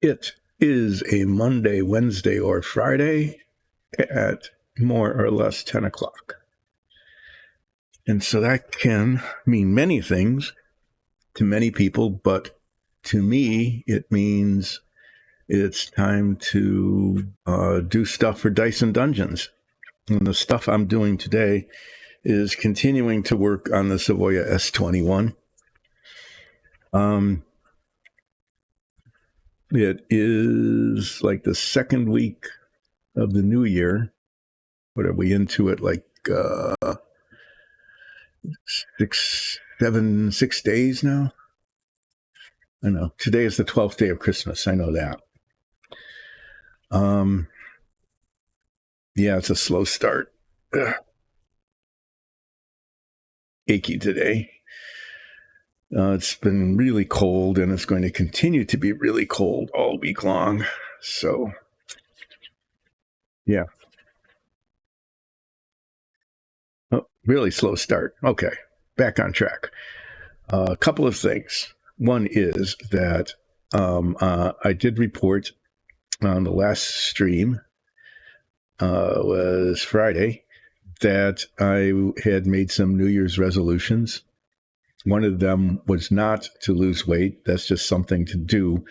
It is a Monday, Wednesday, or Friday at more or less 10 o'clock. And so that can mean many things to many people, but to me, it means it's time to do stuff for Dice and Dungeons. And the stuff I'm doing today is continuing to work on the Savoia S.21. It is like the second week of the new year. What are we into it? Like 6 days now? I know. Today is the 12th day of Christmas. I know that. Yeah, it's a slow start. Ugh. Achy today. It's been really cold, and it's going to continue to be really cold all week long. So, yeah. Oh, really slow start. Okay, back on track. A couple of things. One is that I did report on the last stream, was Friday, that I had made some New Year's resolutions. One of them was not to lose weight. That's just something to do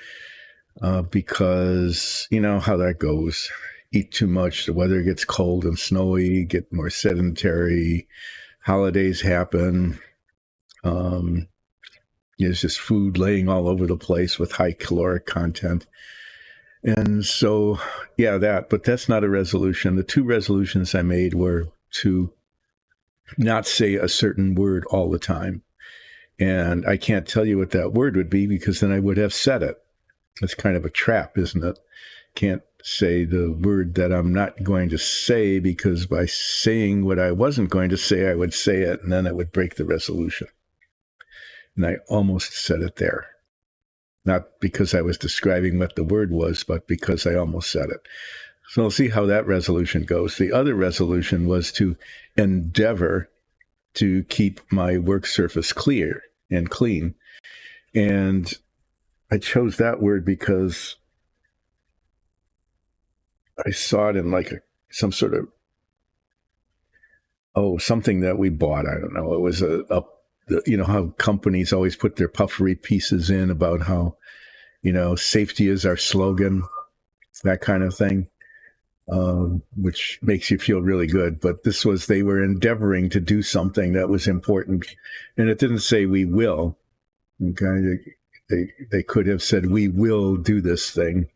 because you know how that goes. Eat too much, the weather gets cold and snowy, get more sedentary, holidays happen. There's just food laying all over the place with high caloric content. And so, yeah, but that's not a resolution. The two resolutions I made were to not say a certain word all the time. And I can't tell you what that word would be because then I would have said it. It's kind of a trap, isn't it? Can't say the word that I'm not going to say because by saying what I wasn't going to say, I would say it and then it would break the resolution. And I almost said it there. Not because I was describing what the word was, but because I almost said it. So we'll see how that resolution goes. The other resolution was to endeavor to keep my work surface clear and clean. And I chose that word because I saw it in like some sort of, something that we bought. I don't know. It was you know how companies always put their puffery pieces in about how, safety is our slogan, that kind of thing, which makes you feel really good. But they were endeavoring to do something that was important. And it didn't say we will. Okay. They could have said, we will do this thing.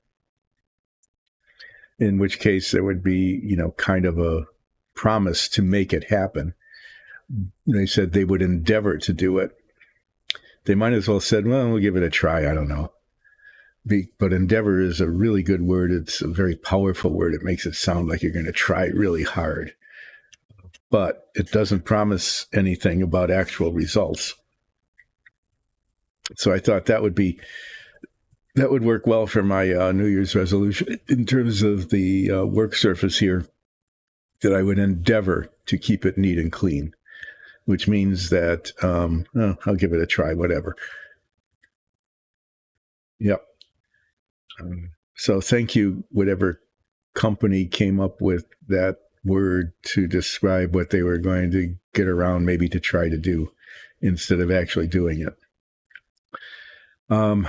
In which case there would be, kind of a promise to make it happen. They said they would endeavor to do it. They might as well have said, well, we'll give it a try. I don't know. But endeavor is a really good word. It's a very powerful word. It makes it sound like you're going to try really hard. But it doesn't promise anything about actual results. So I thought that would work well for my New Year's resolution in terms of the work surface here, that I would endeavor to keep it neat and clean, which means that I'll give it a try, whatever. Yep. So thank you, whatever company came up with that word to describe what they were going to get around maybe to try to do instead of actually doing it. And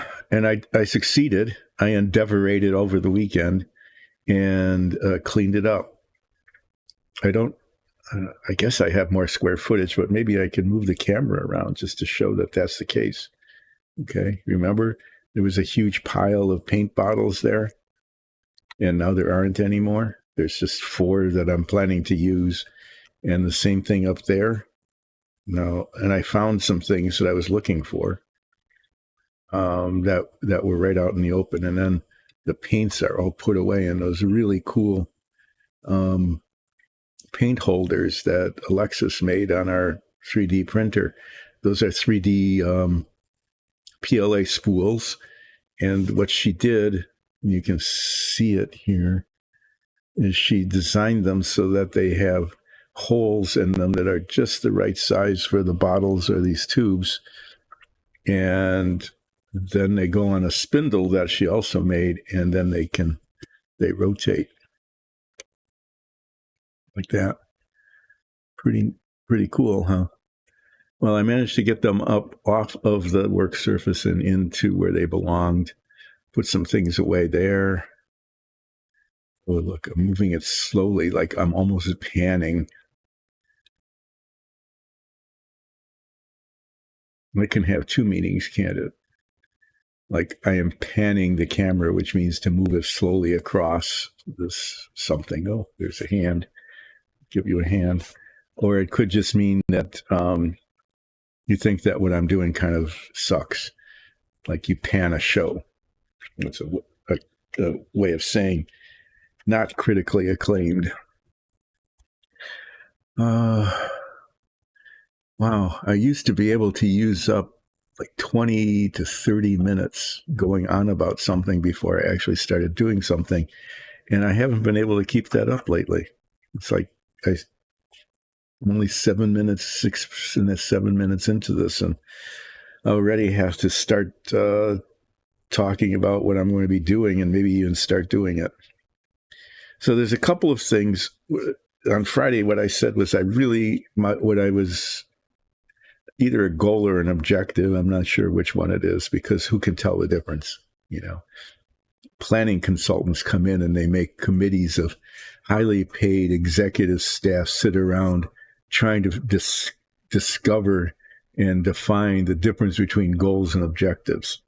I succeeded. I endeavorated over the weekend and cleaned it up. I guess I have more square footage, but maybe I can move the camera around just to show that that's the case. Okay. Remember, there was a huge pile of paint bottles there, and now there aren't anymore. There's just 4 that I'm planning to use, and the same thing up there. No, and I found some things that I was looking for that were right out in the open, and then the paints are all put away in those really cool paint holders that Alexis made on our 3D printer. Those are 3D PLA spools. And what she did, you can see it here, is she designed them so that they have holes in them that are just the right size for the bottles or these tubes. And Then they go on a spindle that she also made, and then they rotate like that. Pretty cool, huh? Well, I managed to get them up off of the work surface and into where they belonged. Put some things away there. Oh, look, I'm moving it slowly, like I'm almost panning. It can have two meanings, can't it? Like I am panning the camera, which means to move it slowly across this something. Oh, there's a hand. Give you a hand. Or it could just mean that you think that what I'm doing kind of sucks. Like you pan a show. It's a way of saying not critically acclaimed. Wow. I used to be able to use up like 20 to 30 minutes going on about something before I actually started doing something. And I haven't been able to keep that up lately. It's like I'm only 7 minutes, 7 minutes into this, and I already have to start talking about what I'm going to be doing and maybe even start doing it. So there's a couple of things. On Friday, what I said was what I was either a goal or an objective. I'm not sure which one it is because who can tell the difference? You know, planning consultants come in and they make committees of highly paid executive staff sit around trying to discover and define the difference between goals and objectives.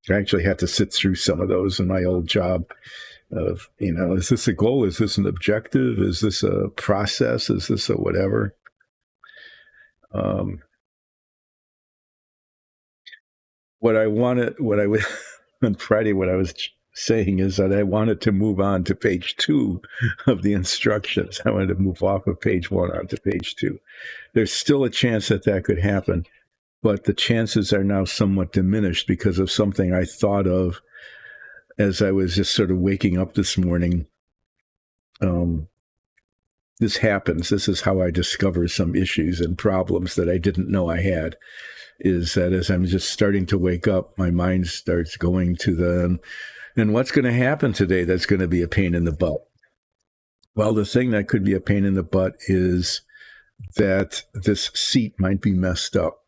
I actually had to sit through some of those in my old job of, is this a goal? Is this an objective? Is this a process? Is this a whatever? What I on Friday, what I was saying is that I wanted to move on to page 2 of the instructions. I wanted to move off of page 1 onto page 2. There's still a chance that could happen, but the chances are now somewhat diminished because of something I thought of as I was just sort of waking up this morning. This happens. This is how I discover some issues and problems that I didn't know I had. Is that as I'm just starting to wake up, my mind starts going to and what's going to happen today that's going to be a pain in the butt? Well, the thing that could be a pain in the butt is that this seat might be messed up.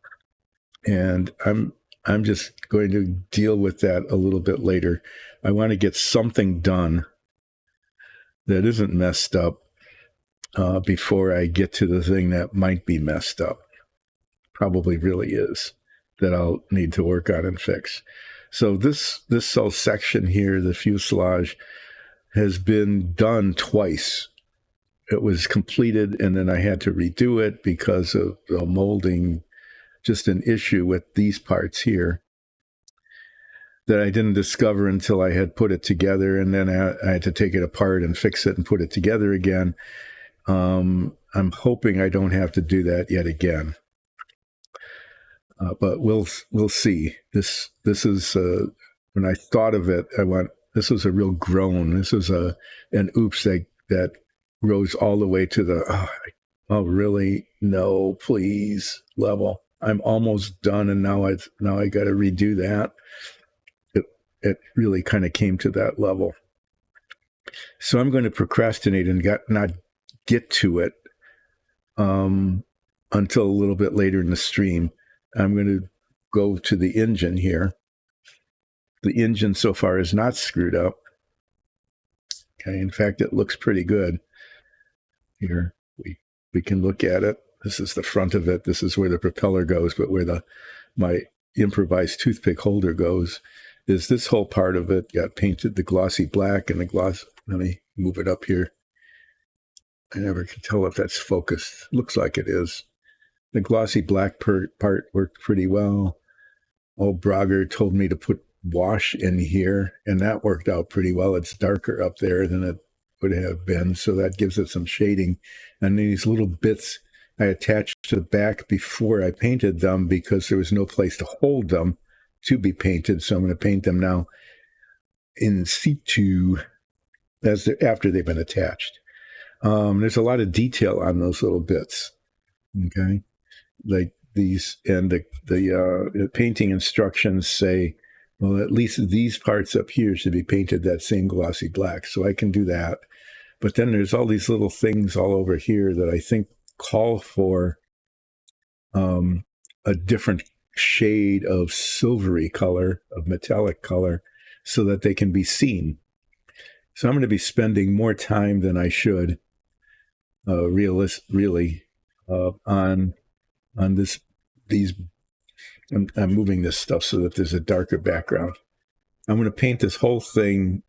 And I'm just going to deal with that a little bit later. I want to get something done that isn't messed up before I get to the thing that might be messed up. Probably really is, that I'll need to work on and fix. So this whole section here, the fuselage, has been done twice. It was completed and then I had to redo it because of the molding, just an issue with these parts here that I didn't discover until I had put it together, and then I had to take it apart and fix it and put it together again. I'm hoping I don't have to do that yet again. But we'll see. This is when I thought of it, this was a real groan. This was an oops that rose all the way to the oh really, no, please level. I'm almost done, and now I got to redo that. It really kind of came to that level. So I'm going to procrastinate and not get to it until a little bit later in the stream. I'm going to go to the engine here. The engine so far is not screwed up. Okay, in fact, it looks pretty good. Here, we can look at it. This is the front of it. This is where the propeller goes, but where my improvised toothpick holder goes is this whole part of it got painted the glossy black, and the gloss. Let me move it up here. I never can tell if that's focused. Looks like it is. The glossy black part worked pretty well. Old Brogger told me to put wash in here, and that worked out pretty well. It's darker up there than it would have been, so that gives it some shading. And these little bits I attached to the back before I painted them because there was no place to hold them to be painted, so I'm going to paint them now in situ after they've been attached. There's a lot of detail on those little bits. Okay, like these, and the painting instructions say, well, at least these parts up here should be painted that same glossy black. So I can do that. But then there's all these little things all over here that I think call for a different shade of silvery color, of metallic color, so that they can be seen. So I'm going to be spending more time than I should, really, on these. I'm moving this stuff so that there's a darker background. I'm going to paint this whole thing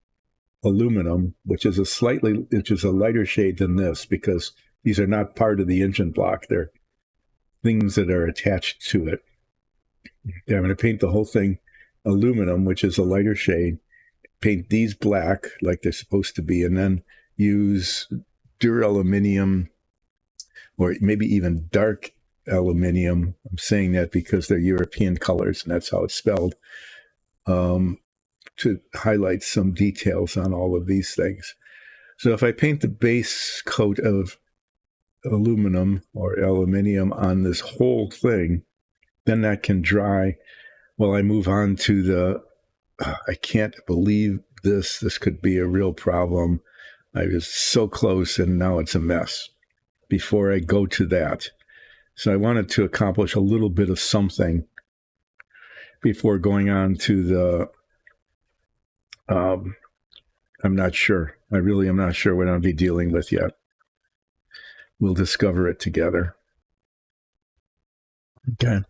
aluminum, which is a lighter shade than this, because these are not part of the engine block. They're things that are attached to it. Yeah, I'm going to paint the whole thing aluminum, which is a lighter shade, paint these black like they're supposed to be, and then use duraluminum, or maybe even dark aluminium. I'm saying that because they're European colors, and that's how it's spelled, to highlight some details on all of these things. So if I paint the base coat of aluminum or aluminium on this whole thing, then that can dry while I move on to the, I can't believe this could be a real problem. I was so close and now it's a mess before I go to that. So I wanted to accomplish a little bit of something before going on to the, I'm not sure. I really am not sure what I'll be dealing with yet. We'll discover it together. Okay.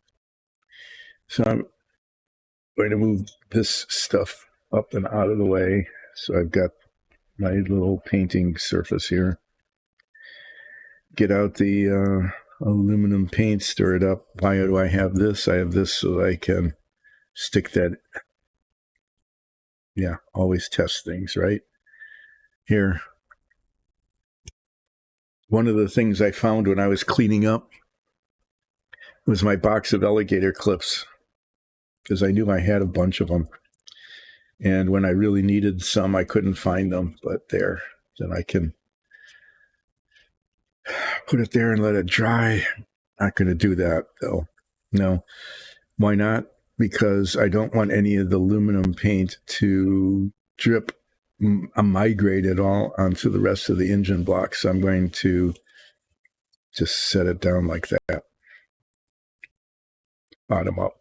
So I'm going to move this stuff up and out of the way. So I've got my little painting surface here. Get out the aluminum paint, stir it up. Why do I have this? I have this so that I can stick that. Yeah, always test things, right? Here. One of the things I found when I was cleaning up was my box of alligator clips, because I knew I had a bunch of them. And when I really needed some, I couldn't find them, but there. Then I can put it there and let it dry. Not going to do that, though. No. Why not? Because I don't want any of the aluminum paint to drip, migrate at all onto the rest of the engine block. So I'm going to just set it down like that, bottom up.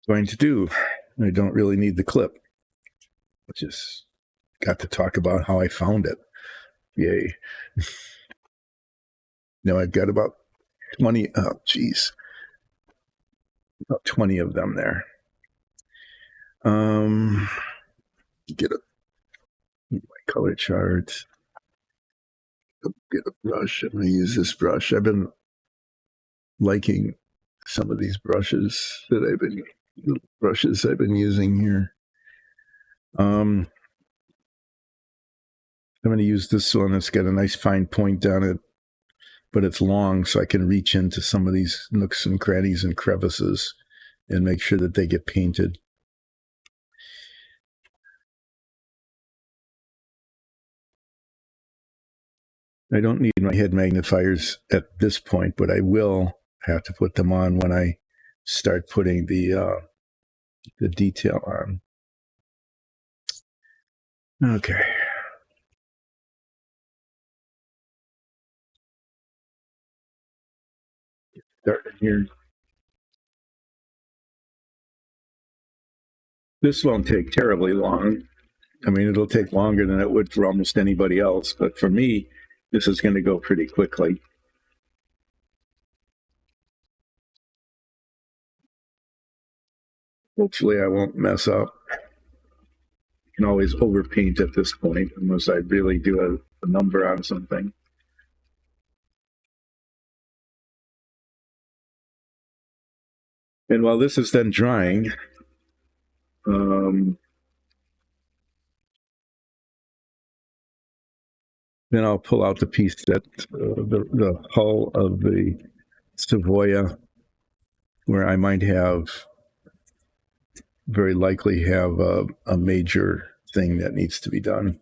What I'm going to do, I don't really need the clip. I just got to talk about how I found it. Yay. Now I've got about 20, about 20 of them there. Get my color chart. Get a brush. I'm going to use this brush. I've been liking some of these brushes that I've been using here. I'm going to use this one. It's got a nice fine point on it, but it's long, so I can reach into some of these nooks and crannies and crevices and make sure that they get painted. I don't need my head magnifiers at this point, but I will have to put them on when I start putting the detail on. Okay. Starting here. This won't take terribly long. I mean, it'll take longer than it would for almost anybody else, but for me, this is going to go pretty quickly. Hopefully I won't mess up. You can always overpaint at this point, unless I really do a number on something. And while this is then drying, then I'll pull out the piece that the hull of the Savoia, where I might very likely have a major thing that needs to be done.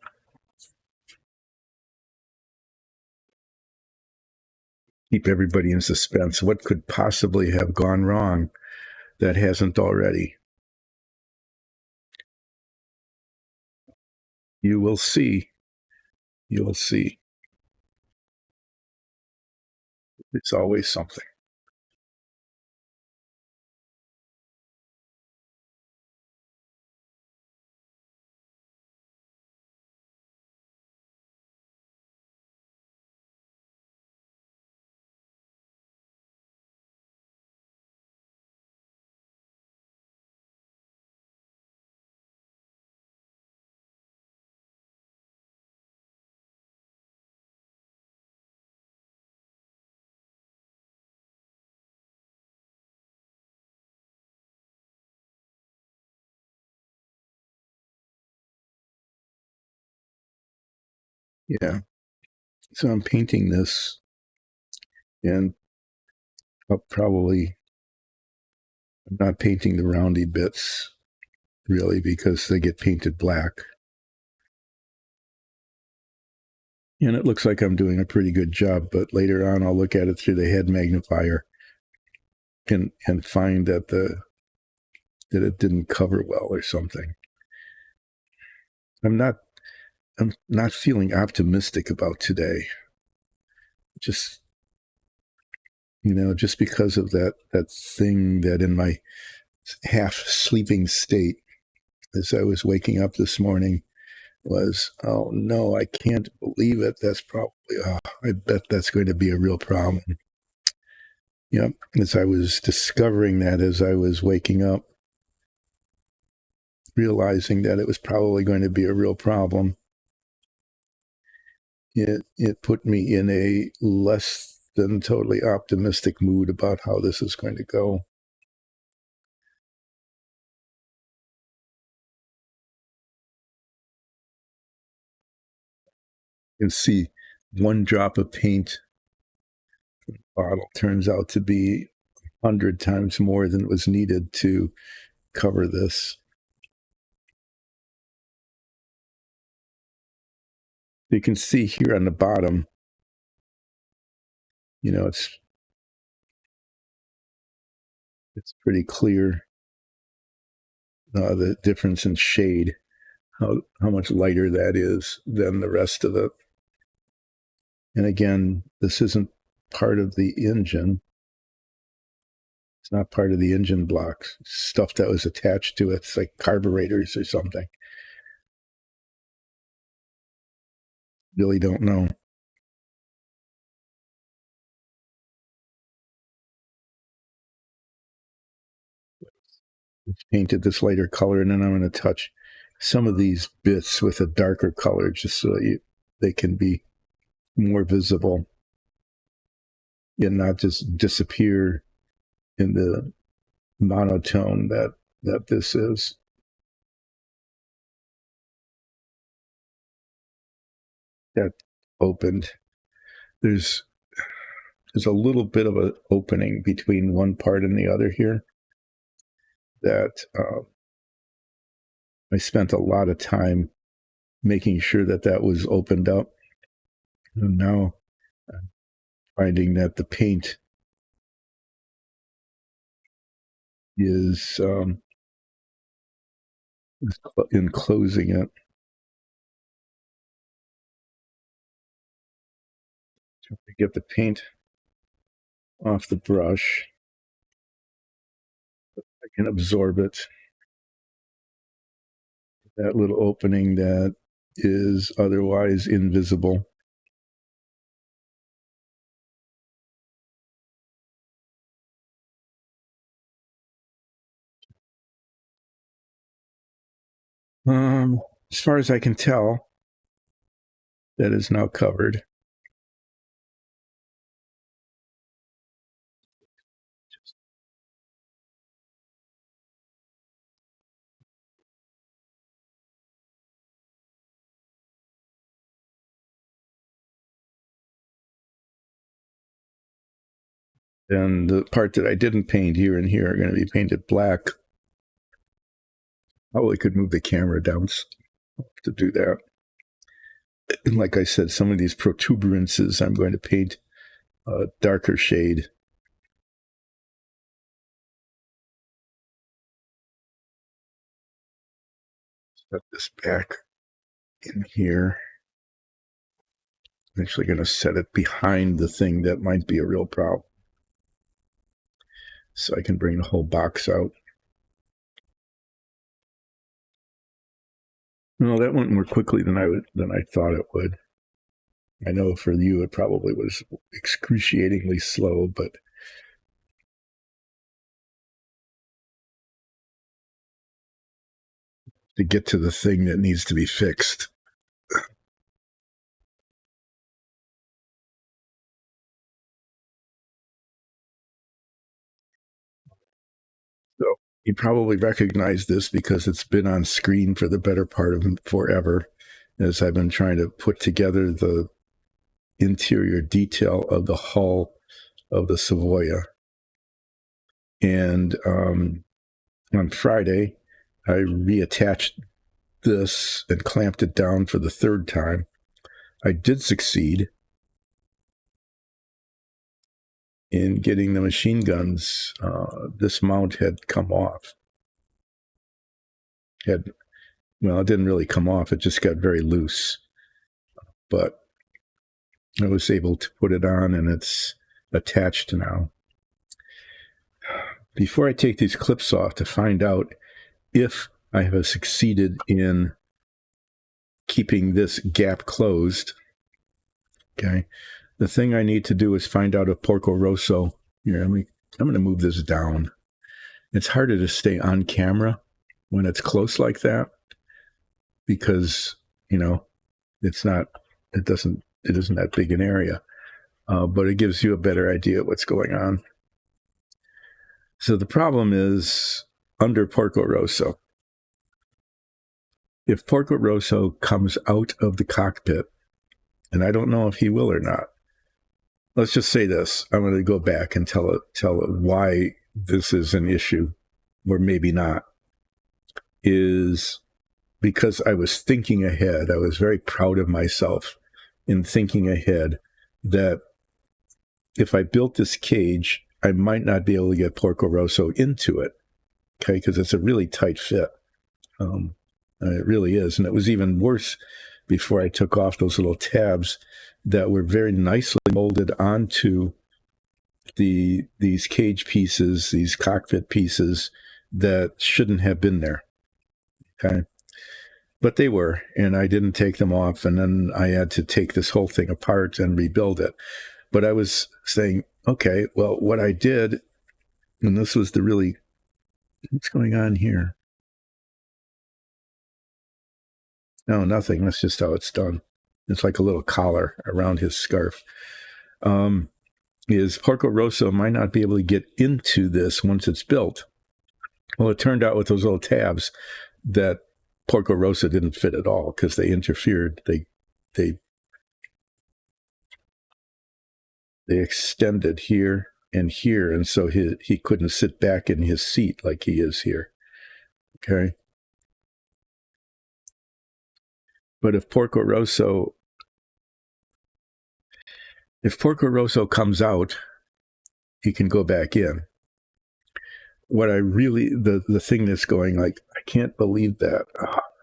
keep everybody in suspense. What could possibly have gone wrong that hasn't already? You will see. You will see. It's always something. Yeah. So I'm painting this, and I'm not painting the roundy bits really because they get painted black. And it looks like I'm doing a pretty good job, but later on I'll look at it through the head magnifier and find that it didn't cover well or something. I'm not feeling optimistic about today. Just just because of that thing that in my half sleeping state as I was waking up this morning was, oh no, I can't believe it. That's probably, I bet that's going to be a real problem. Yep. As I was discovering that as I was waking up, realizing that it was probably going to be a real problem, it put me in a less than totally optimistic mood about how this is going to go. You can see one drop of paint bottle turns out to be 100 times more than was needed to cover this. You can see here on the bottom, it's pretty clear, the difference in shade, how much lighter that is than the rest of it. And again, this isn't part of the engine. It's not part of the engine blocks. Stuff that was attached to it. It's like carburetors or something. Really don't know. It's painted this lighter color, and then I'm going to touch some of these bits with a darker color just so they can be more visible and not just disappear in the monotone that this is. That opened. There's a little bit of an opening between one part and the other here that I spent a lot of time making sure that was opened up. And now I'm finding that the paint is enclosing it. Trying to get the paint off the brush. I can absorb it. That little opening that is otherwise invisible. As far as I can tell, that is now covered. And the part that I didn't paint here and here are going to be painted black. Probably could move the camera down to do that. And like I said, some of these protuberances I'm going to paint a darker shade. Set this back in here. I'm actually going to set it behind the thing that might be a real problem, so I can bring the whole box out. No, that went more quickly than I thought it would. I know for you it probably was excruciatingly slow, but to get to the thing that needs to be fixed. So you probably recognize this because it's been on screen for the better part of forever, as I've been trying to put together the interior detail of the hull of the Savoia. And on Friday, I reattached this and clamped it down for the third time. I did succeed in getting the machine guns. This mount had come off. Well, it didn't really come off. It just got very loose. But I was able to put it on, and it's attached now. Before I take these clips off to find out if I have succeeded in keeping this gap closed, okay, the thing I need to do is find out if Porco Rosso, here, I'm going to move this down. It's harder to stay on camera when it's close like that because, it isn't that big an area, but it gives you a better idea of what's going on. So the problem is under Porco Rosso. If Porco Rosso comes out of the cockpit, and I don't know if he will or not, let's just say this. I'm going to go back and tell it why this is an issue, or maybe not, is because I was thinking ahead. I was very proud of myself in thinking ahead that if I built this cage, I might not be able to get Porco Rosso into it, okay, because it's a really tight fit. It really is. And it was even worse before I took off those little tabs that were very nicely molded onto these cage pieces, these cockpit pieces that shouldn't have been there. Okay. But they were, and I didn't take them off. And then I had to take this whole thing apart and rebuild it. But I was saying, okay, well, what I did, and this was what's going on here? No, nothing. That's just how it's done. It's like a little collar around his scarf. Is Porco Rosso might not be able to get into this once it's built. Well, it turned out with those little tabs that Porco Rosso didn't fit at all because they interfered. They extended here and here, and so he couldn't sit back in his seat like he is here. Okay. But if Porco Rosso comes out, he can go back in. What I really, the thing that's going like, I can't believe that,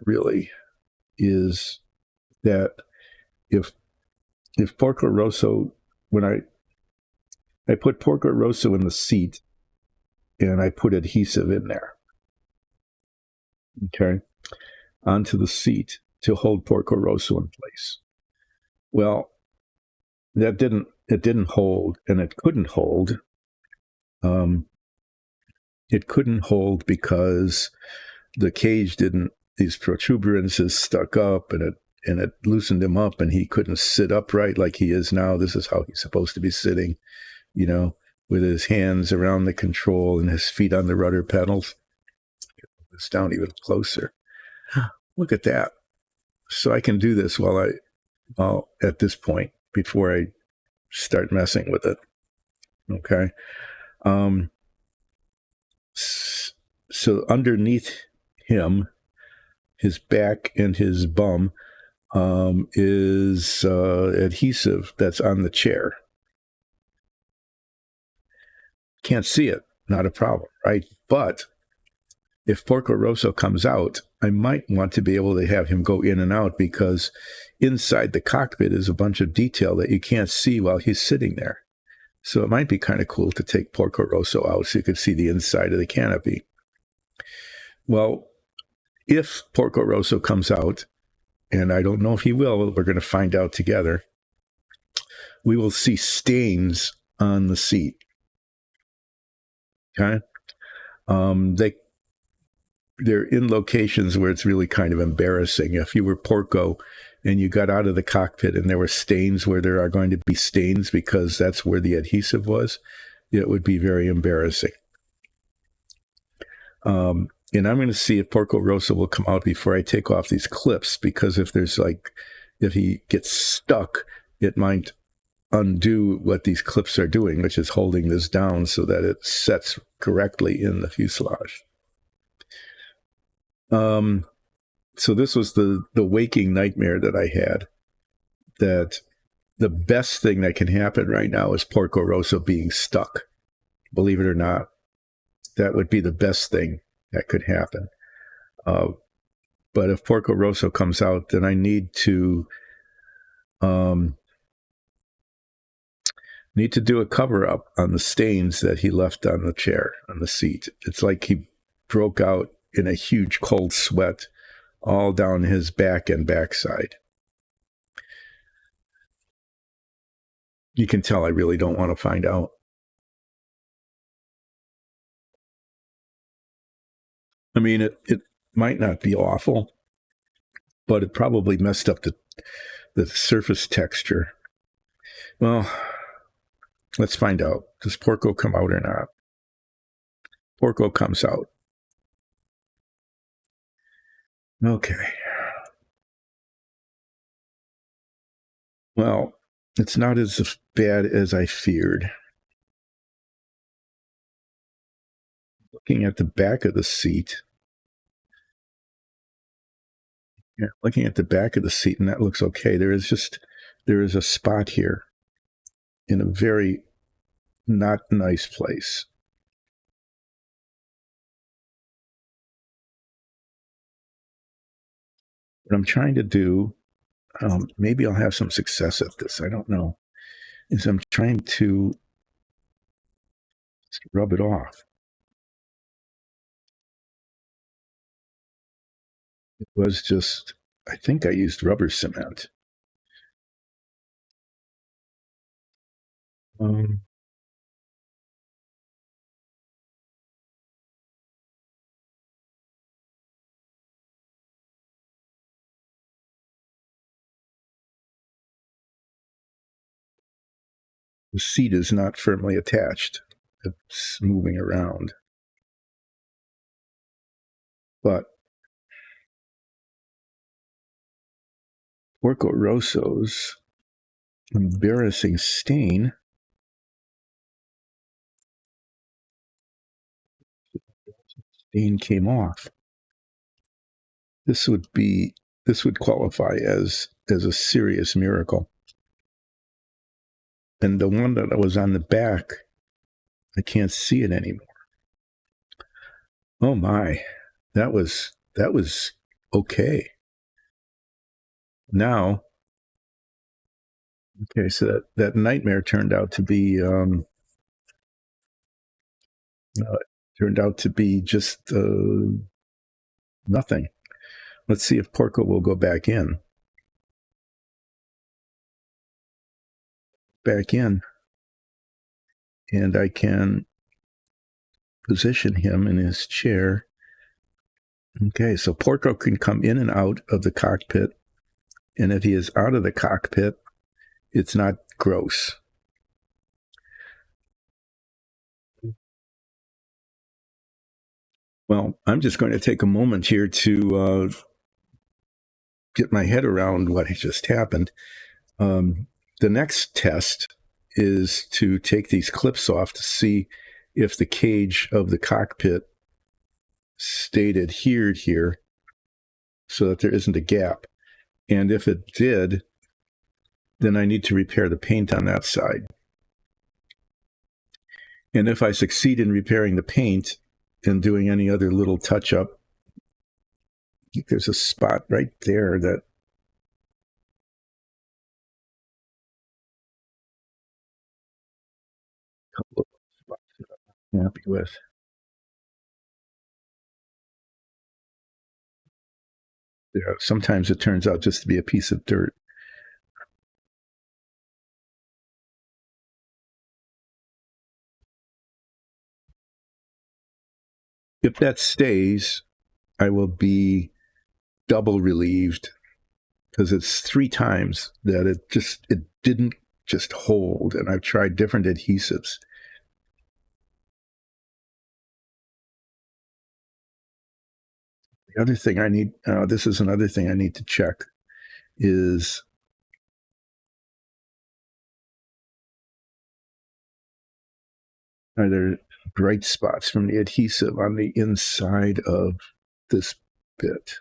really, is that if Porco Rosso, when I put Porco Rosso in the seat and I put adhesive in there, okay, onto the seat to hold Porco Rosso in place. Well, it didn't hold, and it couldn't hold. It couldn't hold because the cage these protuberances stuck up, and it loosened him up, and he couldn't sit upright like he is now. This is how he's supposed to be sitting, with his hands around the control and his feet on the rudder pedals. It's down even closer. Look at that. So I can do this while at this point, before I start messing with it. Okay. So underneath him, his back and his bum, is adhesive that's on the chair. can't see it, not a problem, right? But if Porco Rosso comes out, I might want to be able to have him go in and out, because inside the cockpit is a bunch of detail that you can't see while he's sitting there. So it might be kind of cool to take Porco Rosso out so you could see the inside of the canopy. Well, if Porco Rosso comes out, and I don't know if he will, we're going to find out together, we will see stains on the seat. Okay? They're in locations where it's really kind of embarrassing. If you were Porco and you got out of the cockpit and there were stains where there are going to be stains because that's where the adhesive was, it would be very embarrassing. And I'm going to see if Porco Rosso will come out before I take off these clips, because if he gets stuck, it might undo what these clips are doing, which is holding this down so that it sets correctly in the fuselage. So this was the waking nightmare that I had, that the best thing that can happen right now is Porco Rosso being stuck. Believe it or not, that would be the best thing that could happen. But if Porco Rosso comes out, then I need to do a cover up on the stains that he left on the chair, on the seat. It's like he broke out in a huge cold sweat all down his back and backside. You can tell I really don't want to find out. I mean, it might not be awful, but it probably messed up the surface texture. Well, let's find out. Does Porco come out or not? Porco comes out. Okay. Well, it's not as bad as I feared. Looking at the back of the seat. Yeah, looking at the back of the seat, and that looks okay. There is a spot here in a very not nice place. What I'm trying to do, maybe I'll have some success at this, I don't know, is I'm trying to rub it off. It was just, I think I used rubber cement. The seat is not firmly attached. It's moving around. But Porco Rosso's embarrassing stain came off. This would qualify as a serious miracle. And the one that was on the back, I can't see it anymore. Oh my, that was okay. Now, okay, so that nightmare turned out to be just nothing. Let's see if Porco will go back in. And I can position him in his chair. Okay, so Porco can come in and out of the cockpit, and if he is out of the cockpit, it's not gross. Well, I'm just going to take a moment here to get my head around what just happened. The next test is to take these clips off to see if the cage of the cockpit stayed adhered here so that there isn't a gap. And if it did, then I need to repair the paint on that side. And if I succeed in repairing the paint and doing any other little touch up, there's a spot right there that a couple of spots that I'm happy with. Yeah, sometimes it turns out just to be a piece of dirt. If that stays, I will be double relieved because it's 3 times that it didn't just hold, and I've tried different adhesives. The other thing I need, this is another thing I need to check, is are there bright spots from the adhesive on the inside of this bit?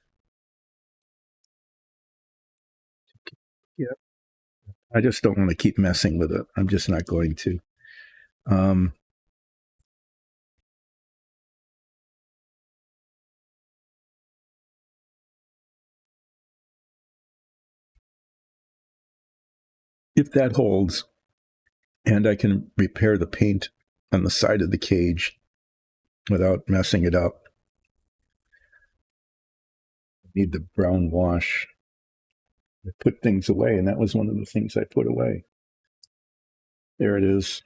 Yeah, I just don't want to keep messing with it. I'm just not going to. Um, if that holds and I can repair the paint on the side of the cage without messing it up, I need the brown wash. I put things away, and that was one of the things I put away. There it is.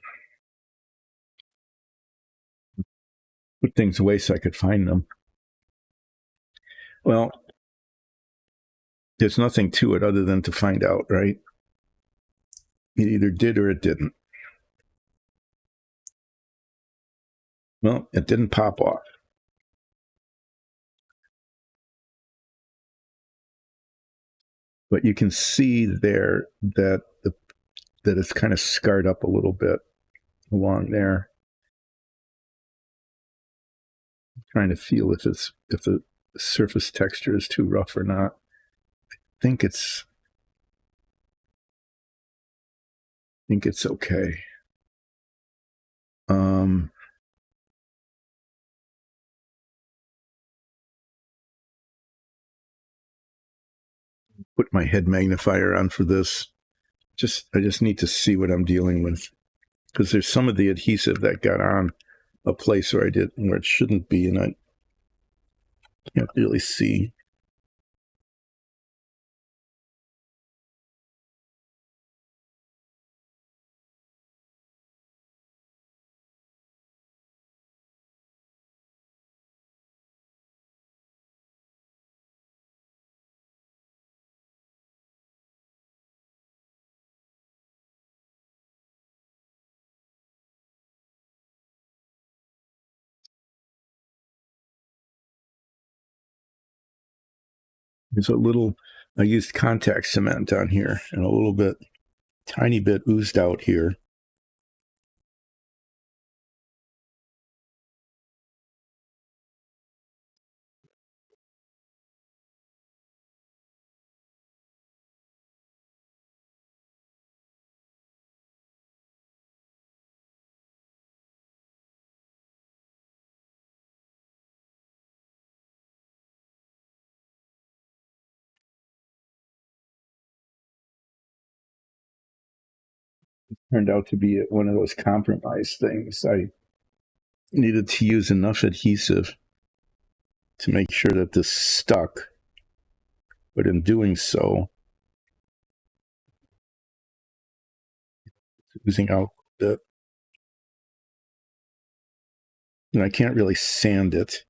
Put things away so I could find them. Well, there's nothing to it other than to find out, right? It either did or it didn't. Well, it didn't pop off. But you can see there that it's kind of scarred up a little bit along there. I'm trying to feel if the surface texture is too rough or not. I think it's okay. Put my head magnifier on for this. I just need to see what I'm dealing with, because there's some of the adhesive that got on a place where it shouldn't be, and I can't really see. There's a little, I used contact cement on here, and a little bit, tiny bit oozed out here. Turned out to be one of those compromise things. I needed to use enough adhesive to make sure that this stuck, but in doing so, it's oozing out a bit. And I can't really sand it.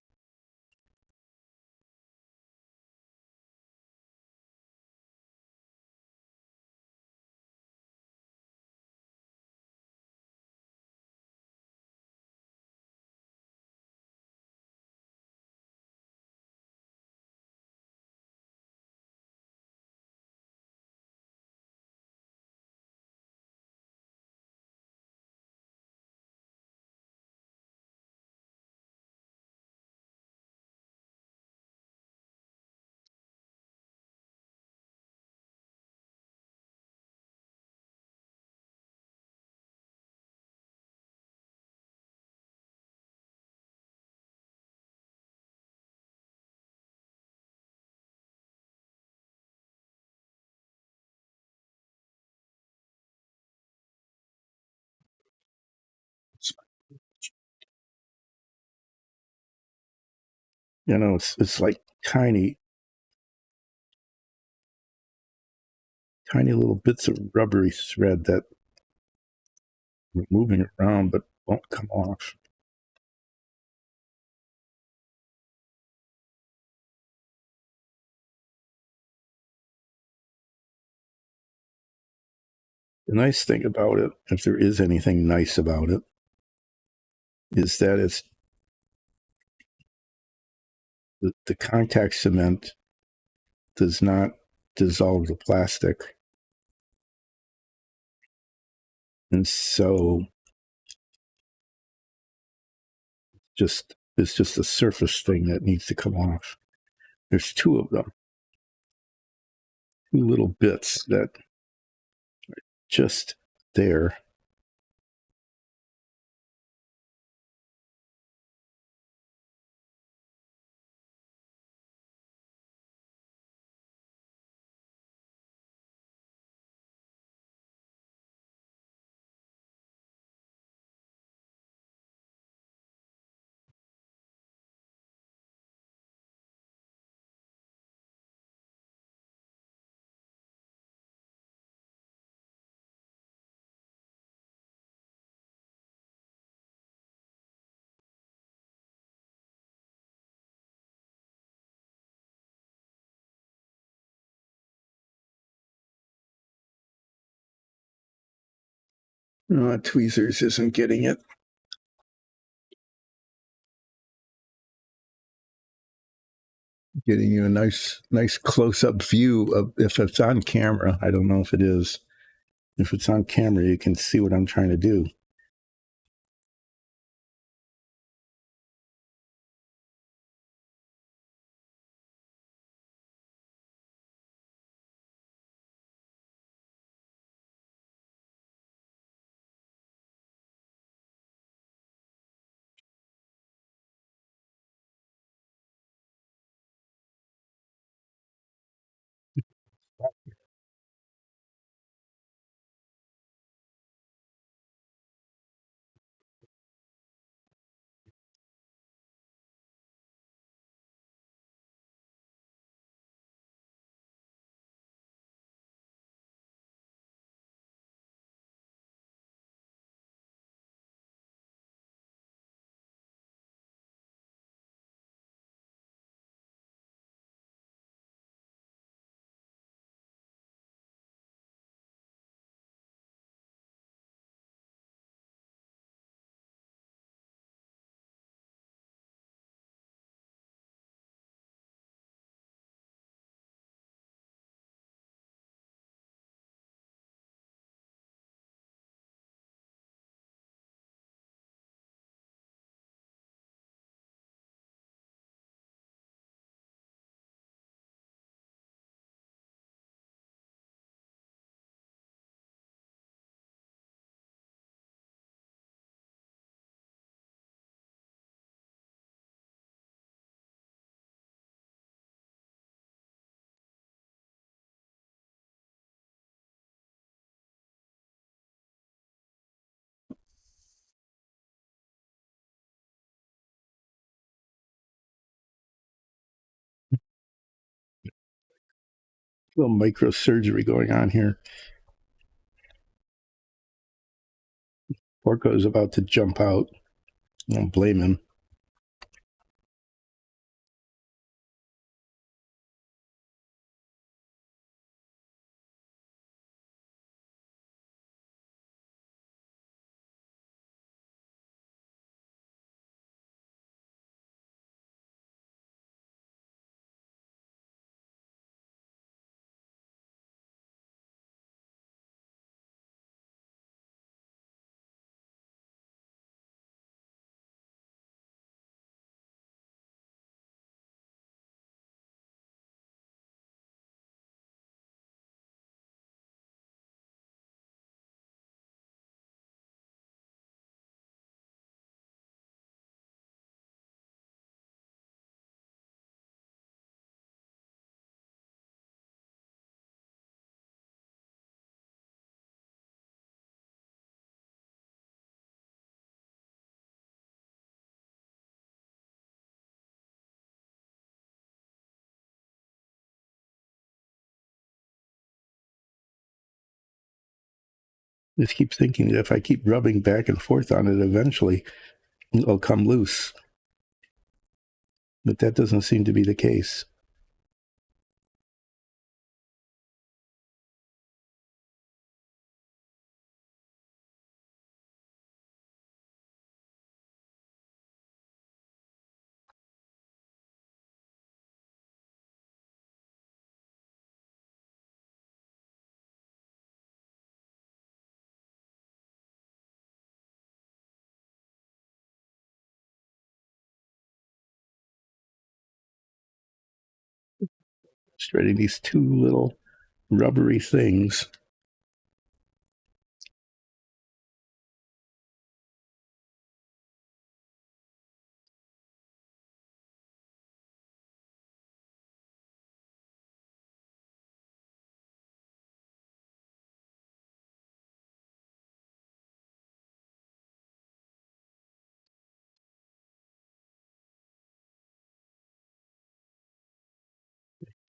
it's like tiny little bits of rubbery thread that are moving around but won't come off. The nice thing about it, if there is anything nice about it, is that it's the contact cement does not dissolve the plastic. And so it's just a surface thing that needs to come off. There's two of them, two little bits that just there. Tweezers isn't getting it. Getting you a nice close up view of if it's on camera. I don't know if it is. If it's on camera, you can see what I'm trying to do. A little microsurgery going on here. Porco is about to jump out. I don't blame him. just keep thinking that if I keep rubbing back and forth on it, eventually it'll come loose. But that doesn't seem to be the case. Spreading these two little rubbery things.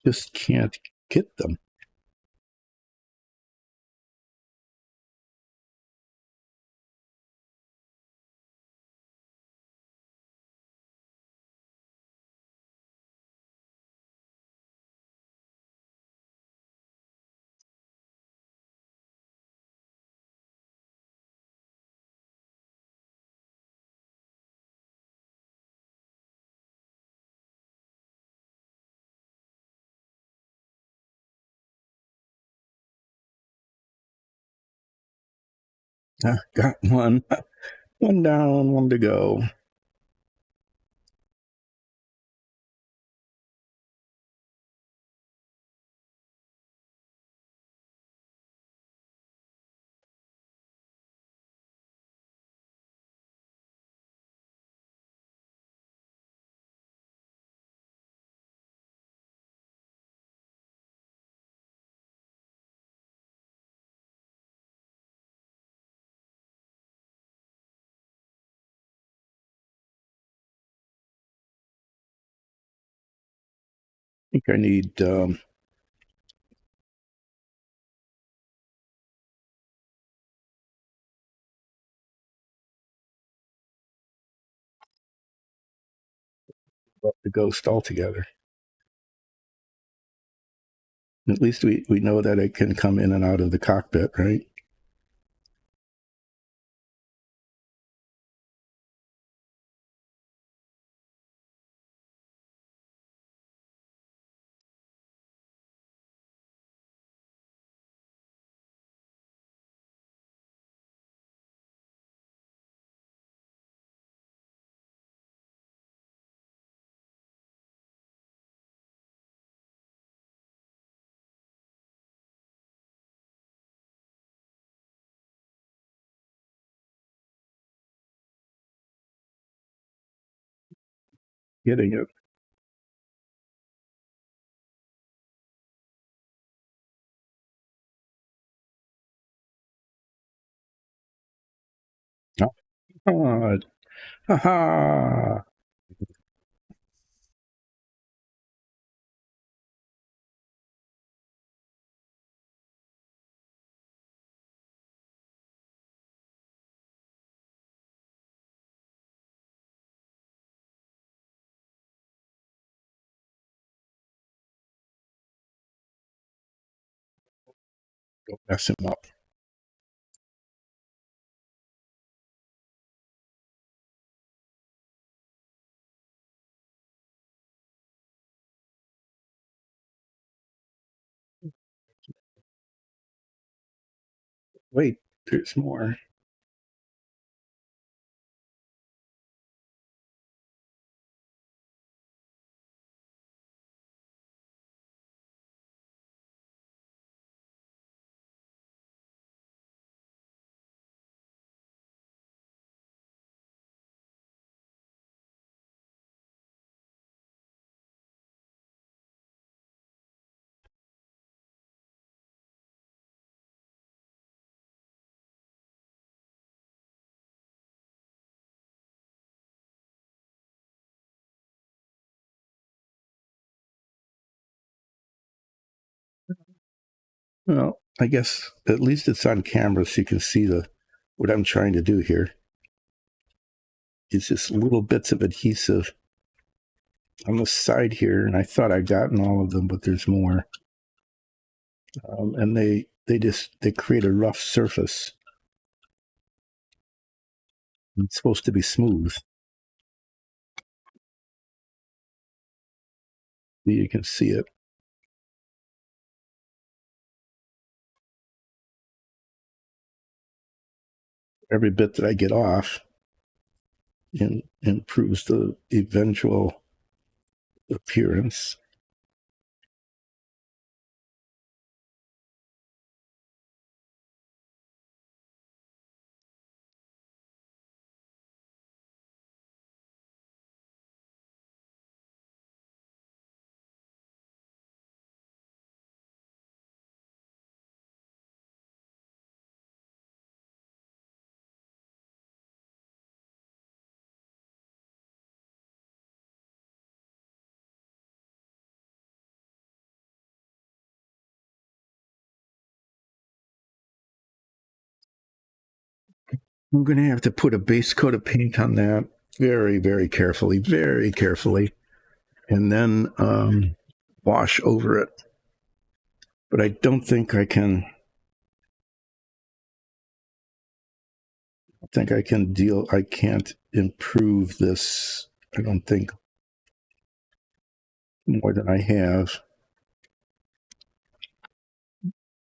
Just can't get them. Got one. One down, one to go. I think I need the ghost altogether. At least we know that it can come in and out of the cockpit, right? Getting it. Oh, ha. Don't mess him up. Wait, there's more. Well, I guess at least it's on camera so you can see what I'm trying to do here. It's just little bits of adhesive on the side here, and I thought I'd gotten all of them, but there's more. And they create a rough surface. It's supposed to be smooth. You can see it. Every bit that I get off improves the eventual appearance. I'm going to have to put a base coat of paint on that very, very carefully, and then wash over it. But I don't think I can. I think I can deal. I can't improve this. I don't think more than I have.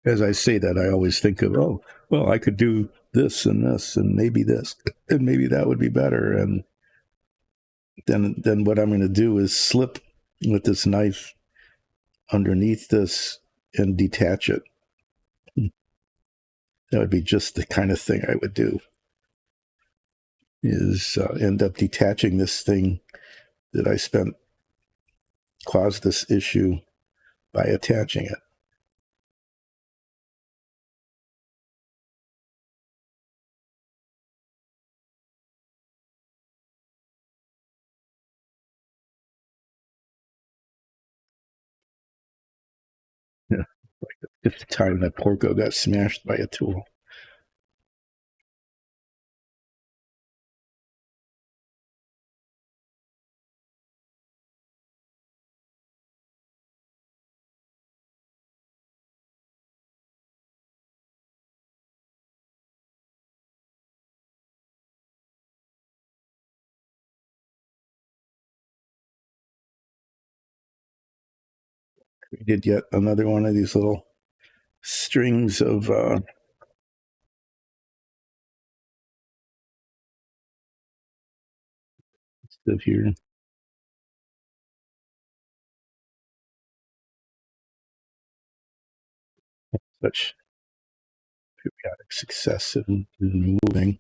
As I say that, I always think of, oh, well, I could do this and maybe this and maybe that would be better. And then what I'm going to do is slip with this knife underneath this and detach it. That would be just the kind of thing I would do, is end up detaching this thing that I spent, caused this issue by attaching it. Yeah, like the fifth time that Porco got smashed by a tool. We did yet another one of these little strings of stuff here. Such periodic success in removing.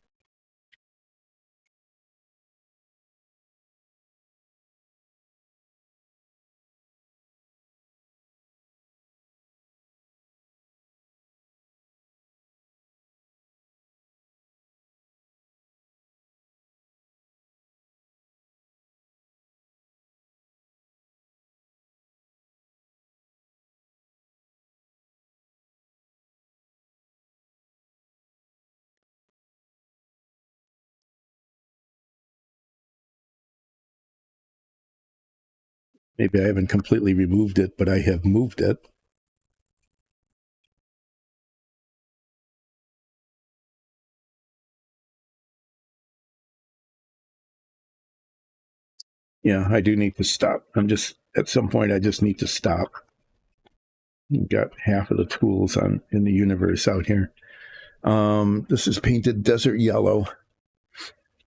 Maybe I haven't completely removed it, but I have moved it. Yeah, I do need to stop. At some point, I just need to stop. We've got half of the tools in the universe out here. This is painted desert yellow,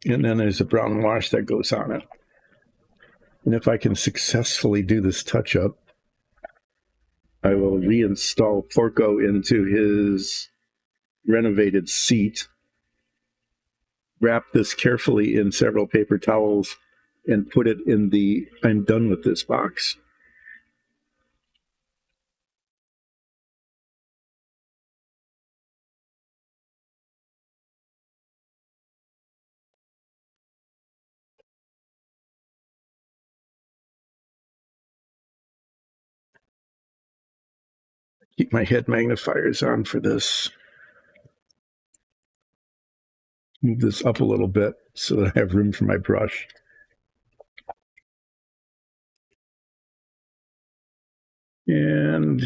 and then there's a brown wash that goes on it. And if I can successfully do this touch up, I will reinstall Porco into his renovated seat, wrap this carefully in several paper towels, and put it in the I'm done with this box. Keep my head magnifiers on for this. Move this up a little bit so that I have room for my brush. And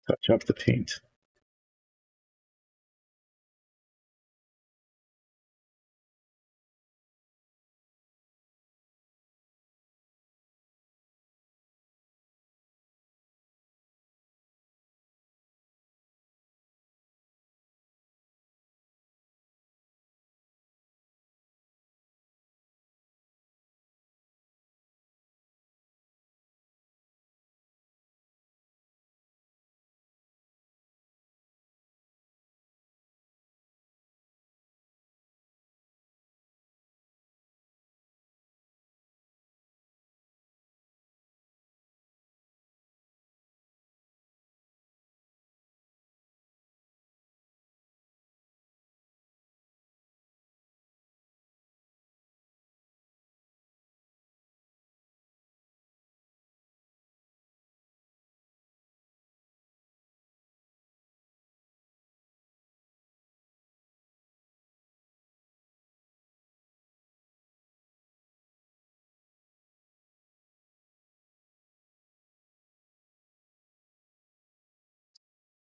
touch up the paint.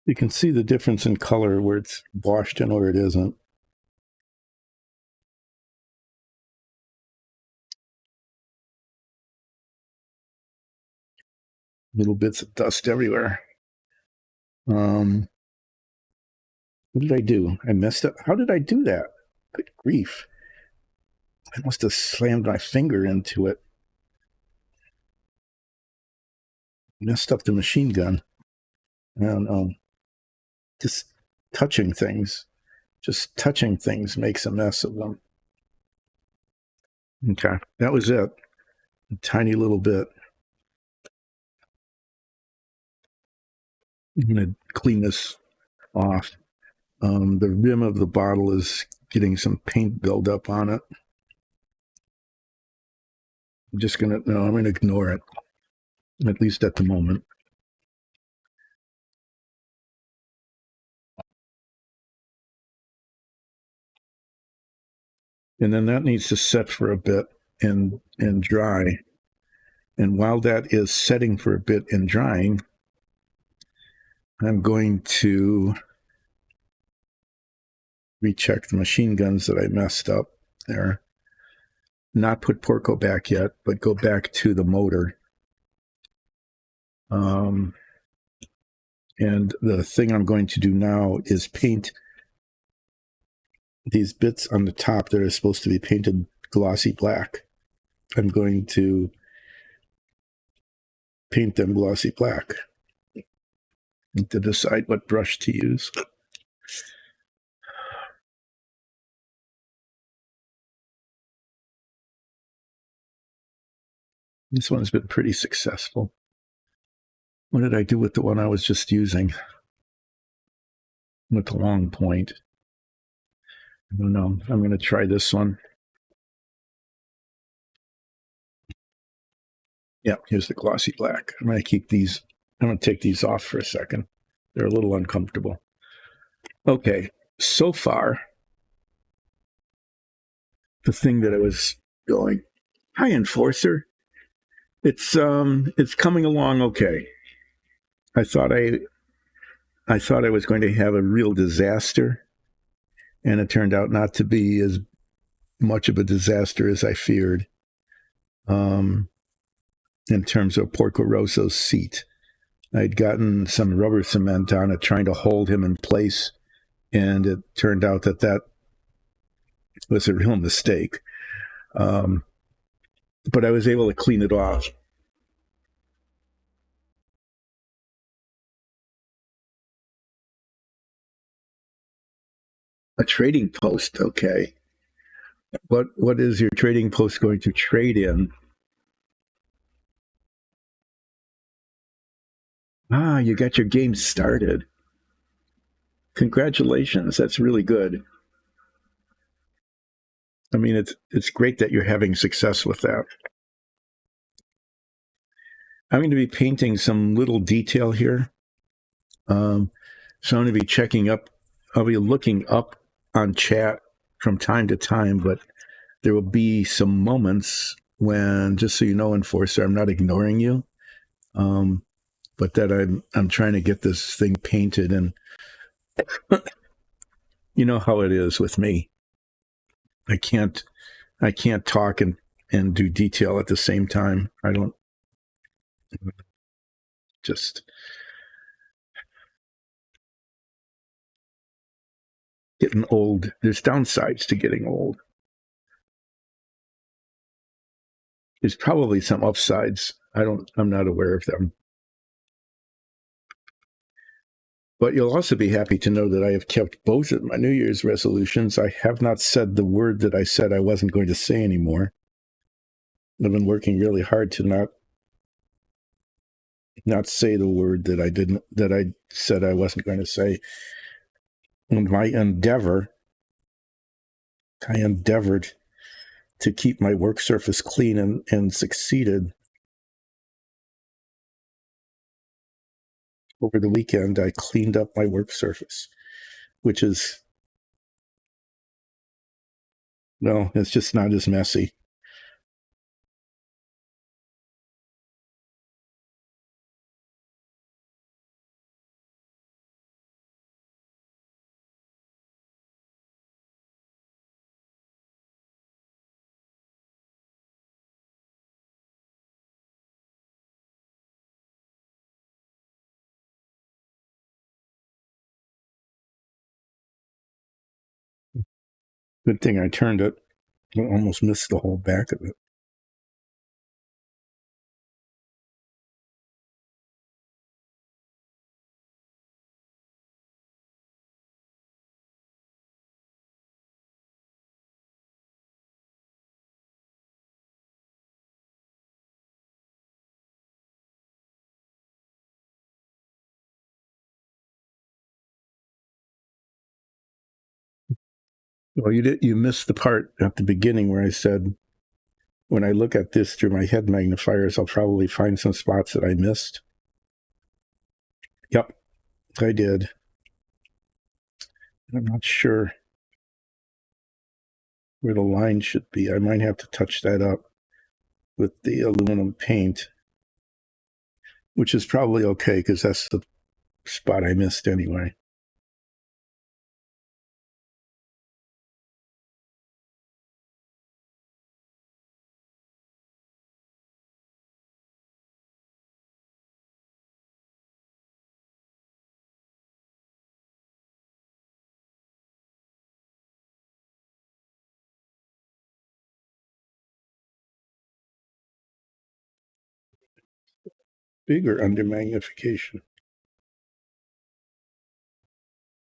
You can see the difference in color where it's washed and where it isn't. Little bits of dust everywhere. What did I do? I messed up. How did I do that? Good grief. I must have slammed my finger into it. Messed up the machine gun. I don't know. Just touching things. Just touching things makes a mess of them. Okay, that was it. A tiny little bit. I'm going to clean this off. The rim of the bottle is getting some paint buildup on it. I'm going to ignore it, at least at the moment. And then that needs to set for a bit and dry. And while that is setting for a bit and drying, I'm going to recheck the machine guns that I messed up there. Not put Porco back yet, but go back to the motor. And the thing I'm going to do now is paint these bits on the top that are supposed to be painted glossy black. I'm going to paint them glossy black. And to decide what brush to use. This one's been pretty successful. What did I do with the one I was just using? With the long point. I don't know. I'm going to try this one. Yeah, here's the glossy black. I'm going to keep these. I'm going to take these off for a second. They're a little uncomfortable. Okay, so far, the thing that I was going, hi, Enforcer. It's coming along okay. I thought I was going to have a real disaster, and it turned out not to be as much of a disaster as I feared. In terms of Porco Rosso's seat, I'd gotten some rubber cement on it, trying to hold him in place, and it turned out that was a real mistake. But I was able to clean it off. A trading post, okay. What is your trading post going to trade in? Ah, you got your game started. Congratulations, that's really good. I mean, it's great that you're having success with that. I'm going to be painting some little detail here. So I'm going to be checking up. I'll be looking up on chat from time to time, but there will be some moments when, just so you know, Enforcer, I'm not ignoring you, but that I'm trying to get this thing painted, and you know how it is with me. I can't talk and do detail at the same time. I don't just getting old. There's downsides to getting old. There's probably some upsides. I'm not aware of them. But you'll also be happy to know that I have kept both of my New Year's resolutions. I have not said the word that I said I wasn't going to say anymore. I've been working really hard to not say the word that I said I wasn't going to say. In my endeavor, I endeavored to keep my work surface clean and succeeded. Over the weekend, I cleaned up my work surface, which is, well, it's just not as messy. Good thing I turned it. I almost missed the whole back of it. Well, you missed the part at the beginning where I said, when I look at this through my head magnifiers, I'll probably find some spots that I missed. Yep, I did. I'm not sure where the line should be. I might have to touch that up with the aluminum paint, which is probably okay because that's the spot I missed anyway. Bigger under magnification.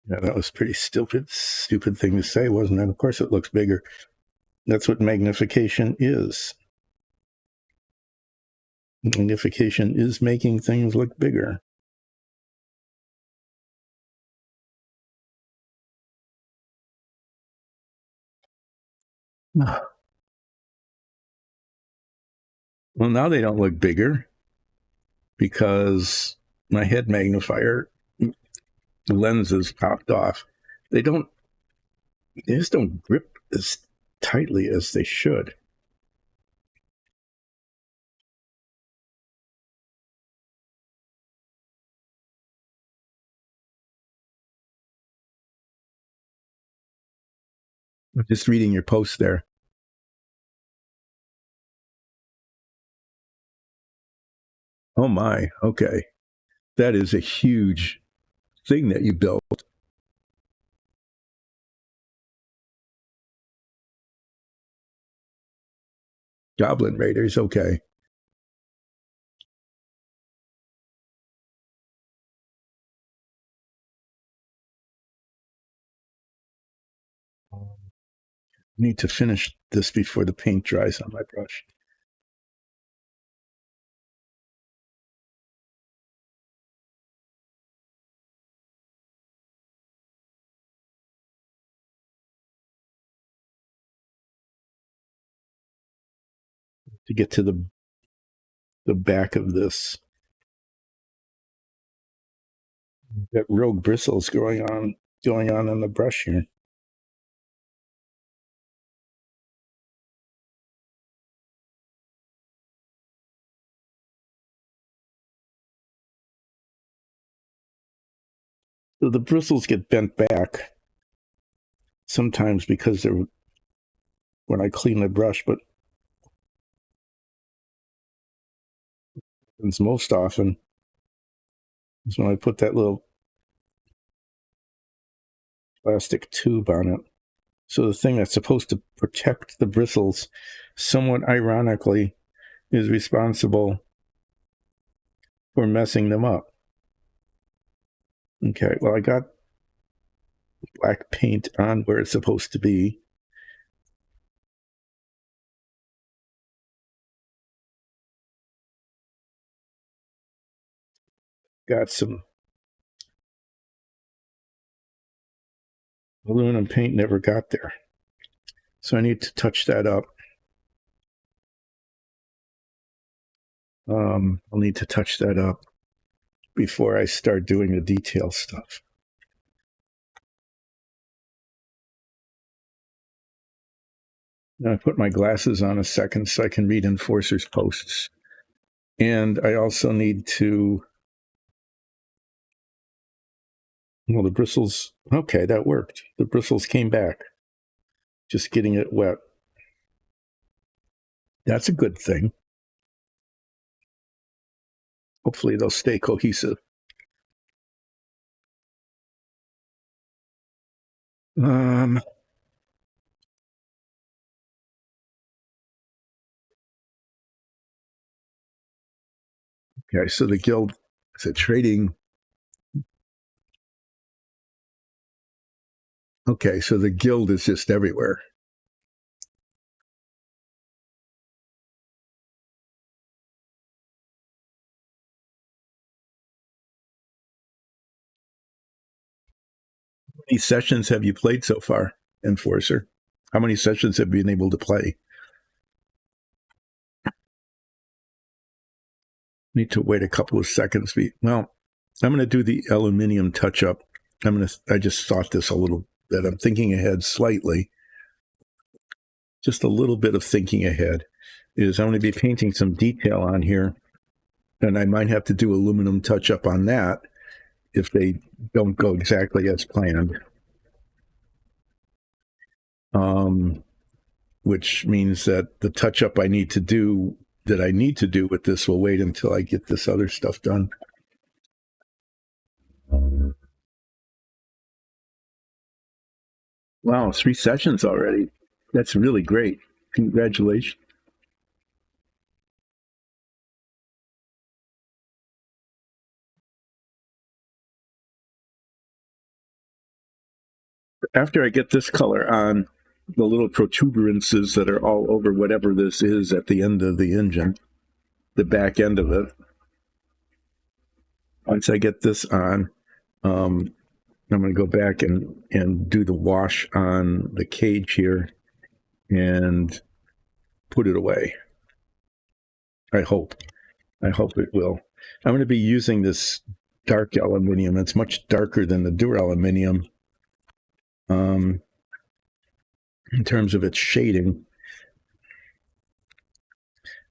Yeah, that was pretty stupid thing to say, wasn't it? Of course it looks bigger. That's what magnification is. Magnification is making things look bigger. Well, now they don't look bigger because my head magnifier lenses popped off. They just don't grip as tightly as they should. Just reading your post there. Oh my, okay. That is a huge thing that you built. Goblin Raiders, okay. Need to finish this before the paint dries on my brush. To get to the the back of this. Got rogue bristles going on in the brush here. So the bristles get bent back sometimes because they're when I clean the brush, but it's most often is when I put that little plastic tube on it. So the thing that's supposed to protect the bristles, somewhat ironically, is responsible for messing them up. Okay, well, I got black paint on where it's supposed to be. Got some aluminum paint, never got there. So I need to touch that up. I'll need to touch that up before I start doing the detail stuff. Now I put my glasses on a second so I can read Enforcer's posts. And I also need to, well, the bristles, okay, that worked. The bristles came back. Just getting it wet. That's a good thing. Hopefully they'll stay cohesive. Okay, so the guild is it trading? Okay, so the guild is just everywhere. How many sessions have you played so far, Enforcer? How many sessions have you been able to play? Need to wait a couple of seconds. Well, I'm going to do the aluminium touch-up. I just thought this a little bit. I'm thinking ahead slightly. Just a little bit of thinking ahead is I'm going to be painting some detail on here, and I might have to do aluminum touch-up on that if they don't go exactly as planned. Which means that the touch-up I need to do with this will wait until I get this other stuff done. Wow, 3 sessions already. That's really great. Congratulations. After I get this color on, the little protuberances that are all over whatever this is at the end of the engine, the back end of it, once I get this on, I'm going to go back and do the wash on the cage here and put it away. I hope it will. I'm going to be using this dark aluminium. It's much darker than the duraluminum in terms of its shading,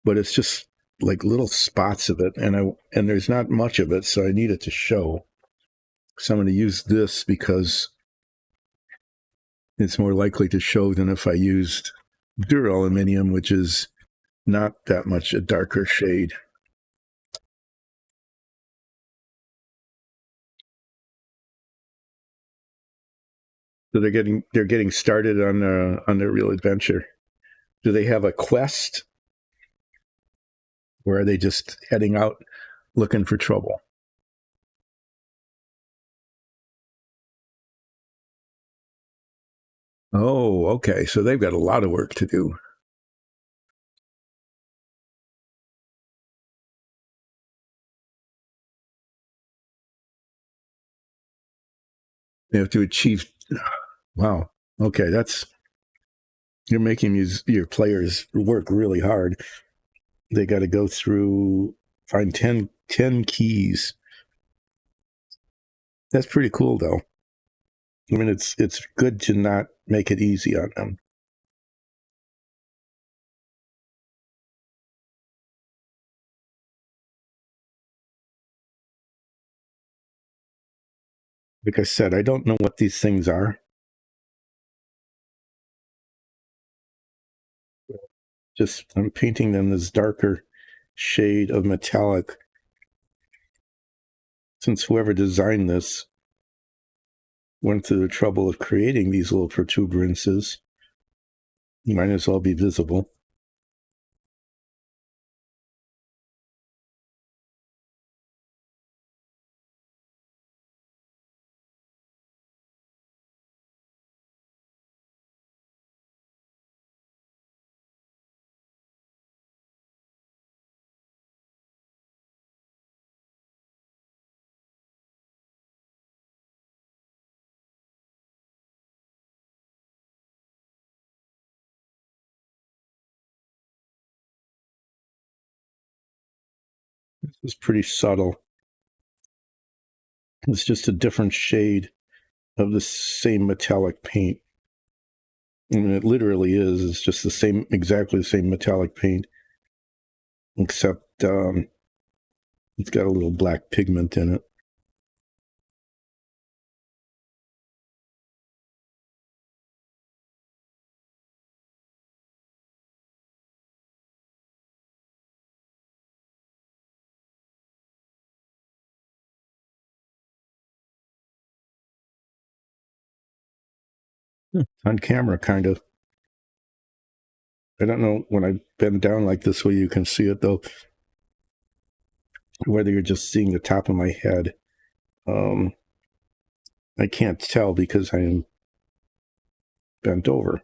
but it's just like little spots of it, and there's not much of it, so I need it to show. So I'm going to use this because it's more likely to show than if I used duraluminum, which is not that much a darker shade. So they're getting started on their real adventure. Do they have a quest, or are they just heading out looking for trouble? Oh, okay. So they've got a lot of work to do. They have to achieve. Wow. Okay, you're making your players work really hard. they got to go through, find 10 keys. That's pretty cool, though. I mean, it's good to not make it easy on them. Like I said, I don't know what these things are. Just I'm painting them this darker shade of metallic. Since whoever designed this went through the trouble of creating these little protuberances, you might as well be visible. This is pretty subtle. It's just a different shade of the same metallic paint. I mean, it literally is. It's just the same, exactly the same metallic paint, except it's got a little black pigment in it. On camera, kind of. I don't know when I bend down like this way, you can see it though. Whether you're just seeing the top of my head, I can't tell because I am bent over.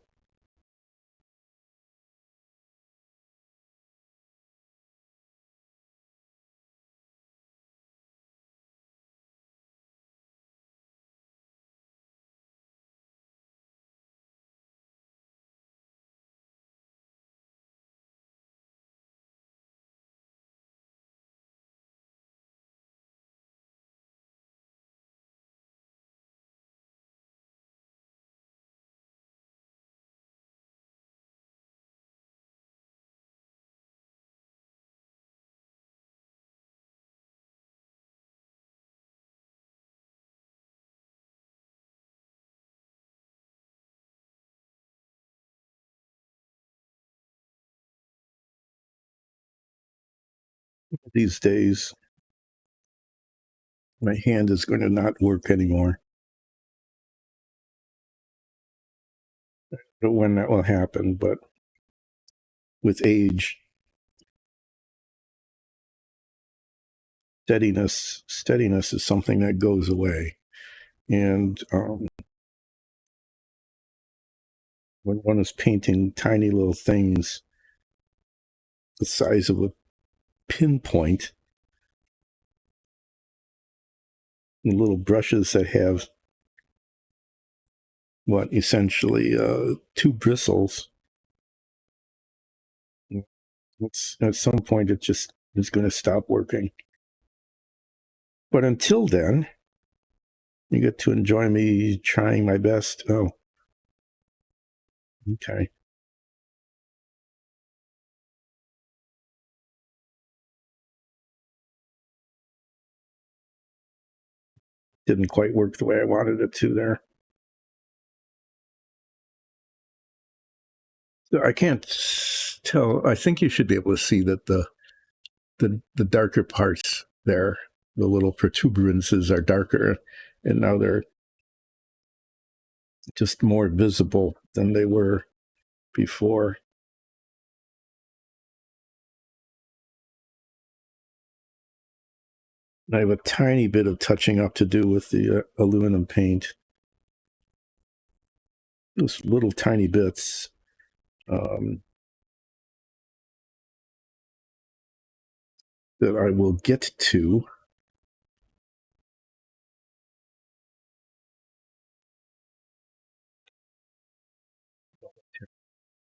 These days, my hand is going to not work anymore. But when that will happen, but with age, steadiness is something that goes away. And when one is painting tiny little things the size of a pinpoint, little brushes that have what essentially two bristles, it's, at some point it just is going to stop working. But until then, you get to enjoy me trying my best. Oh, okay. Didn't quite work the way I wanted it to there. So I can't tell. I think you should be able to see that the darker parts there, the little protuberances are darker, and now they're just more visible than they were before. I have a tiny bit of touching up to do with the aluminum paint. Those little tiny bits. That I will get to.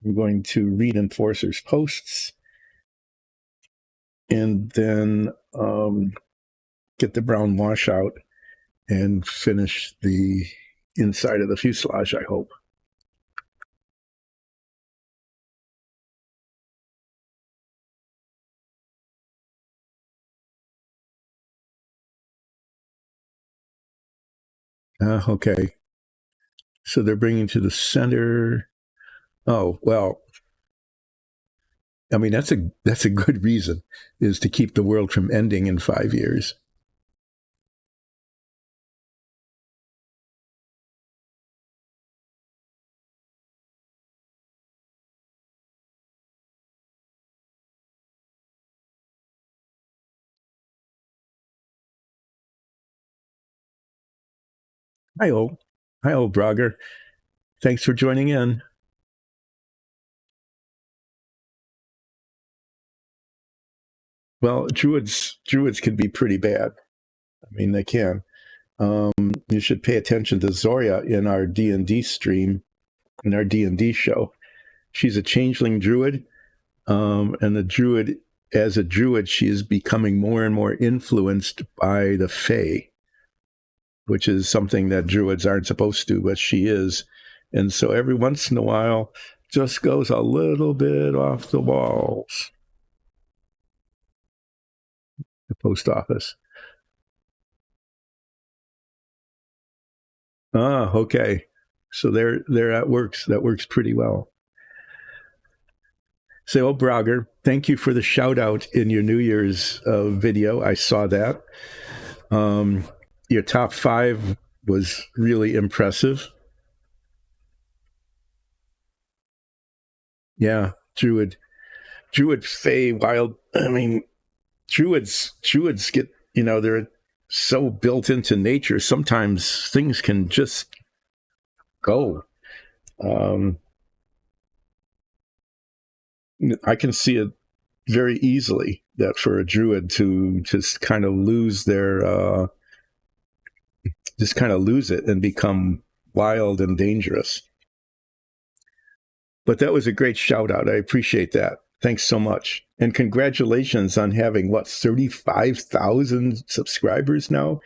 I'm going to read Enforcer's posts and then get the brown wash out and finish the inside of the fuselage, I hope. Okay. So they're bringing to the center. Oh, well, I mean, that's a good reason, is to keep the world from ending in 5 years. Hi, old. Hi, old Brogger. Thanks for joining in. Well, druids can be pretty bad. I mean, they can. You should pay attention to Zoria in our D&D stream, in our D&D show. She's a changeling druid, and the druid, as a druid, she is becoming more and more influenced by the Fae, which is something that druids aren't supposed to, but she is. And so every once in a while, just goes a little bit off the walls. The post office. Ah, okay. So there that works. That works pretty well. So, Brogger, thank you for the shout out in your New Year's video. I saw that. Um, your top 5 was really impressive. Yeah, Druid, Fey, Wild. I mean, Druids get, they're so built into nature. Sometimes things can just go. Um, I can see it very easily that for a druid to just kind of lose their just kind of lose it and become wild and dangerous. But that was a great shout out. I appreciate that. Thanks so much. And congratulations on having, 35,000 subscribers now?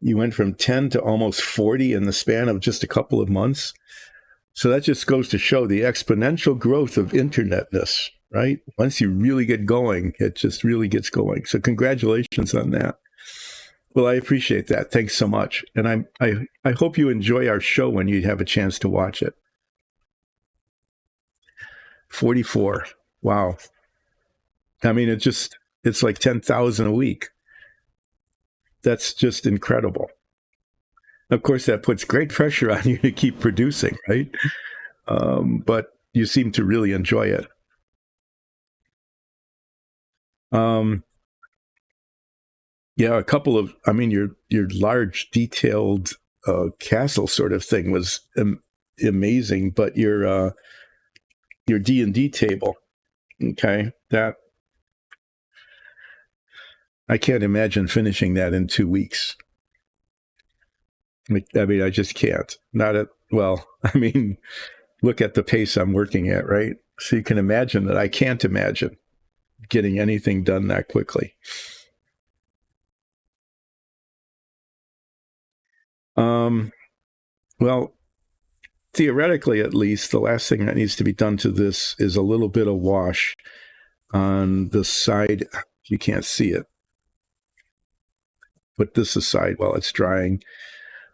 You went from 10 to almost 40 in the span of just a couple of months. So that just goes to show the exponential growth of internetness, right? Once you really get going, it just really gets going. So congratulations on that. Well, I appreciate that. Thanks so much. And I hope you enjoy our show when you have a chance to watch it. 44. Wow. I mean, it's like 10,000 a week. That's just incredible. Of course, that puts great pressure on you to keep producing, right? But you seem to really enjoy it. Yeah, a couple of, I mean, your large, detailed castle sort of thing was amazing, but your D&D table, okay, that I can't imagine finishing that in 2 weeks. I mean, I just can't. Not at, well, I mean, look at the pace I'm working at, right? So you can imagine that I can't imagine getting anything done that quickly. Well, theoretically, at least, the last thing that needs to be done to this is a little bit of wash on the side. You can't see it. Put this aside while it's drying.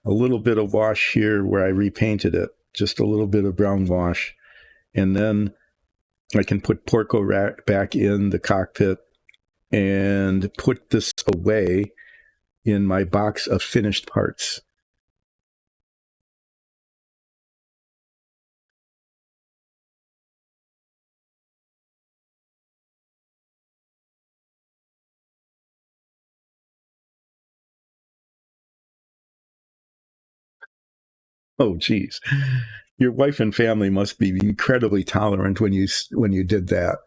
A little bit of wash here where I repainted it, just a little bit of brown wash. And then I can put Porco back in the cockpit and put this away in my box of finished parts. Oh, geez. Your wife and family must be incredibly tolerant when you did that.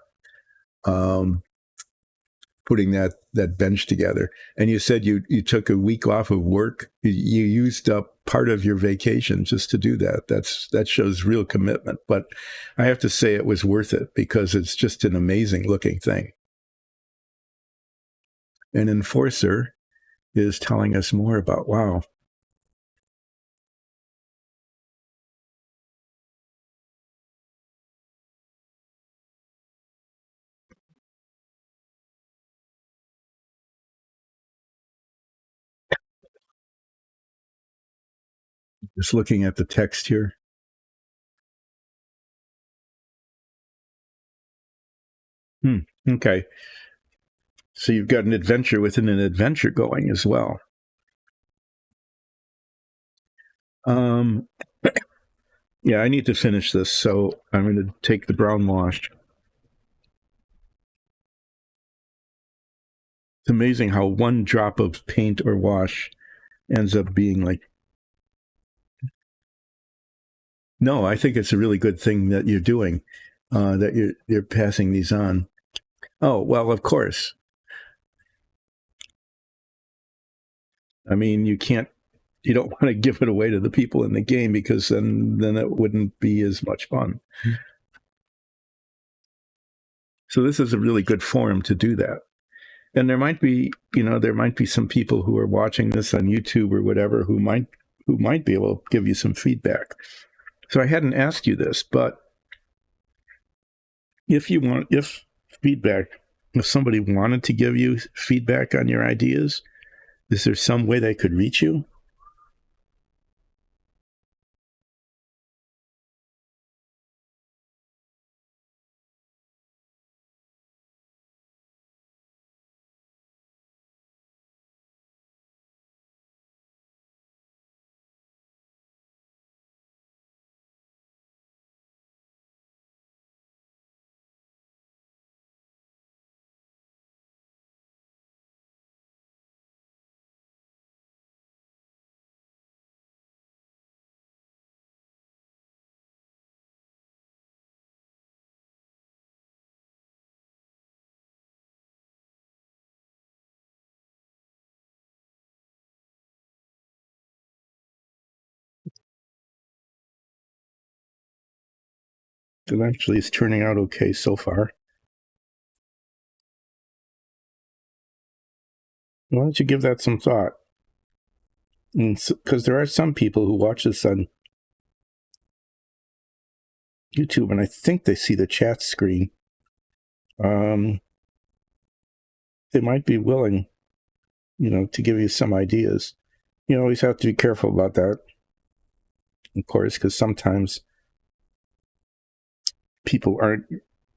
Putting that bench together. And you said you took a week off of work. You used up part of your vacation just to do that. That shows real commitment. But I have to say it was worth it because it's just an amazing looking thing. An enforcer is telling us more about, wow. Just looking at the text here. Okay. So you've got an adventure within an adventure going as well. Yeah, I need to finish this, so I'm going to take the brown wash. It's amazing how one drop of paint or wash ends up being like. No, I think it's a really good thing that you're doing, that you're passing these on. Oh well, of course. I mean, you don't want to give it away to the people in the game because then it wouldn't be as much fun. So this is a really good forum to do that. And there might be some people who are watching this on YouTube or whatever who might be able to give you some feedback. So I hadn't asked you this, but if somebody wanted to give you feedback on your ideas, is there some way they could reach you? It actually is turning out okay so far. Why don't you give that some thought? Because there are some people who watch this on YouTube, and I think they see the chat screen. They might be willing, to give you some ideas. You always have to be careful about that, of course, because sometimes people aren't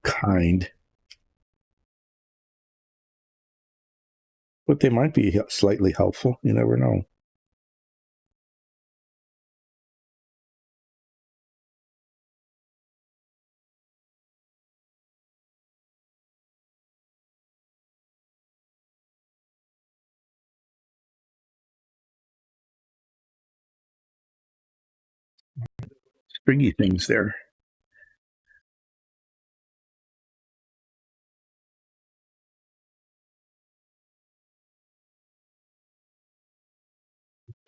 kind, but they might be slightly helpful. You never know. Stringy things there.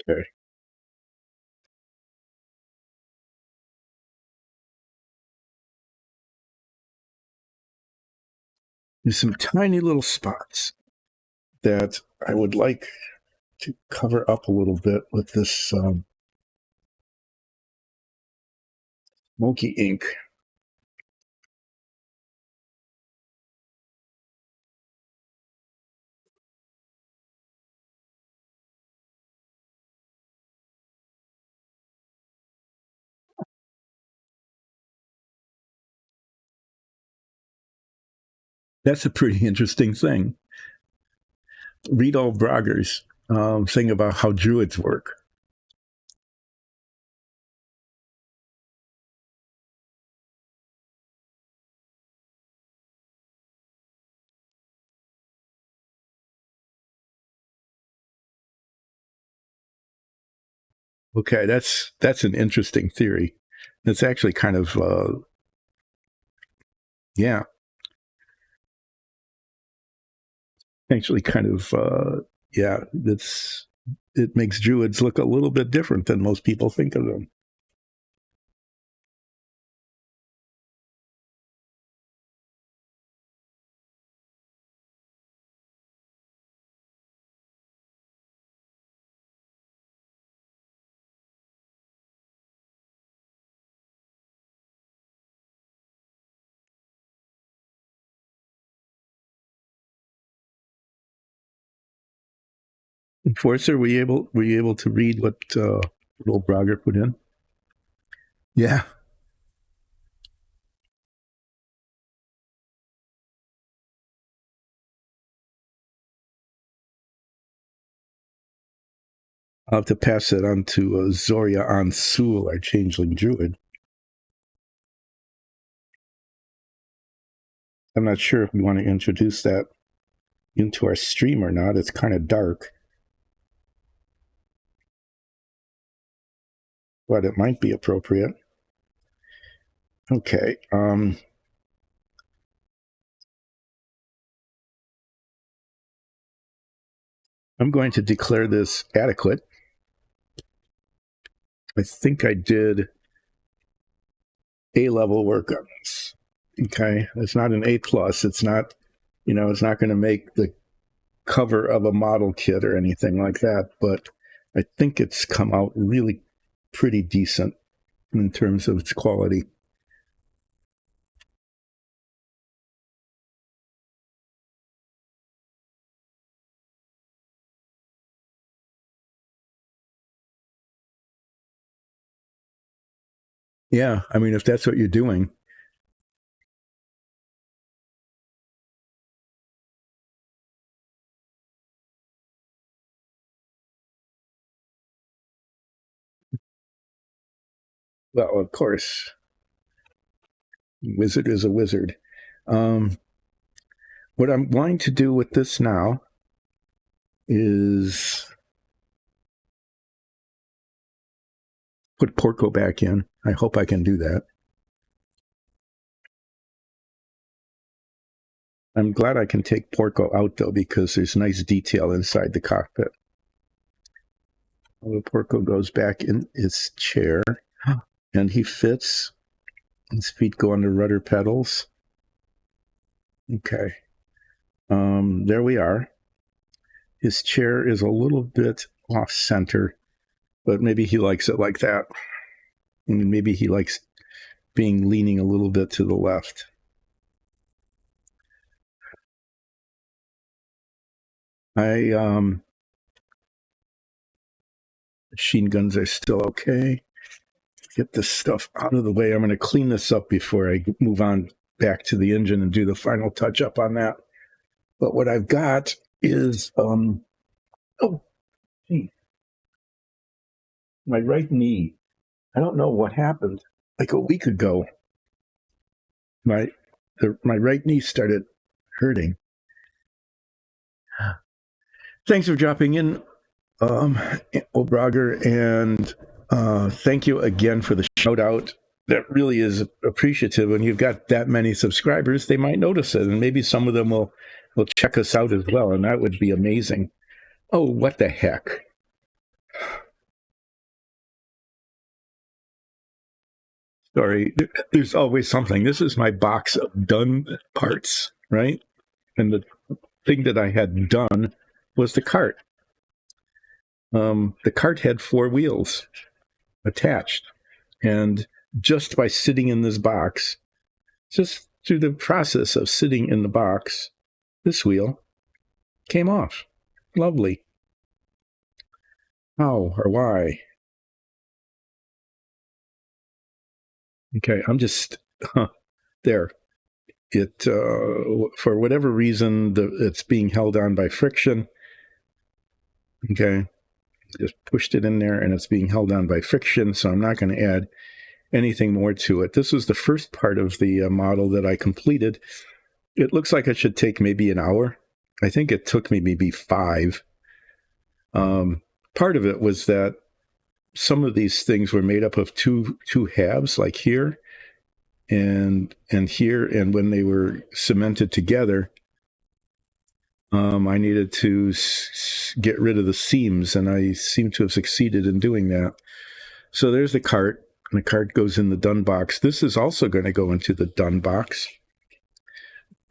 Okay. There's some tiny little spots that I would like to cover up a little bit with this smoky ink. That's a pretty interesting thing. Rito Brager's thing about how druids work. Okay, that's an interesting theory. It's actually kind of yeah, actually kind of yeah. It makes druids look a little bit different than most people think of them. Enforcer, were you able to read what little Brogger put in? Yeah. I'll have to pass it on to Zoria Ansul, our changeling druid. I'm not sure if we want to introduce that into our stream or not. It's kind of dark, but it might be appropriate. Okay. I'm going to declare this adequate. I think I did A-level work on this. Okay. It's not an A plus. It's not, it's not going to make the cover of a model kit or anything like that, but I think it's come out really pretty decent in terms of its quality. Yeah, I mean, if that's what you're doing. Well, of course, wizard is a wizard. What I'm going to do with this now is put Porco back in. I hope I can do that. I'm glad I can take Porco out, though, because there's nice detail inside the cockpit. The Porco goes back in his chair, and he fits. His feet go under rudder pedals. Okay. There we are. His chair is a little bit off center, but maybe he likes it like that. And maybe he likes being leaning a little bit to the left. Machine guns are still okay. Get this stuff out of the way. I'm going to clean this up before I move on back to the engine and do the final touch up on that. But what I've got is, my right knee. I don't know what happened. Like a week ago, my right knee started hurting. Thanks for dropping in, O'Brogger, and thank you again for the shout out. That really is appreciative. When you've got that many subscribers, they might notice it, and maybe some of them will check us out as well, and that would be amazing. Oh, what the heck! Sorry, there's always something. This is my box of done parts, right? And the thing that I had done was the cart. The cart had 4 wheels attached. And just by sitting in this box, just through the process of sitting in the box, this wheel came off. Lovely. How or why? Okay, I'm just there. It for whatever reason, it's being held on by friction. Okay, just pushed it in there, and it's being held on by friction. So I'm not going to add anything more to it. This was the first part of the model that I completed. It looks like it should take maybe an hour. I think it took me maybe 5. Part of it was that some of these things were made up of two halves, like here and here, and when they were cemented together, I needed to get rid of the seams, and I seem to have succeeded in doing that. So there's the cart, and the cart goes in the done box. This is also going to go into the done box,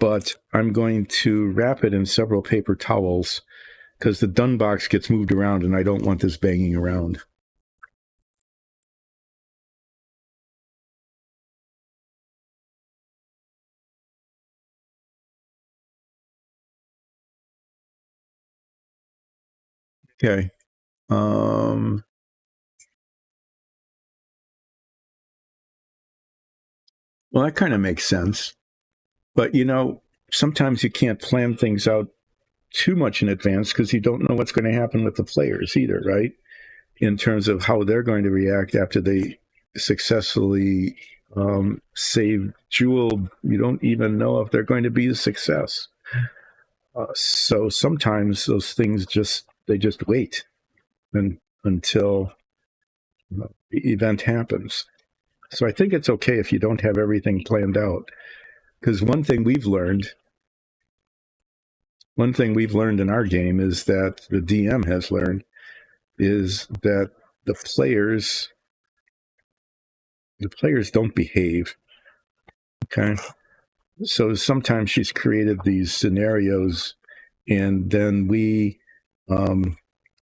but I'm going to wrap it in several paper towels because the done box gets moved around, and I don't want this banging around. Okay. Well, that kind of makes sense. But, sometimes you can't plan things out too much in advance because you don't know what's going to happen with the players either, right? In terms of how they're going to react after they successfully save Jewel. You don't even know if they're going to be a success. So sometimes those things they just wait until the event happens. So I think it's okay if you don't have everything planned out. Because one thing we've learned in our game is that the DM has learned is that the players don't behave. Okay. So sometimes she's created these scenarios and then we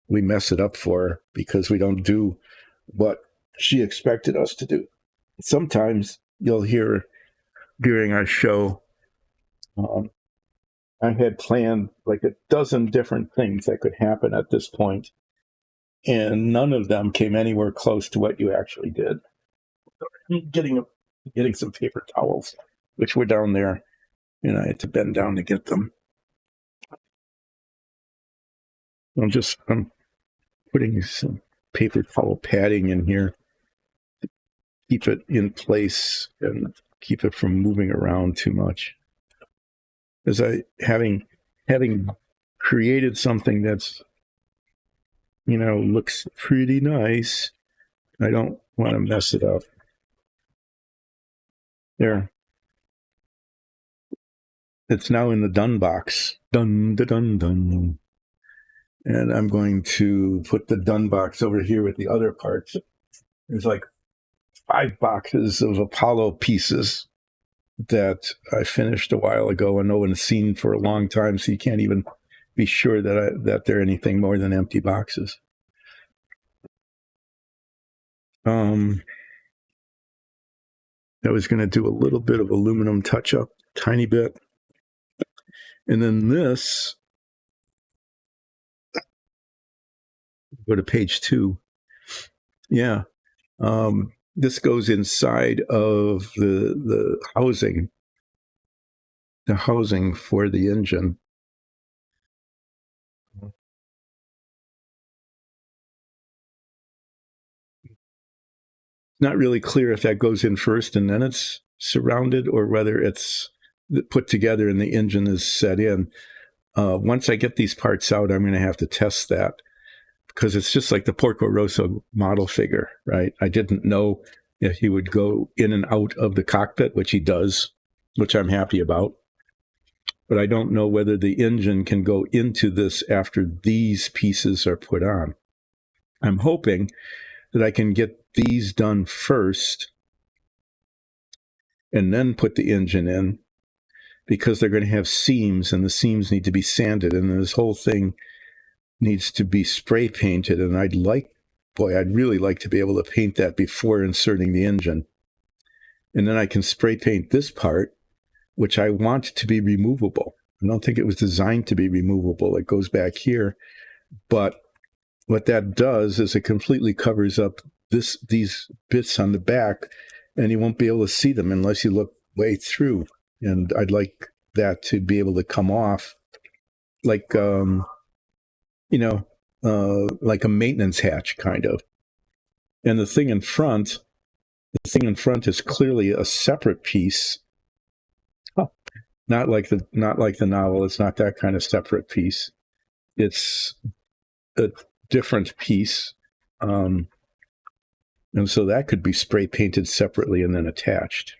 mess it up for her because we don't do what she expected us to do. Sometimes you'll hear during our show, um, I had planned like a dozen different things that could happen at this point, and none of them came anywhere close to what you actually did. Getting some paper towels, which were down there, and I had to bend down to get them. I'm putting some paper towel padding in here, keep it in place and keep it from moving around too much. As having created something that's looks pretty nice, I don't want to mess it up. There, it's now in the done box. Dun dun dun dun. And I'm going to put the done box over here with the other parts. There's like 5 boxes of Apollo pieces that I finished a while ago and no one's seen for a long time, so you can't even be sure that they're anything more than empty boxes. I was going to do a little bit of aluminum touch-up, tiny bit. And then this, go to page 2. Yeah. This goes inside of the housing for the engine. Not really clear if that goes in first and then it's surrounded or whether it's put together and the engine is set in. Once I get these parts out, I'm going to have to test that because it's just like the Porco Rosso model figure, right? I didn't know if he would go in and out of the cockpit, which he does, which I'm happy about. But I don't know whether the engine can go into this after these pieces are put on. I'm hoping that I can get these done first and then put the engine in because they're going to have seams and the seams need to be sanded and this whole thing needs to be spray painted. And I'd really like to be able to paint that before inserting the engine. And then I can spray paint this part, which I want to be removable. I don't think it was designed to be removable. It goes back here. But what that does is it completely covers up these bits on the back, and you won't be able to see them unless you look way through. And I'd like that to be able to come off like, like a maintenance hatch kind of. And the thing in front is clearly a separate piece. Oh, not like the novel. It's not that kind of separate piece. It's a different piece. And so that could be spray painted separately and then attached.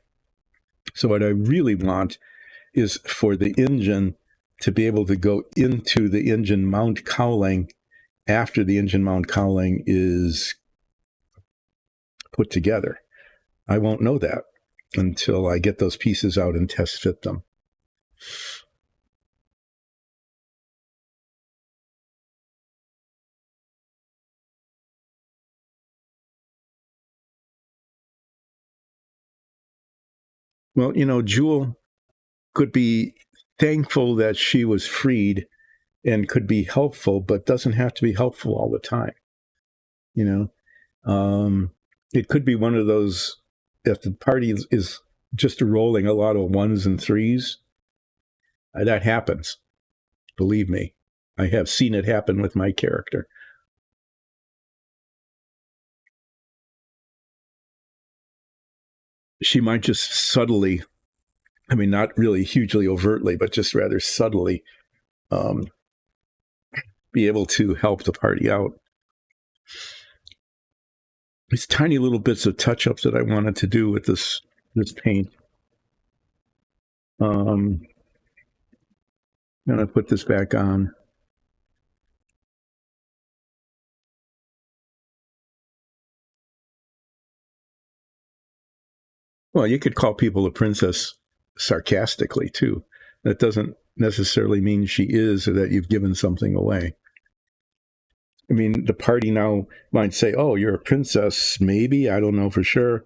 So what I really want is for the engine to be able to go into the engine mount cowling after the engine mount cowling is put together. I won't know that until I get those pieces out and test fit them. Well, Jewel could be thankful that she was freed and could be helpful, but doesn't have to be helpful all the time. You know, it could be one of those, if the party is just rolling a lot of ones and threes, that happens. Believe me, I have seen it happen with my character. She might just subtly, I mean, not really hugely overtly, but just rather subtly um, be able to help the party out. These tiny little bits of touch up that I wanted to do with this paint. I'm gonna put this back on. Well, you could call people a princess sarcastically too. That doesn't necessarily mean she is, or that you've given something away. I mean, the party now might say, "Oh, you're a princess." Maybe, I don't know for sure,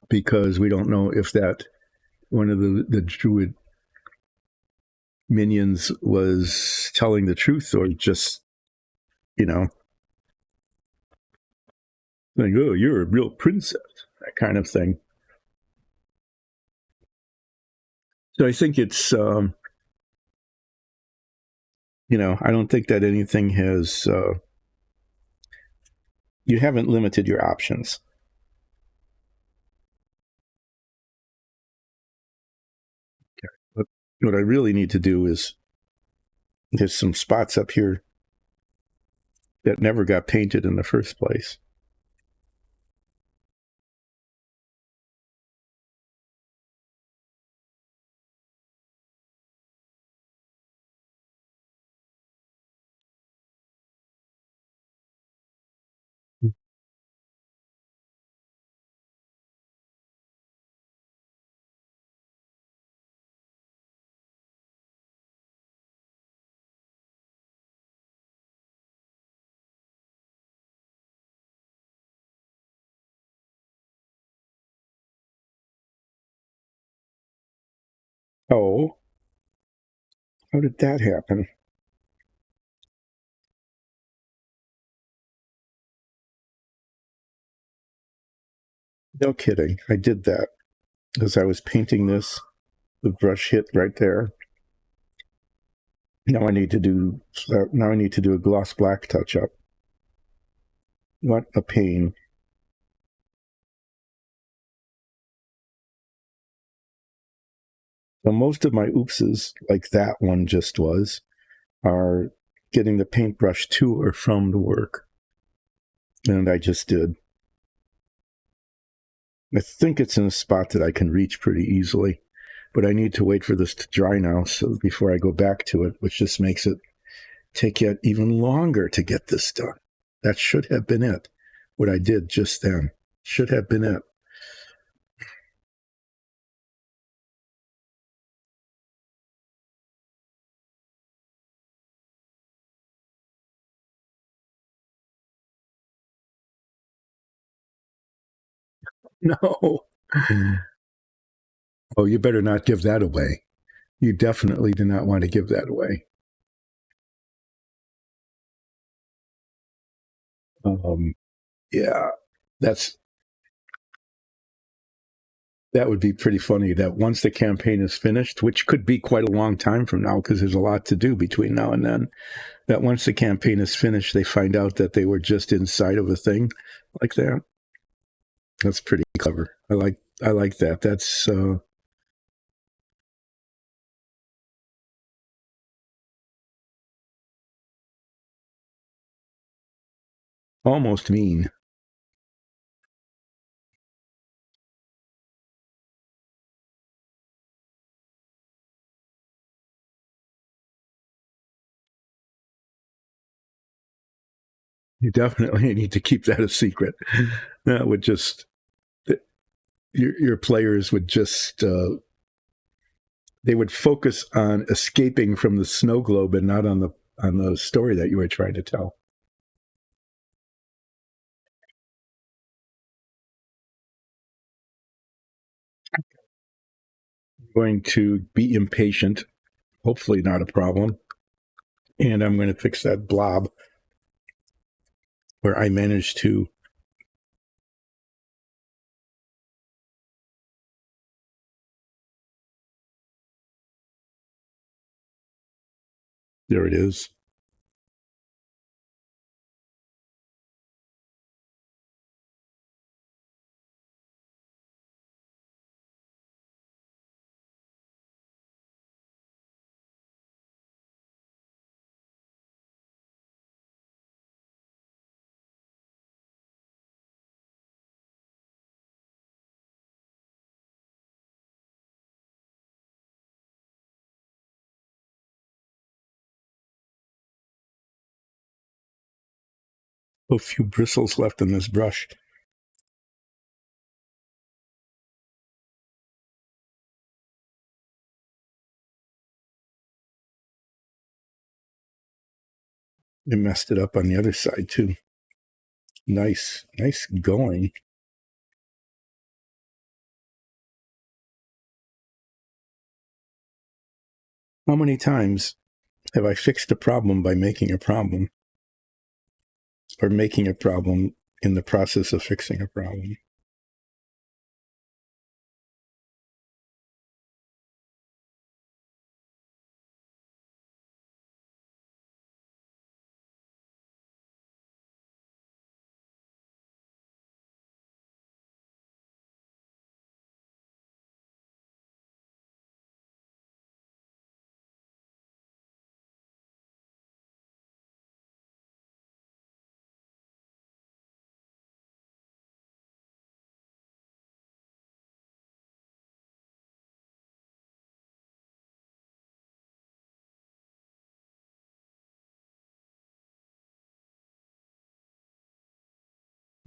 because we don't know if that one of the druid minions was telling the truth or just, you know, like, "Oh, you're a real princess," that kind of thing. So I think it's, I don't think that anything has, you haven't limited your options. But what I really need to do is, there's some spots up here that never got painted in the first place. Oh, how did that happen? No kidding. I did that as I was painting this. The brush hit right there. Now I need to do a gloss black touch up. What a pain. So most of my oopses, like that one just was, are getting the paintbrush to or from the work. And I just did. I think it's in a spot that I can reach pretty easily, but I need to wait for this to dry now so before I go back to it, which just makes it take yet even longer to get this done. That should have been it. What I did just then should have been it. No. Oh, you better not give that away. You definitely do not want to give that away. Yeah, that's that would be pretty funny. That once the campaign is finished, which could be quite a long time from now, because there's a lot to do between now and then. That once the campaign is finished, they find out that they were just inside of a thing like that. That's pretty clever. I like that. That's almost mean. You definitely need to keep that a secret. That would just your players would just they would focus on escaping from the snow globe and not on the story that you were trying to tell. I'm going to be impatient. Hopefully, not a problem. And I'm going to fix that blob where I managed to there it is. A few bristles left in this brush. It messed it up on the other side too. Nice going. How many times have I fixed a problem by making a problem, or making a problem in the process of fixing a problem?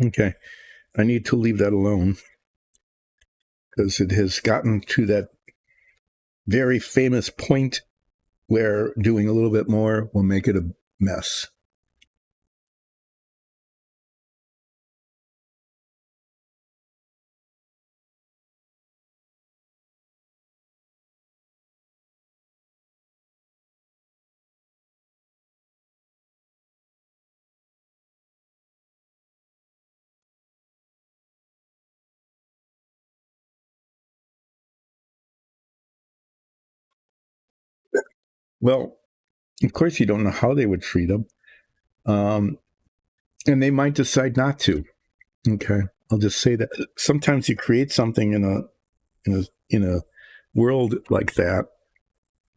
Okay, I need to leave that alone because it has gotten to that very famous point where doing a little bit more will make it a mess. Well, of course, you don't know how they would treat them, and they might decide not to. Okay, I'll just say that sometimes you create something in a world like that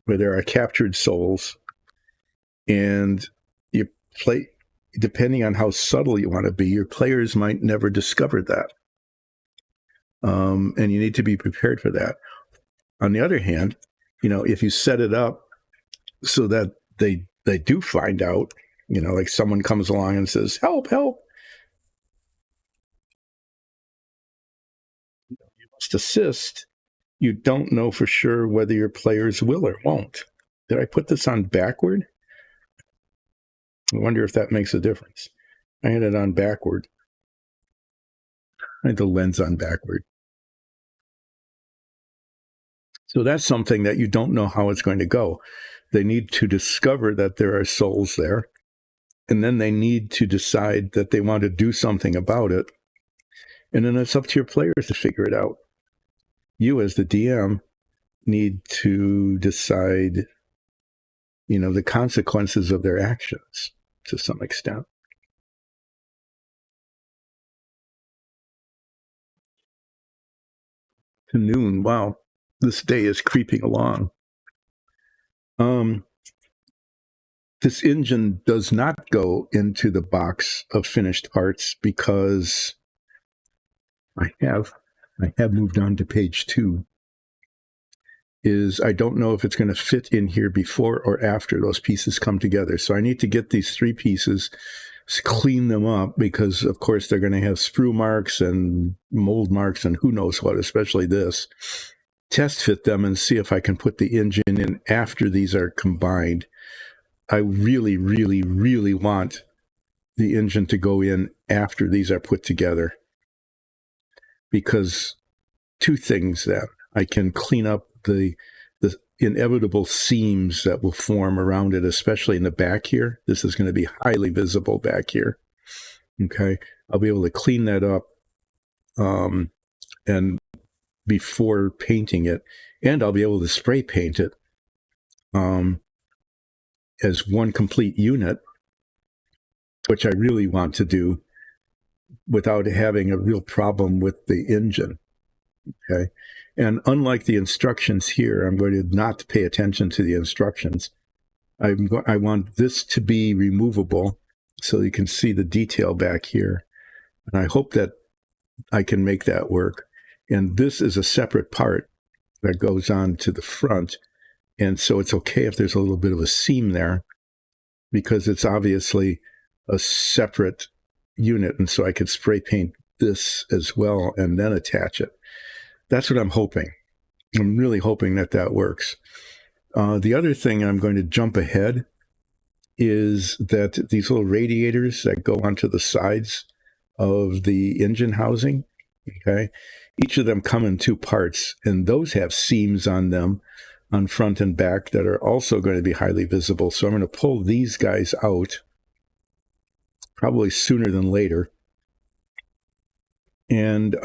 where there are captured souls, and you play depending on how subtle you want to be. Your players might never discover that, and you need to be prepared for that. On the other hand, if you set it up so that they do find out, like someone comes along and says, "Help, help." You must assist. You don't know for sure whether your players will or won't. Did I put this on backward? I wonder if that makes a difference. I had it on backward. I had the lens on backward. So that's something that you don't know how it's going to go. They need to discover that there are souls there, and then they need to decide that they want to do something about it. And then it's up to your players to figure it out. You, as the DM, need to decide, the consequences of their actions to some extent. To noon. Wow, this day is creeping along. This engine does not go into the box of finished parts because I have moved on to page 2. I don't know if it's going to fit in here before or after those pieces come together. So I need to get these 3 pieces, clean them up, because of course they're going to have sprue marks and mold marks and who knows what, especially this. Test fit them and see if I can put the engine in after these are combined. I really, really, really want the engine to go in after these are put together, because 2 things then. I can clean up the inevitable seams that will form around it, especially in the back here. This is going to be highly visible back here. Okay, I'll be able to clean that up and before painting it, and I'll be able to spray paint it as one complete unit, which I really want to do without having a real problem with the engine. Okay, and unlike the instructions here, I'm going to not pay attention to the instructions. I want this to be removable so you can see the detail back here. And I hope that I can make that work. And this is a separate part that goes on to the front. And so it's okay if there's a little bit of a seam there because it's obviously a separate unit. And so I could spray paint this as well and then attach it. That's what I'm hoping. I'm really hoping that that works. The other thing I'm going to jump ahead is that these little radiators that go onto the sides of the engine housing, okay, each of them come in two parts, and those have seams on them on front and back that are also going to be highly visible. So I'm going to pull these guys out probably sooner than later. And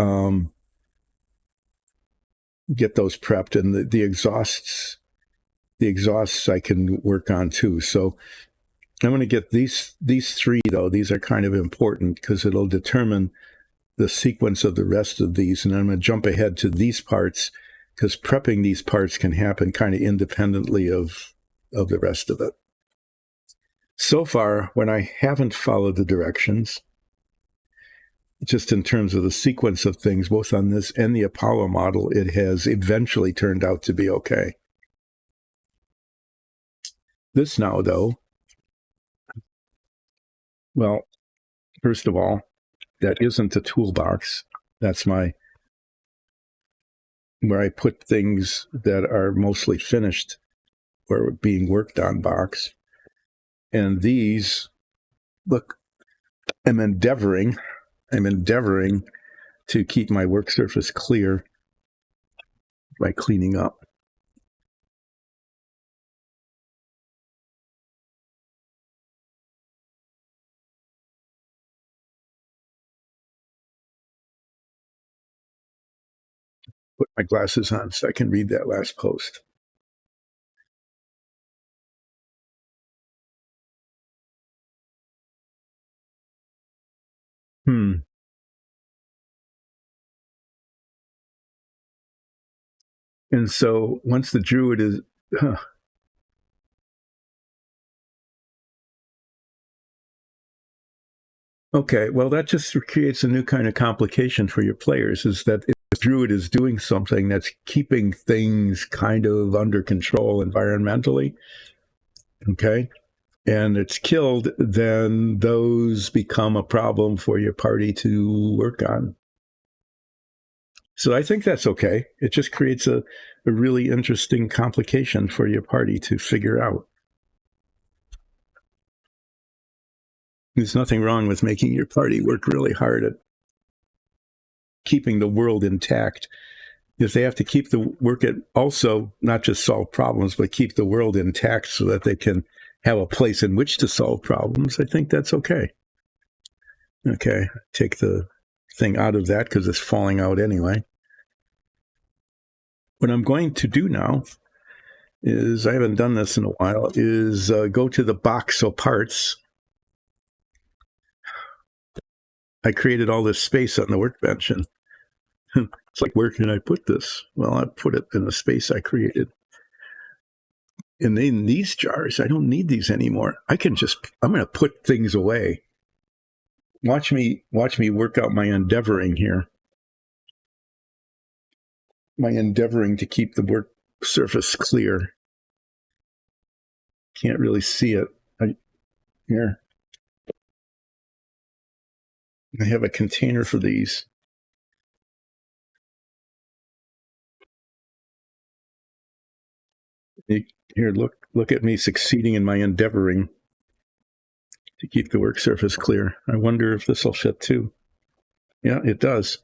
get those prepped, and the exhausts I can work on too. So I'm going to get these three, though. These are kind of important because it'll determine the sequence of the rest of these. And I'm going to jump ahead to these parts because prepping these parts can happen kind of independently of the rest of it. So far, when I haven't followed the directions, just in terms of the sequence of things, both on this and the Apollo model, it has eventually turned out to be okay. This now, though, well, first of all, that isn't a toolbox. That's where I put things that are mostly finished or being worked on box. And these, look, I'm endeavoring to keep my work surface clear by cleaning up. Put my glasses on so I can read that last post. And so once the Druid is... Okay, well, that just creates a new kind of complication for your players, is that if the Druid is doing something that's keeping things kind of under control environmentally, okay, and it's killed, then those become a problem for your party to work on. So I think that's okay. It just creates a really interesting complication for your party to figure out. There's nothing wrong with making your party work really hard at keeping the world intact. If they have to keep the work at also not just solve problems, but keep the world intact so that they can have a place in which to solve problems, I think that's okay. Okay, take the thing out of that because it's falling out anyway. What I'm going to do now is, I haven't done this in a while, is go to the box of parts. I created all this space on the workbench, and it's like, where can I put this? Well, I put it in the space I created. And in these jars, I don't need these anymore. I'm going to put things away. Watch me work out my endeavoring here. My endeavoring to keep the work surface clear. Can't really see it. Here. I have a container for these. Here, look at me succeeding in my endeavoring to keep the work surface clear. I wonder if this will fit too. Yeah, it does.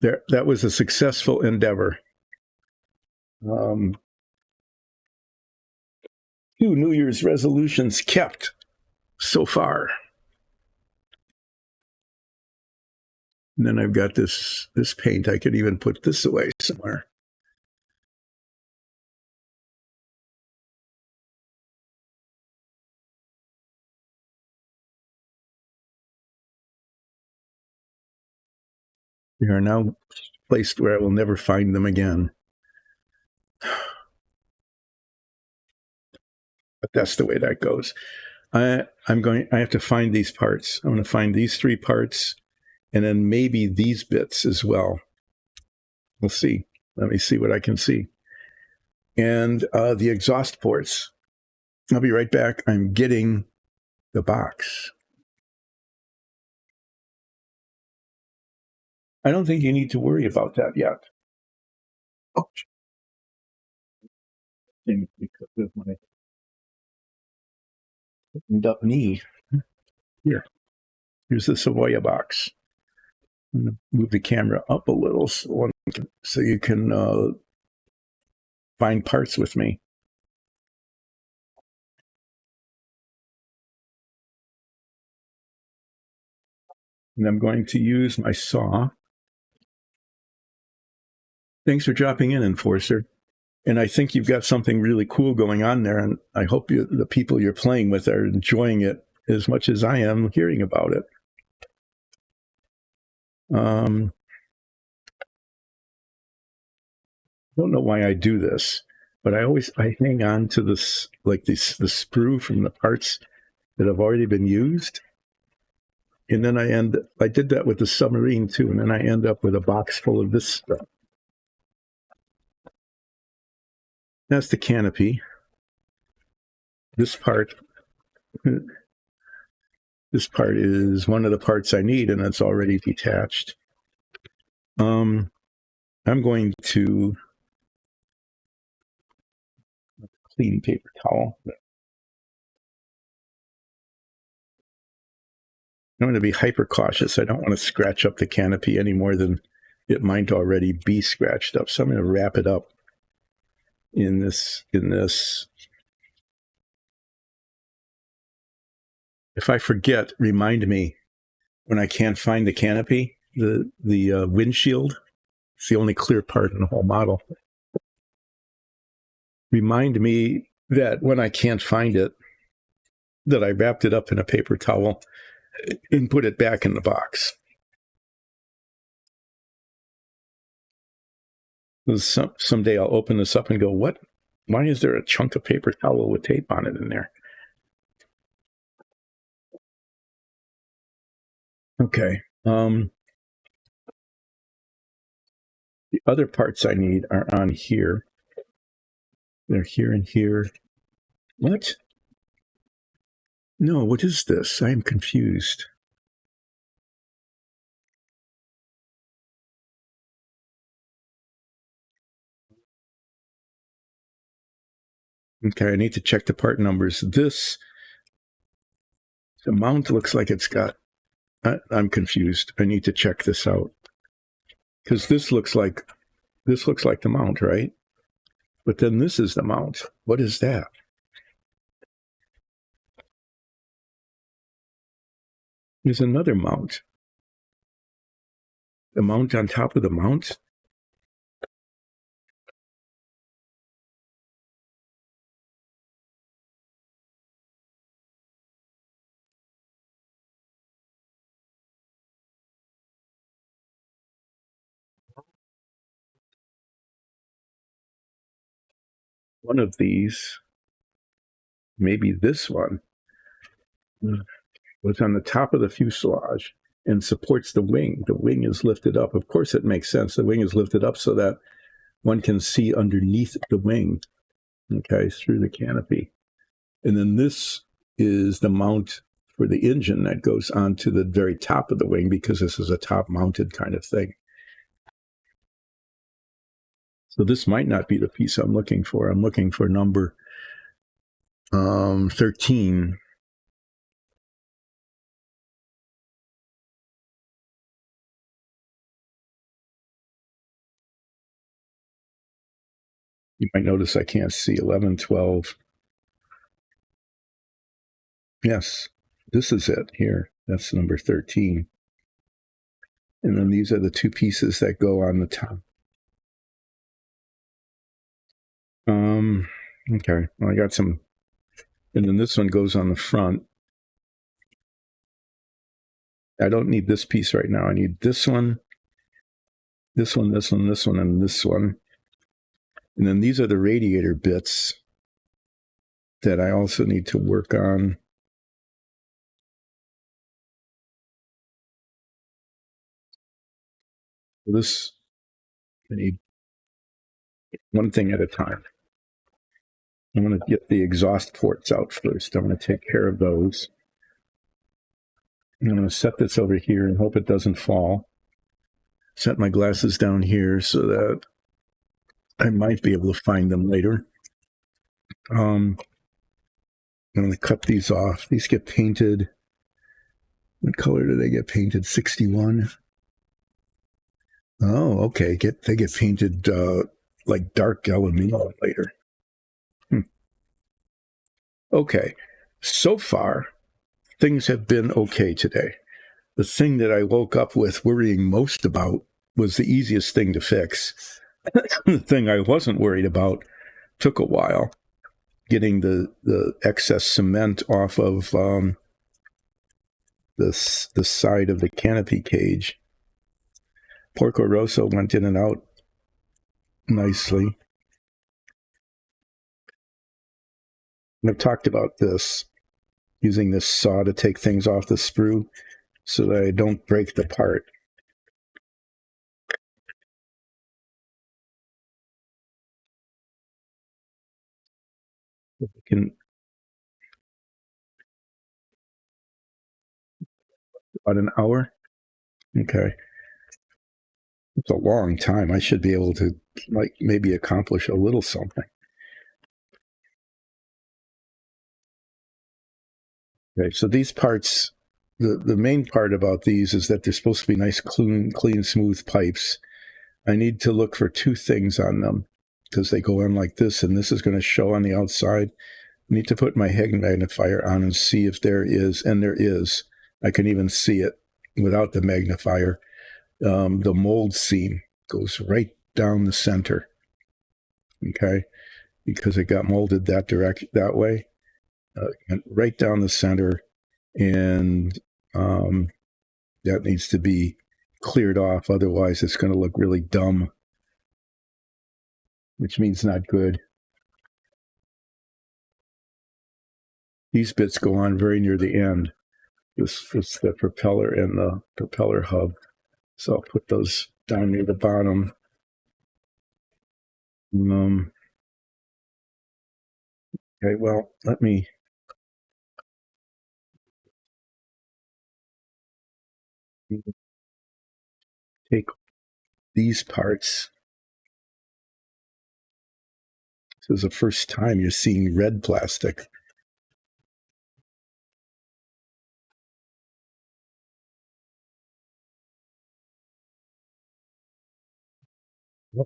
That was a successful endeavor. 2 New Year's resolutions kept so far. And then I've got this paint. I could even put this away somewhere. They are now placed where I will never find them again. But that's the way that goes. I have to find these parts. I'm going to find these 3 parts and then maybe these bits as well. We'll see. Let me see what I can see. And the exhaust ports. I'll be right back. I'm getting the box. I don't think you need to worry about that yet. Oh, because of my up knee. Here. Here's the Savoia box. I'm going to move the camera up a little so you can find parts with me. And I'm going to use my saw. Thanks for dropping in, Enforcer. And I think you've got something really cool going on there. And I hope the people you're playing with are enjoying it as much as I am hearing about it. I don't know why I do this, but I hang on to this, like the sprue from the parts that have already been used. And then I did that with the submarine too. And then I end up with a box full of this stuff. That's the canopy. This part is one of the parts I need, and it's already detached. I'm going to clean paper towel. I'm going to be hyper cautious. I don't want to scratch up the canopy any more than it might already be scratched up. So I'm going to wrap it up in this. If I forget, remind me when I can't find the canopy, the windshield. It's the only clear part in the whole model. Remind me that when I can't find it, that I wrapped it up in a paper towel and put it back in the box. Someday I'll open this up and go, what? Why is there a chunk of paper towel with tape on it in there? Okay. The other parts I need are on here. They're here and here. What? No, what is this? I am confused. Okay, I need to check the part numbers. The mount looks like it's got, I'm confused. I need to check this out. Because this looks like the mount, right? But then this is the mount. What is that? There's another mount. The mount on top of the mount? One of these, maybe this one, was on the top of the fuselage and supports the wing. The wing is lifted up. Of course, it makes sense. The wing is lifted up so that one can see underneath the wing, okay, through the canopy. And then this is the mount for the engine that goes onto the very top of the wing, because this is a top-mounted kind of thing. So this might not be the piece I'm looking for. I'm looking for number 13. You might notice I can't see 11, 12. Yes, this is it here. That's number 13. And then these are the two pieces that go on the top. Okay, well, I got some, and then this one goes on the front. I don't need this piece right now. I need this one, this one, this one, this one, and this one. And then these are the radiator bits that I also need to work on. This, I need one thing at a time. I'm going to get the exhaust ports out first. I'm going to take care of those. I'm going to set this over here and hope it doesn't fall. Set my glasses down here so that I might be able to find them later. I'm going to cut these off. These get painted. What color do they get painted? 61. Oh, okay. They get painted like dark aluminum later. Okay. So far, things have been okay today. The thing that I woke up with worrying most about was the easiest thing to fix. The thing I wasn't worried about took a while. Getting the excess cement off of the side of the canopy cage. Porco Rosso went in and out nicely. And I've talked about this, using this saw to take things off the sprue so that I don't break the part. Can about an hour. Okay, it's a long time. I should be able to like maybe accomplish a little something. Okay, so these parts, the main part about these is that they're supposed to be nice, clean, smooth pipes. I need to look for two things on them because they go in like this, and this is going to show on the outside. I need to put my head magnifier on and see if there is, and there is. I can even see it without the magnifier. The mold seam goes right down the center. Okay, because it got molded that way, right down the center, and that needs to be cleared off. Otherwise, it's going to look really dumb, which means not good. These bits go on very near the end. This is the propeller and the propeller hub. So I'll put those down near the bottom. Okay, well, let me take these parts. This is the first time you're seeing red plastic.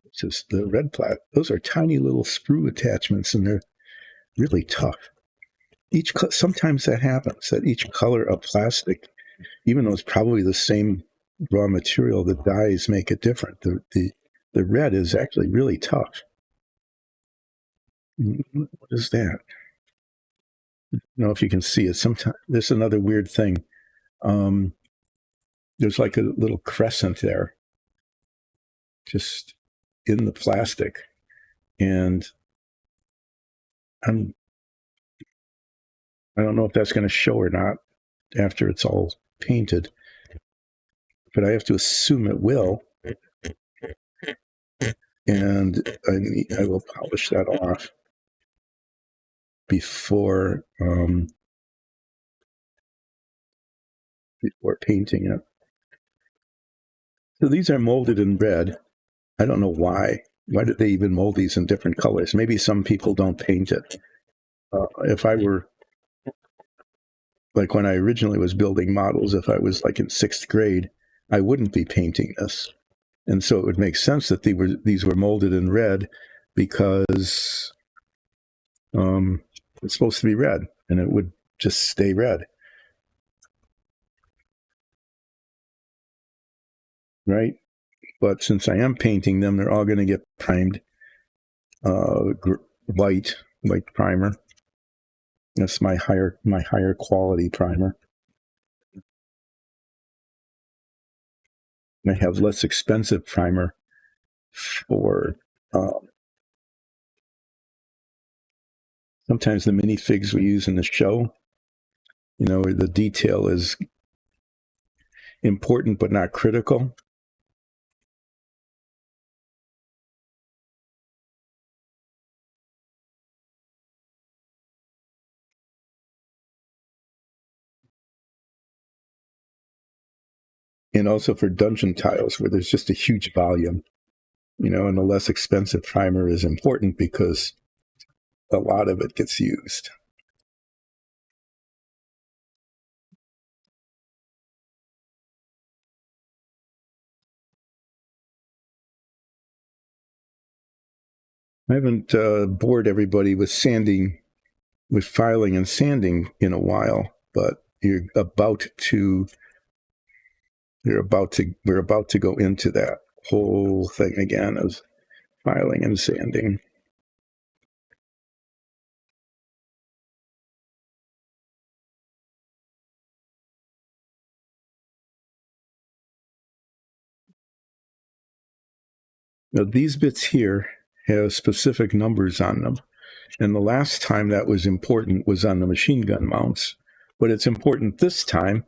It's just the red plastic. Those are tiny little sprue attachments, and they're really tough. Sometimes that happens, that each color of plastic, even though it's probably the same raw material, the dyes make it different. The red is actually really tough. What is that? I don't know if you can see it. Sometimes there's another weird thing. There's like a little crescent there, just in the plastic, and I don't know if that's going to show or not after it's all painted, but I have to assume it will, and I will polish that off before painting it. So these are molded in red. I don't know why. Why did they even mold these in different colors? Maybe some people don't paint it. If I were, like when I originally was building models, if I was like in 6th grade, I wouldn't be painting this. And so it would make sense that these were molded in red because it's supposed to be red, and it would just stay red, right? But since I am painting them, they're all going to get primed white primer. That's my higher quality primer. I have less expensive primer for sometimes the minifigs we use in the show, where the detail is important but not critical. And also for dungeon tiles where there's just a huge volume, and the less expensive primer is important because a lot of it gets used. I haven't bored everybody with filing and sanding in a while, but we're about to go into that whole thing again of filing and sanding. Now, these bits here have specific numbers on them. And the last time that was important was on the machine gun mounts. But it's important this time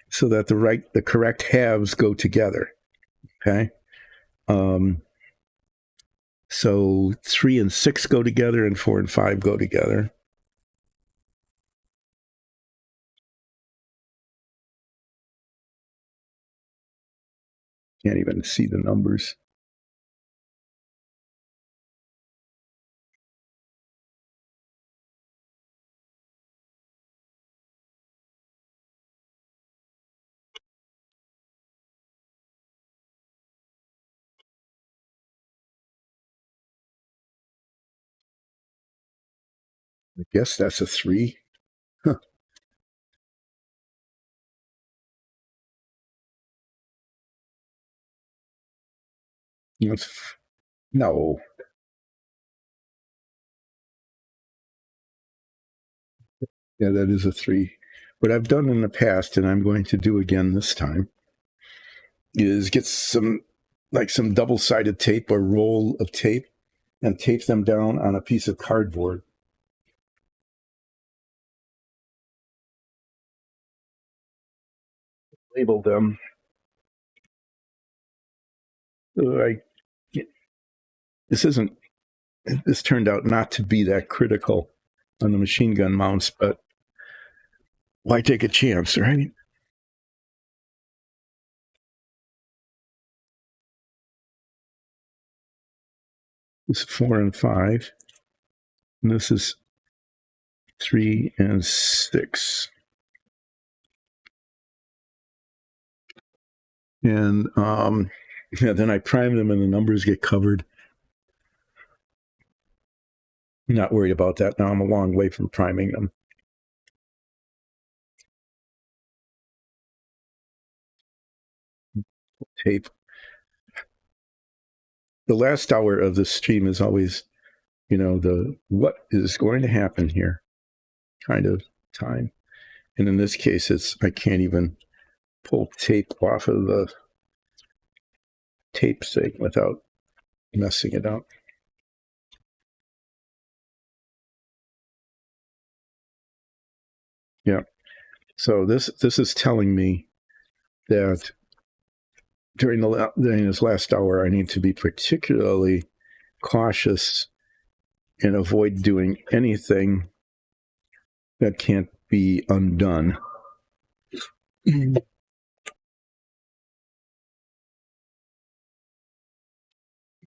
so that the correct halves go together. Okay. So 3 and 6 go together and 4 and 5 go together. Can't even see the numbers. I guess that's a 3. Huh. No. Yeah, that is a 3. What I've done in the past, and I'm going to do again this time, is get some double-sided tape or roll of tape and tape them down on a piece of cardboard. Label them. This turned out not to be that critical on the machine gun mounts, but why take a chance, right? This is 4 and 5. And this is 3 and 6. And then I prime them and the numbers get covered. I'm not worried about that now. I'm a long way from priming them. Tape. The last hour of the stream is always, the what is going to happen here kind of time. And in this case, I can't even pull tape off of the tape thing without messing it up. Yeah. So this is telling me that during this last hour, I need to be particularly cautious and avoid doing anything that can't be undone.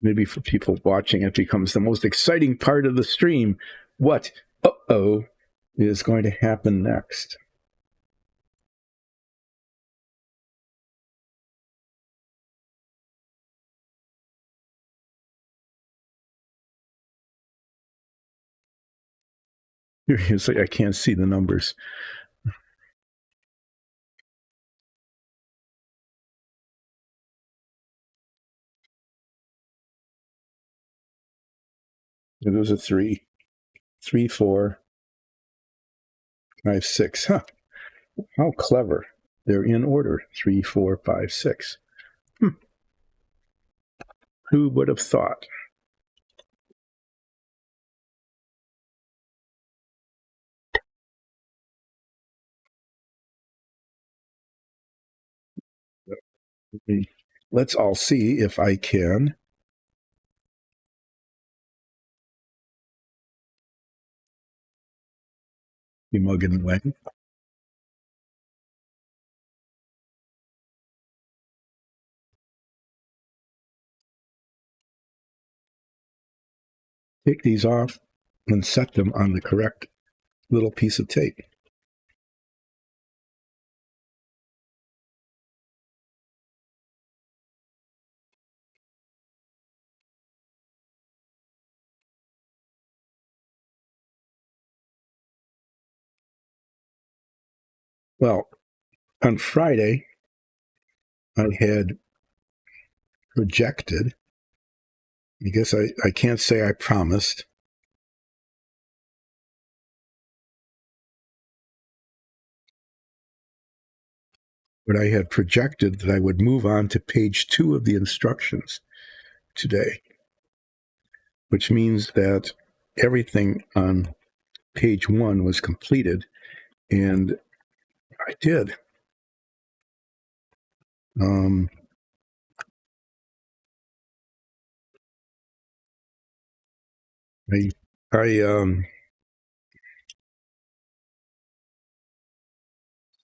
Maybe for people watching, it becomes the most exciting part of the stream. What is going to happen next? Seriously, I can't see the numbers. It was a 3, 3, 4, 5, 6. Huh. How clever. They're in order. 3, 4, 5, 6. Who would have thought? Let's all see if I can be mugging away. Take these off and set them on the correct little piece of tape. Well, on Friday, I had projected. I guess I can't say I promised. But I had projected that I would move on to page 2 of the instructions today, which means that everything on page 1 was completed, and I did. I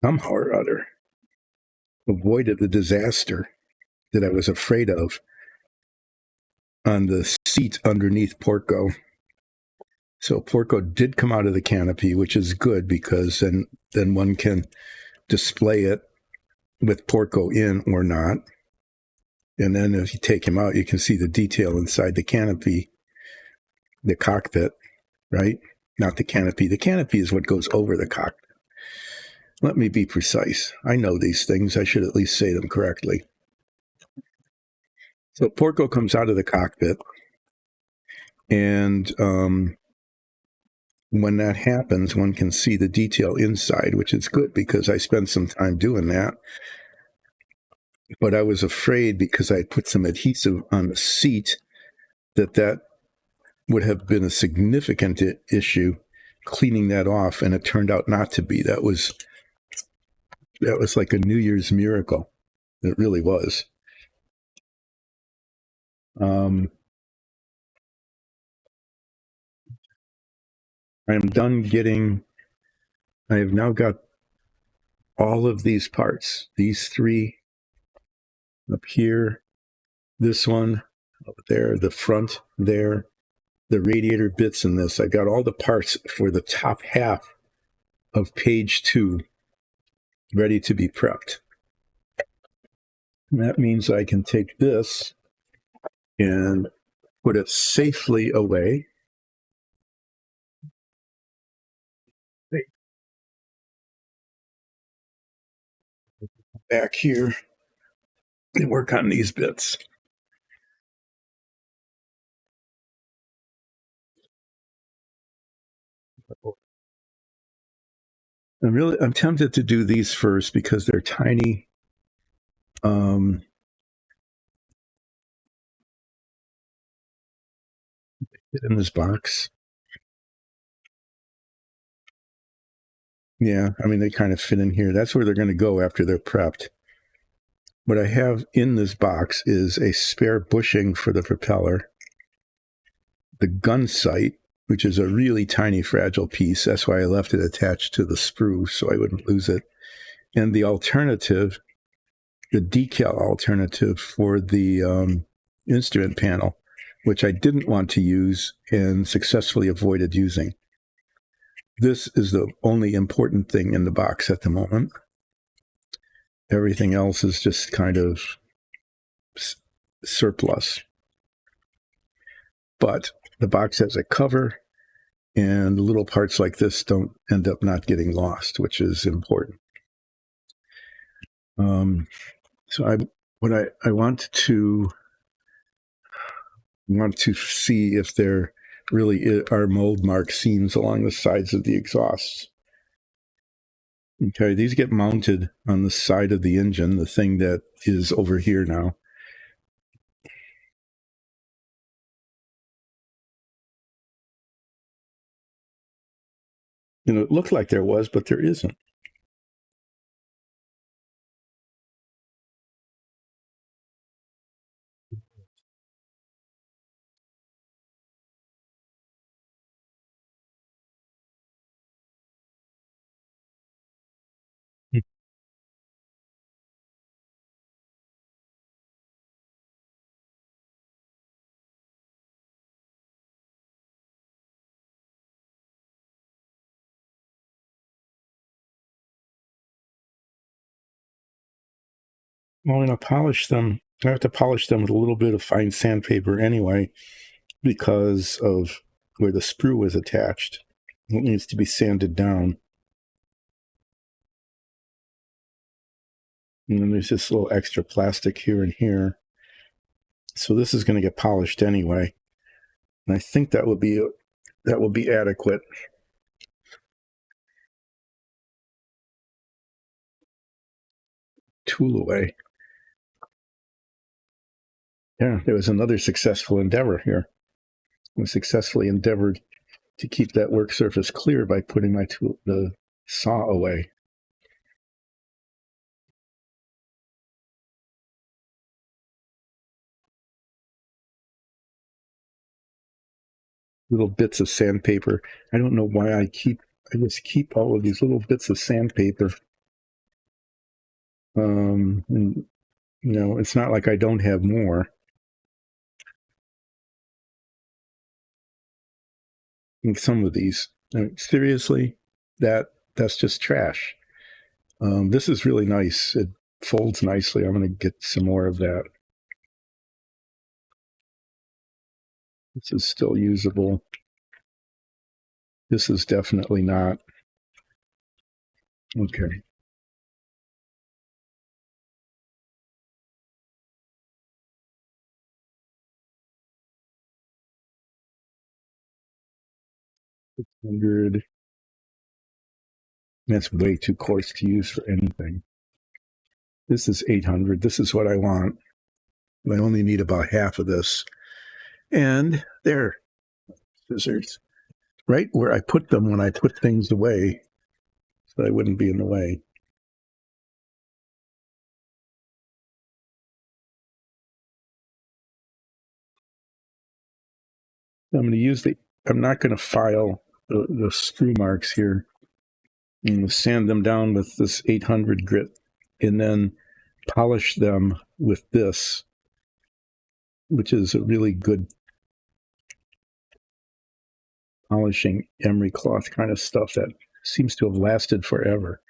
somehow or other avoided the disaster that I was afraid of on the seat underneath Porco. So Porco did come out of the canopy, which is good because then one can display it with Porco in or not. And then if you take him out, you can see the detail inside the canopy, the cockpit, right? Not the canopy. The canopy is what goes over the cockpit. Let me be precise. I know these things. I should at least say them correctly. So Porco comes out of the cockpit, and when that happens, one can see the detail inside, which is good because I spent some time doing that. But I was afraid because I put some adhesive on the seat that would have been a significant issue cleaning that off, and it turned out not to be. That was like a New Year's miracle. It really was. I am done getting. I have now got all of these parts. These 3 up here, this one up there, the front there, the radiator bits in this. I got all the parts for the top half of page 2 ready to be prepped. And that means I can take this and put it safely away. Back here and work on these bits. I'm tempted to do these first because they're tiny. Fit in this box. Yeah, I mean, they kind of fit in here. That's where they're going to go after they're prepped. What I have in this box is a spare bushing for the propeller, the gun sight, which is a really tiny, fragile piece. That's why I left it attached to the sprue so I wouldn't lose it. And the alternative, the decal alternative for the instrument panel, which I didn't want to use and successfully avoided using. This is the only important thing in the box at the moment. Everything else is just kind of surplus. But the box has a cover and little parts like this don't end up not getting lost, which is important. So I want to see if there really are mold mark seams along the sides of the exhausts. Okay, these get mounted on the side of the engine, the thing that is over here now. You know, it looked like there was, but there isn't. Well, when I polish them, I have to polish them with a little bit of fine sandpaper anyway, because of where the sprue is attached. It needs to be sanded down. And then there's this little extra plastic here and here. So this is going to get polished anyway. And I think that will be adequate. Tool away. Yeah, there was another successful endeavor here. I successfully endeavored to keep that work surface clear by putting the saw away. Little bits of sandpaper. I don't know why I just keep all of these little bits of sandpaper. And, you know, it's not like I don't have more. And some of these, seriously, that's just trash. This is really nice. It folds nicely. I'm going to get some more of that. This is still usable. This is definitely not. Okay. $600. That's way too coarse to use for anything. This is 800. This is what I want. I only need about half of this. And there, scissors. Right where I put them when I put things away, so I wouldn't be in the way. I'm going to use I'm not going to file the screw marks here. I'm going to sand them down with this 800 grit and then polish them with this, which is a really good polishing emery cloth kind of stuff that seems to have lasted forever.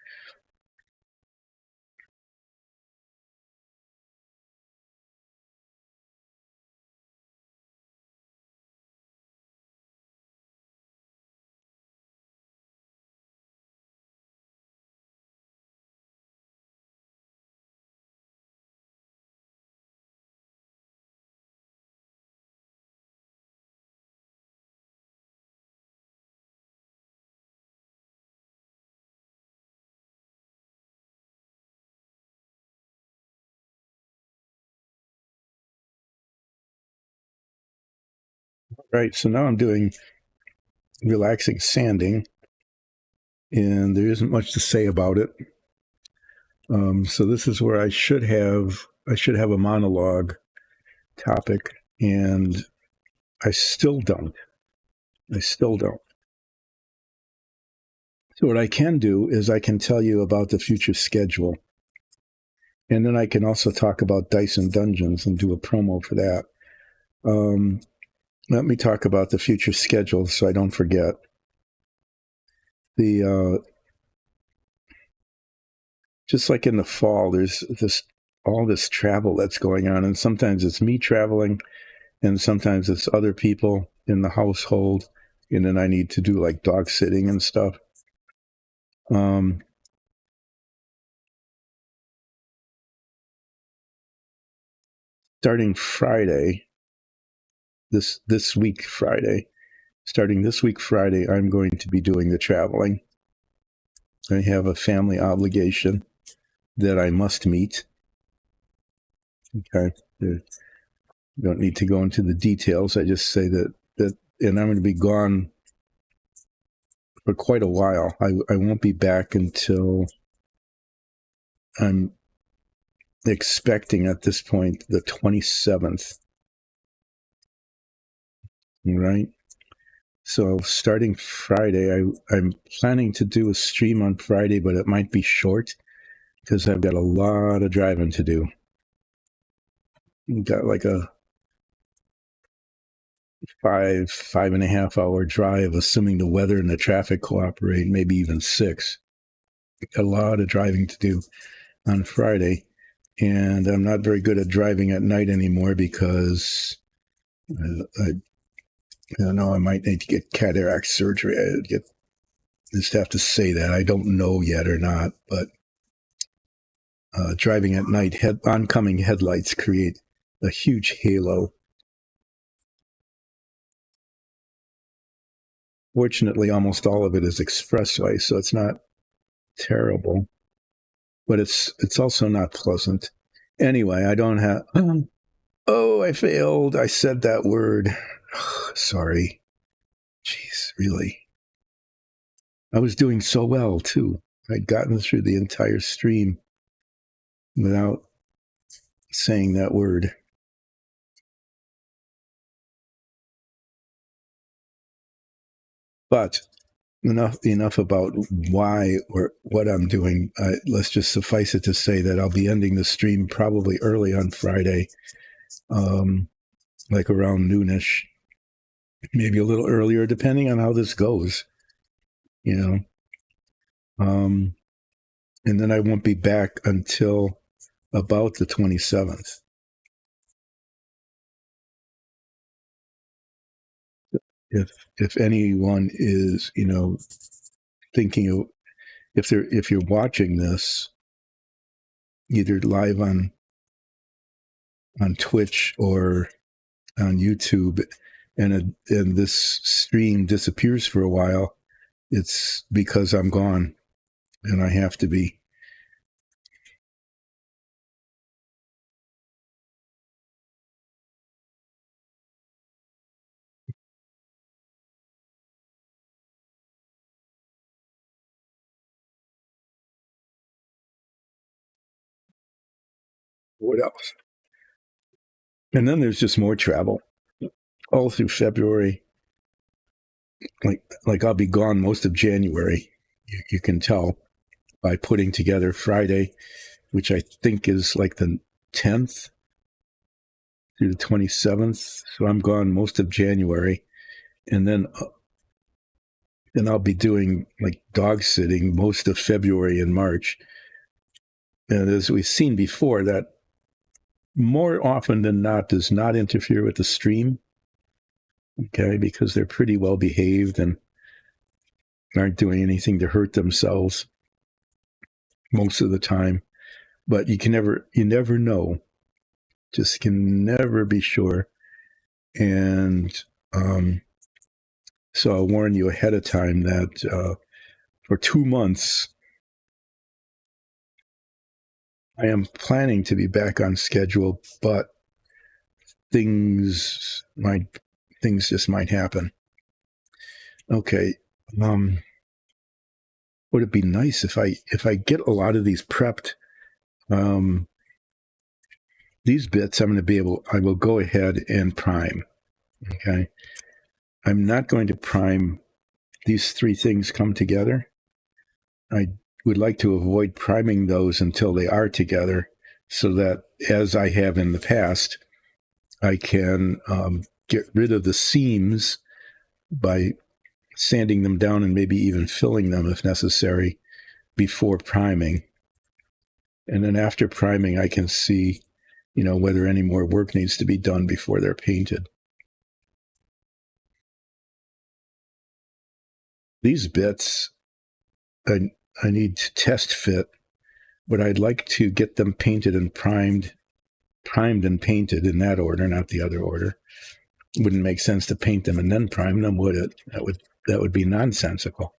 Right, so now I'm doing relaxing sanding, and there isn't much to say about it. So this is where I should have a monologue topic, and I still don't. So what I can do is I can tell you about the future schedule, and then I can also talk about Dice and Dungeons and do a promo for that. Let me talk about the future schedule so I don't forget. Just like in the fall, there's all this travel that's going on, and sometimes it's me traveling, and sometimes it's other people in the household, and then I need to do like dog sitting and stuff. Starting Friday, this week Friday, starting this week Friday, I'm going to be doing the traveling. I have a family obligation that I must meet. Okay. Don't need to go into the details. I just say that, and I'm going to be gone for quite a while. I won't be back until I'm expecting at this point the 27th. Right. So starting Friday, I'm planning to do a stream on Friday, but it might be short because I've got a lot of driving to do. Got like a 5.5 hour drive, assuming the weather and the traffic cooperate, maybe even 6. Got a lot of driving to do on Friday. And I'm not very good at driving at night anymore because I don't know, I might need to get cataract surgery. I just have to say that. I don't know yet or not, but driving at night, oncoming headlights create a huge halo. Fortunately, almost all of it is expressway, so it's not terrible, but it's also not pleasant. Anyway, I don't have. Oh, I failed. I said that word. Sorry. Jeez, really. I was doing so well too. I'd gotten through the entire stream without saying that word. But enough about why or what I'm doing. Let's just suffice it to say that I'll be ending the stream probably early on Friday, like around noonish, maybe a little earlier, depending on how this goes. And then I won't be back until about the 27th. If anyone is, thinking of, if you're watching this either live on Twitch or on YouTube, and this stream disappears for a while, it's because I'm gone and I have to be. What else? And then there's just more travel all through February. Like I'll be gone most of January. You can tell by putting together Friday, which I think is like the 10th through the 27th. So I'm gone most of January. And then I'll be doing like dog sitting most of February and March. And as we've seen before, that more often than not does not interfere with the stream. Okay, because they're pretty well behaved and aren't doing anything to hurt themselves most of the time. But you never know. Just can never be sure. And so I'll warn you ahead of time that for 2 months, I am planning to be back on schedule, but things just might happen. Okay. Would it be nice if I get a lot of these prepped? These bits I will go ahead and prime. Okay. I'm not going to prime these 3 things come together. I would like to avoid priming those until they are together, so that, as I have in the past, I can get rid of the seams by sanding them down and maybe even filling them if necessary before priming. And then after priming, I can see, whether any more work needs to be done before they're painted. These bits, I need to test fit, but I'd like to get them painted and primed and painted in that order, not the other order. It wouldn't make sense to paint them and then prime them, would it? That would be nonsensical.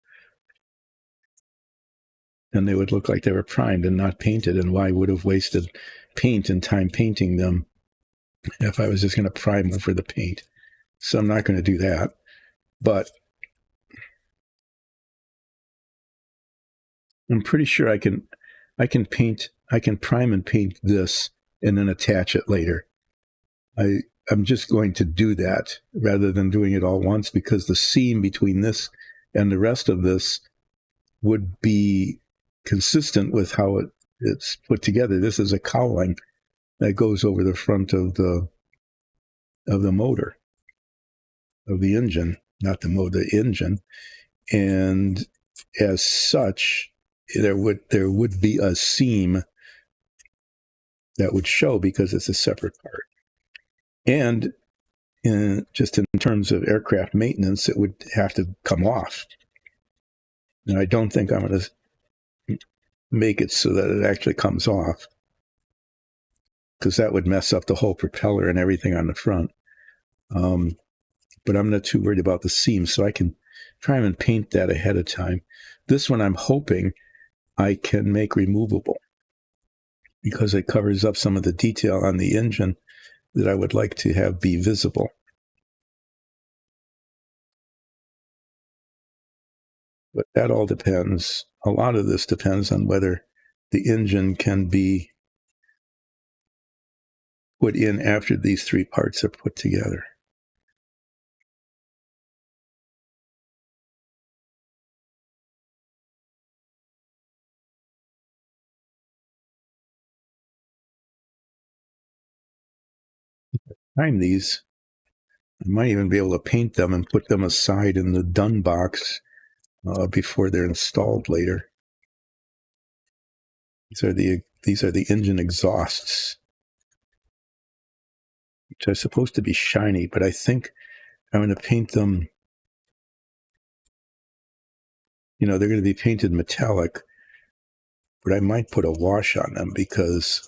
And they would look like they were primed and not painted. And why would have wasted paint and time painting them if I was just going to prime over the paint? So I'm not going to do that. But I'm pretty sure I can prime and paint this and then attach it later. I'm just going to do that rather than doing it all once, because the seam between this and the rest of this would be consistent with how it's put together. This is a cowling that goes over the front of the motor, of the engine, not the motor, the engine. And as such, there would be a seam that would show because it's a separate part. And just in terms of aircraft maintenance, it would have to come off. And I don't think I'm going to make it so that it actually comes off, because that would mess up the whole propeller and everything on the front. But I'm not too worried about the seams, so I can try and paint that ahead of time. This one I'm hoping I can make removable, because it covers up some of the detail on the engine that I would like to have be visible. But that all depends. A lot of this depends on whether the engine can be put in after these three parts are put together. Time these, I might even be able to paint them and put them aside in the done box before they're installed later. These are the engine exhausts, which are supposed to be shiny, but I think I'm going to paint them. They're going to be painted metallic, but I might put a wash on them, because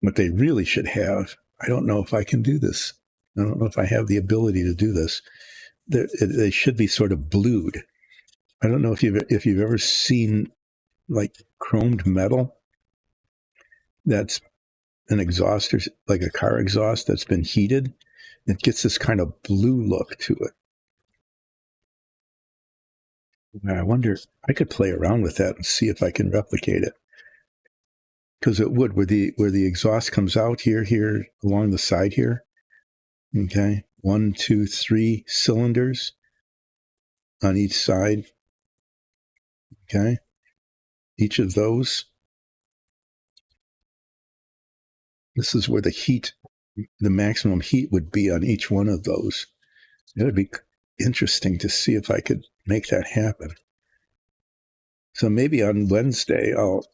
what they really should have, I don't know if I can do this. I don't know if I have the ability to do this. They should be sort of blued. I don't know if you've ever seen like chromed metal that's an exhaust, or like a car exhaust that's been heated. It gets this kind of blue look to it. And I wonder, I could play around with that and see if I can replicate it. Because it would, where the exhaust comes out here along the side here. Okay, 1, 2, 3 cylinders on each side. Okay, each of those. This is where the maximum heat would be on each one of those. It would be interesting to see if I could make that happen. So maybe on Wednesday, what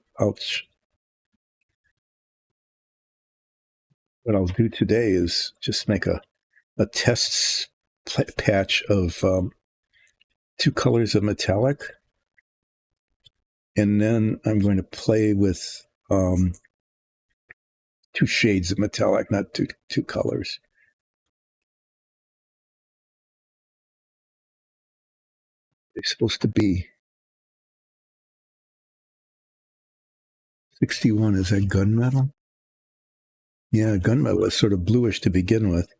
I'll do today is just make a test patch of 2 colors of metallic. And then I'm going to play with 2 shades of metallic, not two colors. They're supposed to be 61. Is that gunmetal? Yeah, gunmetal is sort of bluish to begin with.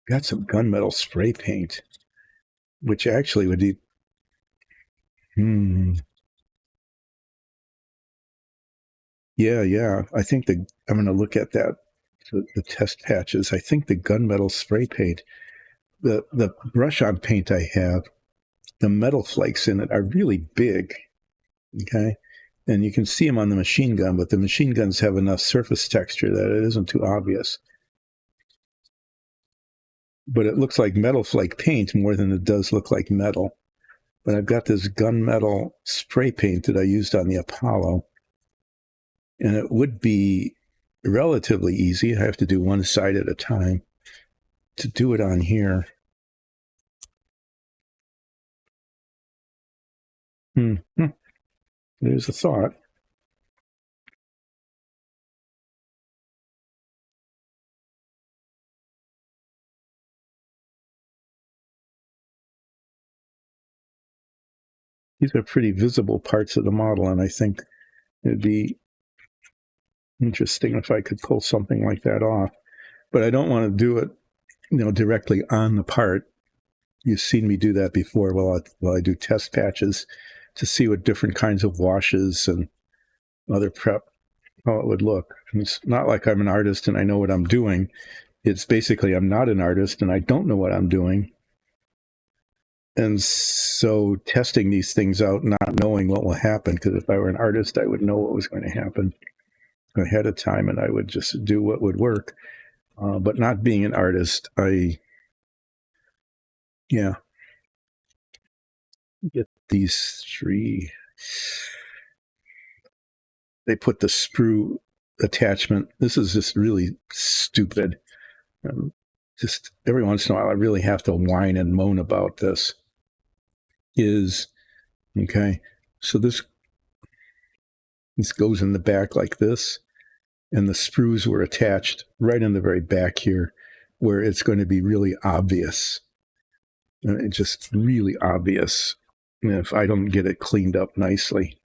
Got some gunmetal spray paint, which actually would be. Yeah. I think I'm going to look at that, the test patches. I think the gunmetal spray paint, the brush-on paint I have, the metal flakes in it are really big. Okay, and you can see them on the machine gun, but the machine guns have enough surface texture that it isn't too obvious. But it looks like metal flake paint more than it does look like metal. but I've got this gunmetal spray paint that I used on the Apollo, and it would be relatively easy. I have to do one side at a time to do it on here. There's a thought. These are pretty visible parts of the model, and I think it'd be interesting if I could pull something like that off. But I don't want to do it, directly on the part. You've seen me do that before while I do test patches to see what different kinds of washes and other prep, how it would look. And it's not like I'm an artist and I know what I'm doing. It's basically I'm not an artist and I don't know what I'm doing. And so testing these things out, not knowing what will happen, because if I were an artist, I would know what was going to happen ahead of time and I would just do what would work. But not being an artist, get these three. They put the sprue attachment. This is just really stupid. Just every once in a while, I really have to whine and moan about this. Okay, so this goes in the back like this, and the sprues were attached right in the very back here, where it's going to be really obvious. It's just really obvious if I don't get it cleaned up nicely.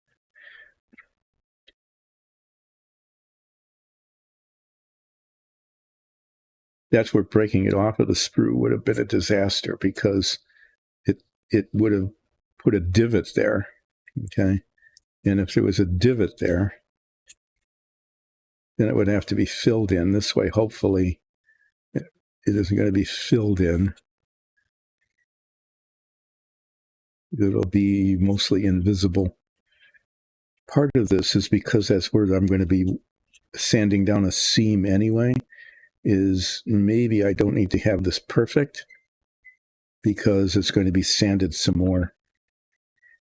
That's where breaking it off of the sprue would have been a disaster, because it would have put a divot there, okay? And if there was a divot there, then it would have to be filled in this way. Hopefully, it isn't going to be filled in. It'll be mostly invisible. Part of this is because that's where I'm going to be sanding down a seam anyway, is maybe I don't need to have this perfect because it's going to be sanded some more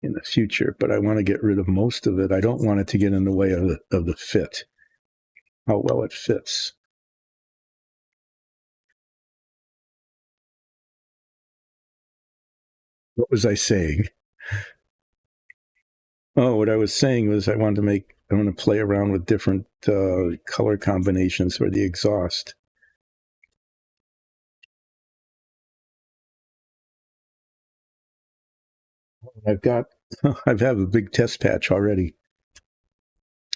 in the future, but I want to get rid of most of it. I don't want it to get in the way of the fit, how well it fits. What was I saying? Oh, what I was saying was I want to play around with different color combinations for the exhaust. I have a big test patch already.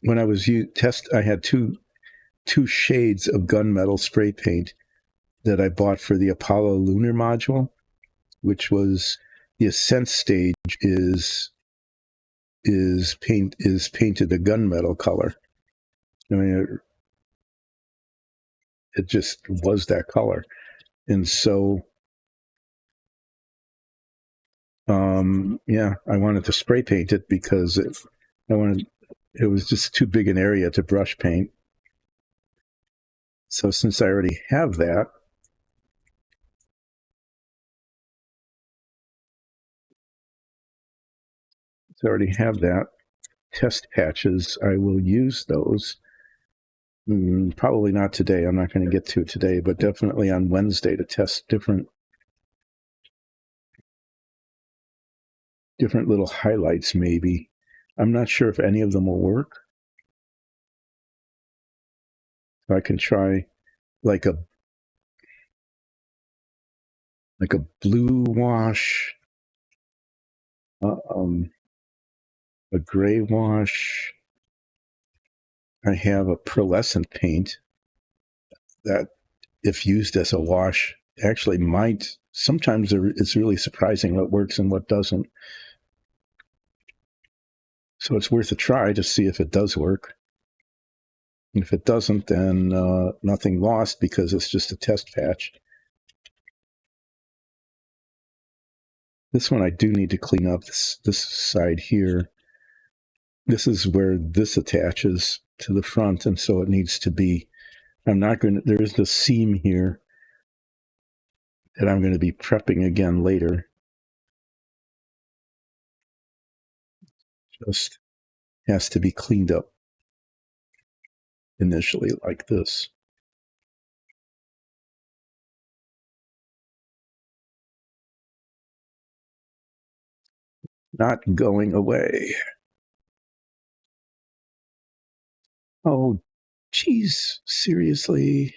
When I was I had two shades of gunmetal spray paint that I bought for the Apollo lunar module, which was the ascent stage is painted a gunmetal color. I mean, it just was that color, and so I wanted to spray paint it because it was just too big an area to brush paint. So since I already have that, test patches, I will use those. Probably not today. I'm not going to get to it today, but definitely on Wednesday to test different little highlights, maybe. I'm not sure if any of them will work. I can try like a blue wash, a gray wash. I have a pearlescent paint that, if used as a wash, actually might. Sometimes it's really surprising what works and what doesn't. So it's worth a try to see if it does work. And if it doesn't, then nothing lost, because it's just a test patch. This one I do need to clean up, this side here. This is where this attaches to the front, and so it needs to be, there's the seam here that I'm going to be prepping again later. just has to be cleaned up initially like this. Not going away. Oh, geez, seriously?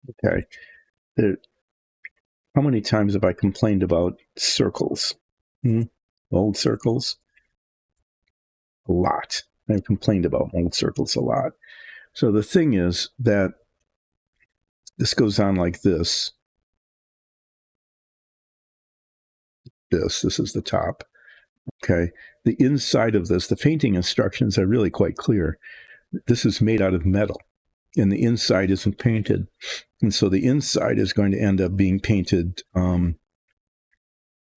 Okay. There, how many times have I complained about circles? Old circles? A lot. I've complained about old circles a lot. So the thing is that this goes on like this. This is the top. Okay. The inside of this, the painting instructions are really quite clear. This is made out of metal and the inside isn't painted. And so the inside is going to end up being painted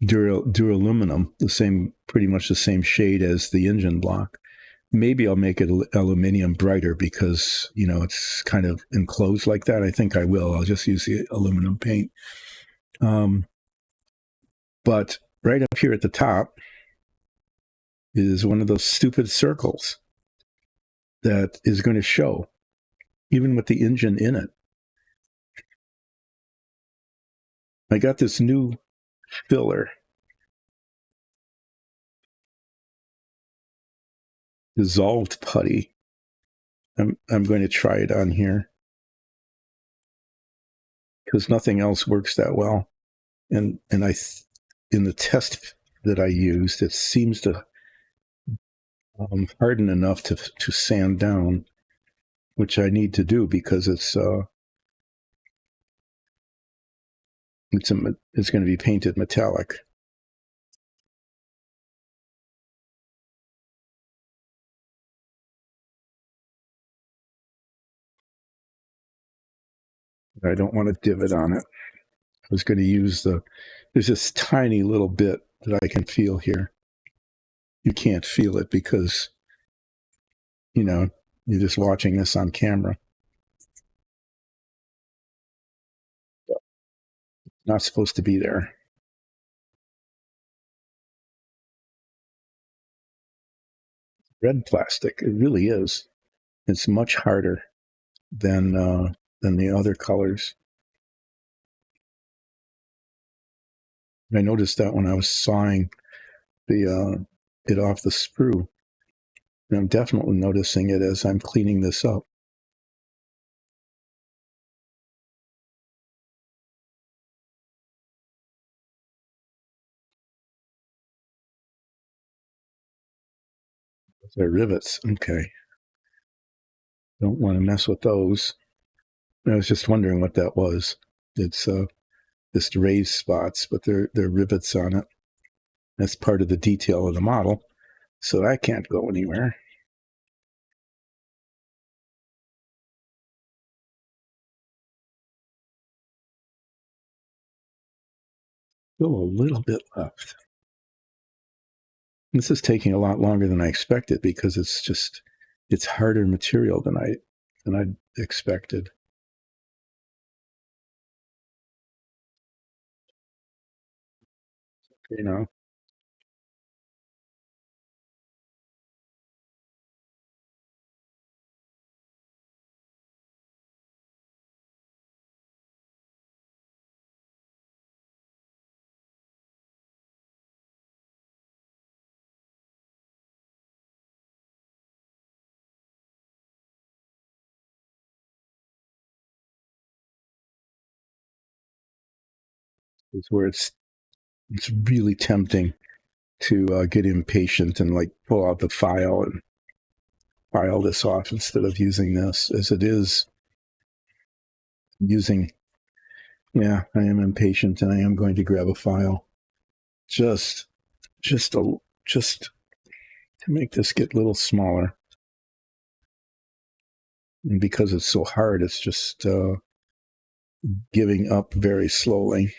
duraluminum, pretty much the same shade as the engine block. Maybe I'll make it aluminum brighter because, it's kind of enclosed like that. I think I will. I'll just use the aluminum paint. But right up here at the top is one of those stupid circles that is going to show, even with the engine in it. I got this new filler, dissolved putty. I'm going to try it on here because nothing else works that well. And in the test that I used, it seems to harden enough to sand down, which I need to do because it's going to be painted metallic. I don't want to divot on it. I was going to use there's this tiny little bit that I can feel here. You can't feel it because, you're just watching this on camera. Not supposed to be there. Red plastic, it really is. It's much harder than the other colors. I noticed that when I was sawing it off the sprue. And I'm definitely noticing it as I'm cleaning this up. They're rivets. Okay. Don't want to mess with those. I was just wondering what that was. It's just raised spots, but they're rivets on it. That's part of the detail of the model. So that can't go anywhere. Still a little bit left. This is taking a lot longer than I expected because it's harder material than I expected. It's where it's really tempting to get impatient and like pull out the file and file this off instead of using this as it is using. Yeah, I am impatient and I am going to grab a file just to make this get a little smaller. And because it's so hard, it's just giving up very slowly.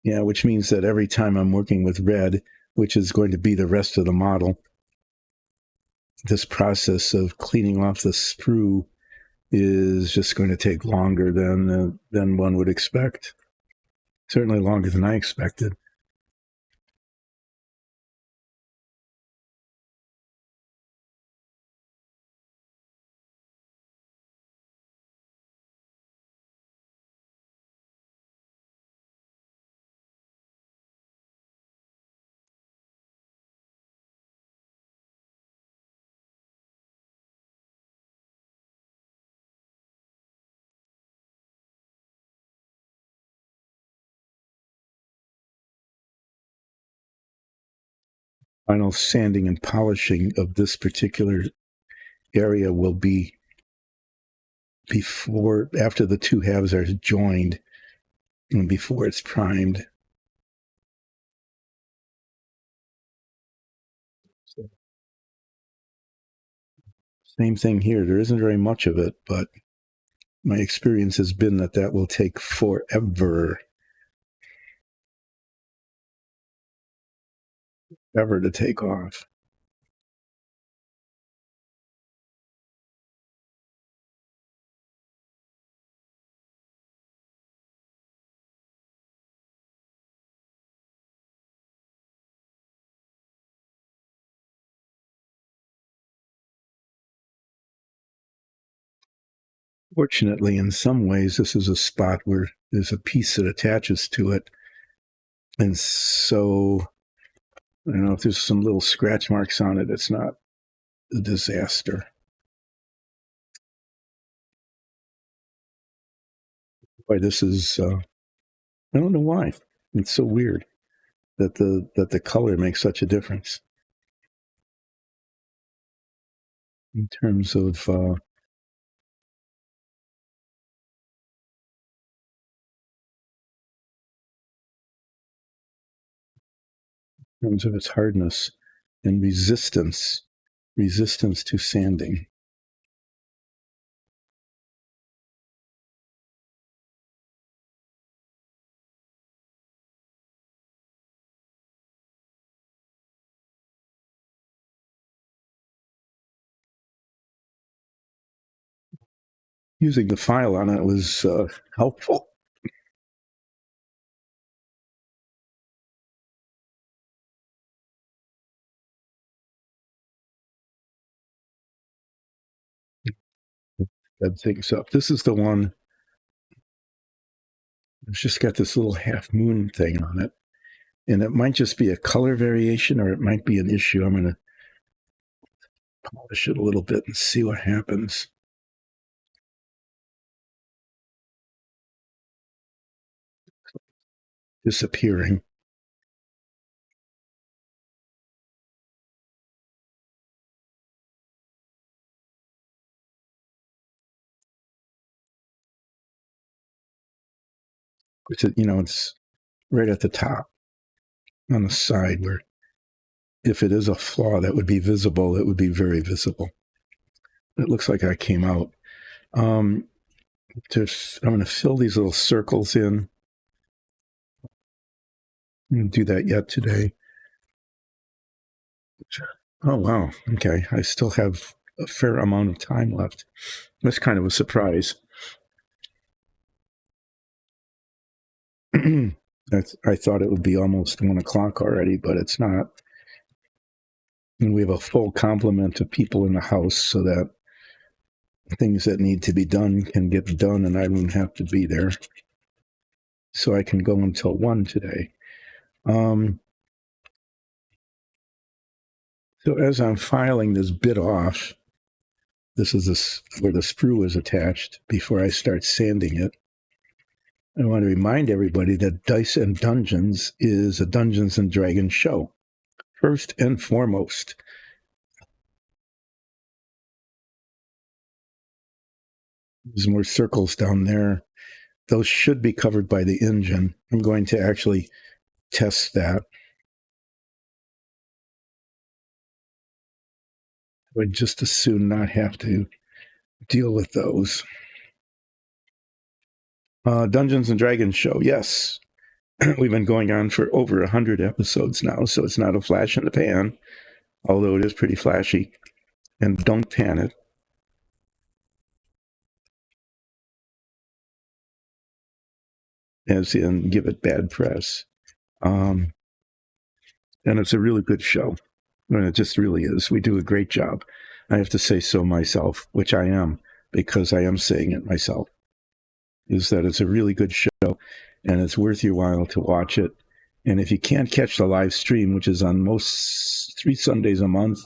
Yeah, which means that every time I'm working with red, which is going to be the rest of the model, this process of cleaning off the sprue is just going to take longer than one would expect. Certainly longer than I expected. Final sanding and polishing of this particular area will be after the two halves are joined and before it's primed. Same thing here. There isn't very much of it, but my experience has been that will take forever to take off. Fortunately, in some ways, this is a spot where there's a piece that attaches to it. And so, I don't know if there's some little scratch marks on it. It's not a disaster. Boy, this is, I don't know why. It's so weird that the color makes such a difference in terms of its hardness and resistance to sanding. Using the file on it was helpful. That things up. This is the one. It's just got this little half moon thing on it, and it might just be a color variation, or it might be an issue. I'm going to polish it a little bit and see what happens. Disappearing. It's right at the top on the side where if it is a flaw that would be visible, it would be very visible. It looks like I came out. I'm going to fill these little circles in. I didn't do that yet today. Oh, wow. Okay. I still have a fair amount of time left. That's kind of a surprise. I thought it would be almost 1 o'clock already, but it's not. And we have a full complement of people in the house so that things that need to be done can get done and I don't have to be there. So I can go until 1 today. So as I'm filing this bit off, this is where the sprue is attached before I start sanding it. I want to remind everybody that Dice and Dungeons is a Dungeons and Dragons show, first and foremost. There's more circles down there. Those should be covered by the engine. I'm going to actually test that. I would just as soon not have to deal with those. Dungeons and Dragons show, yes. We've been going on for over 100 episodes now, so it's not a flash in the pan, although it is pretty flashy. And don't pan it. as in give it bad press. And it's a really good show. And it just really is. We do a great job. I have to say so myself, which I am, because I am saying it myself, is that it's a really good show and it's worth your while to watch it. And if you can't catch the live stream, which is on most 3 Sundays a month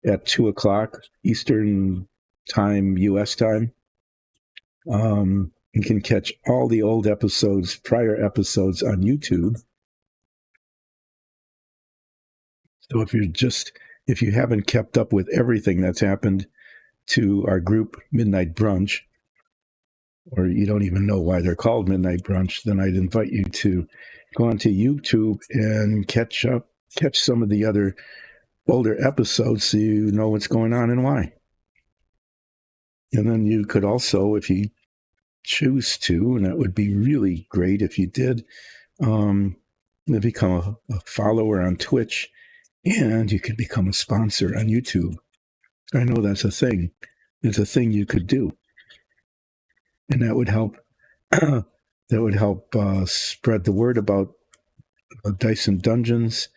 at 2:00 Eastern time, US time, you can catch all the old episodes, prior episodes on YouTube. So if you haven't kept up with everything that's happened to our group Midnight Brunch, or you don't even know why they're called Midnight Brunch, then I'd invite you to go onto YouTube and catch some of the other older episodes so you know what's going on and why. And then you could also, if you choose to, and that would be really great if you did, become a follower on Twitch, and you could become a sponsor on YouTube. I know that's a thing. It's a thing you could do. And that would help spread the word about Dice and Dungeons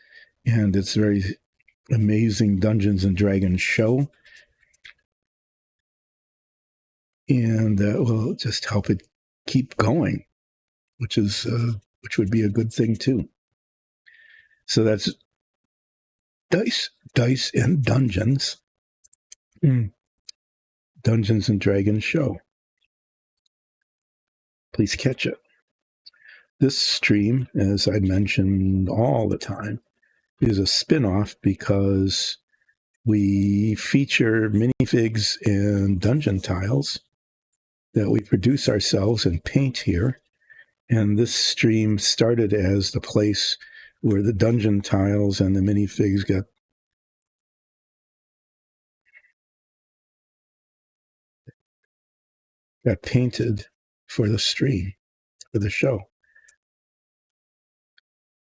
and its very amazing Dungeons and Dragons show. And that will just help it keep going, which would be a good thing too. So that's Dice and Dungeons, Dungeons and Dragons show. Please catch it. This stream, as I mentioned all the time, is a spin-off because we feature minifigs and dungeon tiles that we produce ourselves and paint here. And this stream started as the place where the dungeon tiles and the minifigs got painted for the stream, for the show.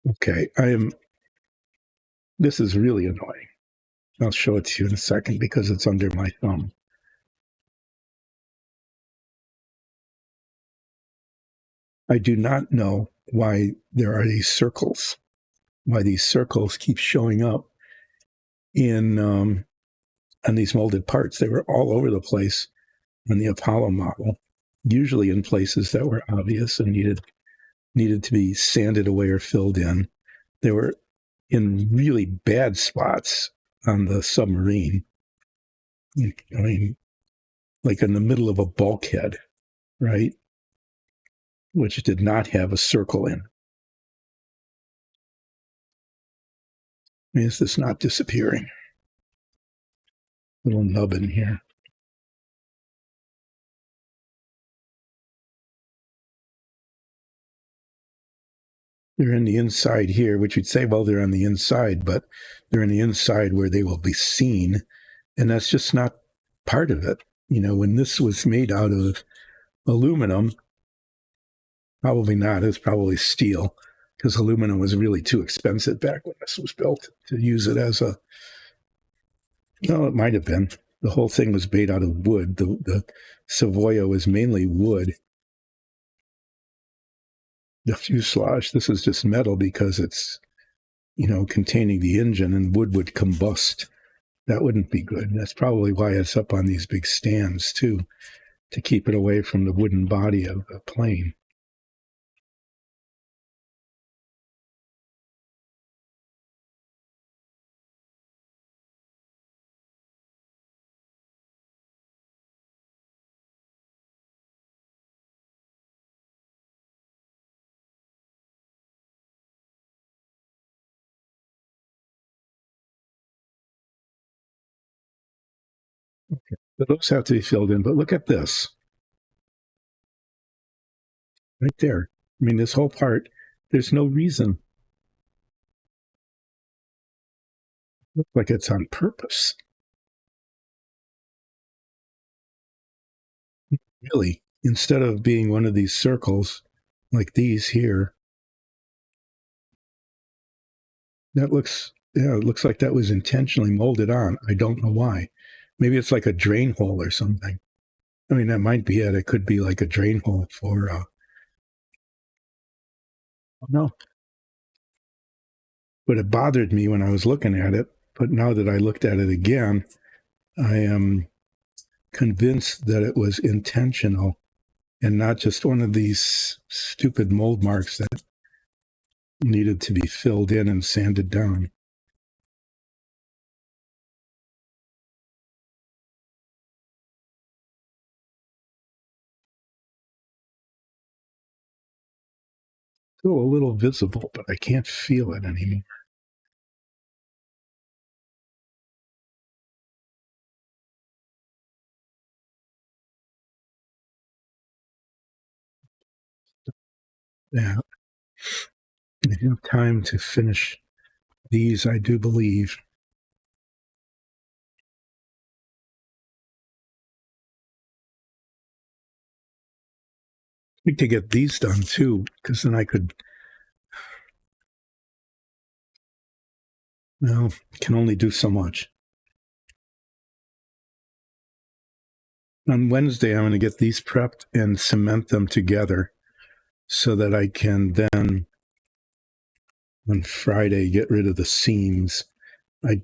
Okay, this is really annoying. I'll show it to you in a second because it's under my thumb. I do not know why there are these circles, why these circles keep showing up on these molded parts. They were all over the place on the Apollo model, usually in places that were obvious and needed to be sanded away or filled in. They were in really bad spots on the submarine. I mean, like in the middle of a bulkhead, right? Which did not have a circle in. Is this not disappearing? Little nub in here. They're in the inside here, which you'd say, well, they're on the inside, but they're in the inside where they will be seen. And that's just not part of it. You know, when this was made out of aluminum, probably not, it's probably steel, because aluminum was really too expensive back when this was built to use it as it might have been. The whole thing was made out of wood. The Savoia was mainly wood. The fuselage, this is just metal because it's, containing the engine, and wood would combust. That wouldn't be good. That's probably why it's up on these big stands too, to keep it away from the wooden body of the plane. Okay. So those have to be filled in, but look at this. Right there. I mean, this whole part, there's no reason. Looks like it's on purpose. Really, instead of being one of these circles like these here, it looks like that was intentionally molded on. I don't know why. Maybe it's like a drain hole or something. I mean, that might be it. It could be like a drain hole for No, but it bothered me when I was looking at it. But now that I looked at it again, I am convinced that it was intentional and not just one of these stupid mold marks that needed to be filled in and sanded down. Still a little visible, but I can't feel it anymore. Yeah, I have time to finish these, I do believe. I think to get these done too, because then I could, well, can only do so much. On Wednesday, I'm going to get these prepped and cement them together so that I can then, on Friday, get rid of the seams. I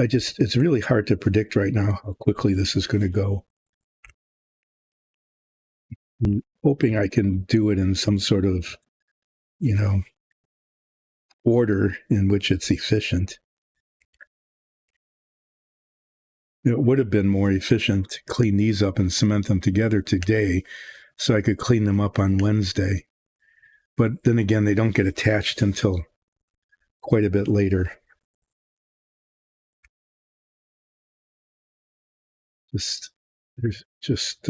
just, it's really hard to predict right now how quickly this is going to go. I'm hoping I can do it in some sort of, order in which it's efficient. It would have been more efficient to clean these up and cement them together today so I could clean them up on Wednesday. But then again, they don't get attached until quite a bit later. There's just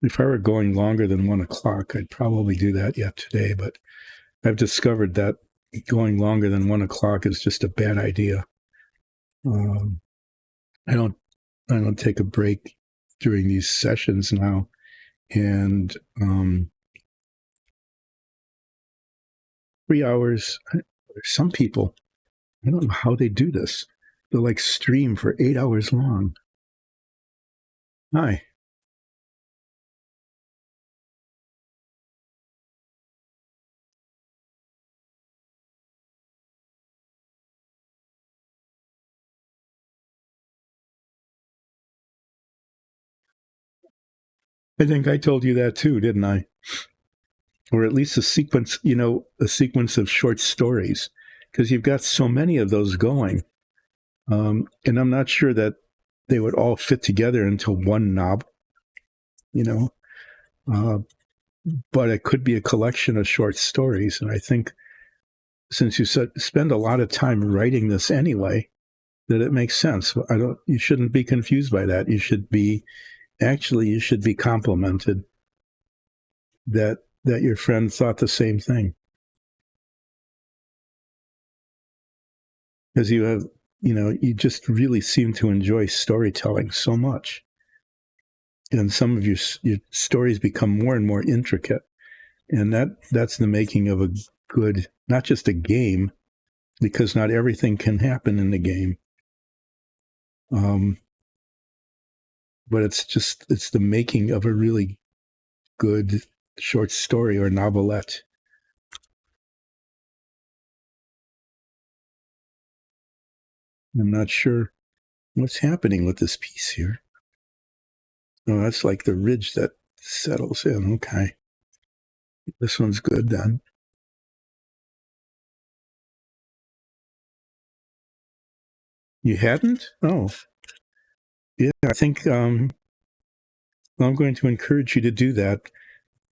if I were going longer than 1 o'clock, I'd probably do that yet today. But I've discovered that going longer than 1 o'clock is just a bad idea. I don't take a break during these sessions now, and 3 hours. Some people, I don't know how they do this. They'll like stream for 8 hours long. Hi. I think I told you that too, didn't I? Or at least a sequence, a sequence of short stories, because you've got so many of those going. And I'm not sure that they would all fit together into one novel, you know, uh, but it could be a collection of short stories. And I think since you spend a lot of time writing this anyway, that it makes sense. You shouldn't be confused by that. You should be complimented that your friend thought the same thing. Because you just really seem to enjoy storytelling so much. And some of your stories become more and more intricate. And that's the making of a good, not just a game, because not everything can happen in the game. But it's the making of a really good short story or novelette. I'm not sure what's happening with this piece here. Oh, that's like the ridge that settles in. Okay. This one's good then. You hadn't? Oh. Yeah, I think I'm going to encourage you to do that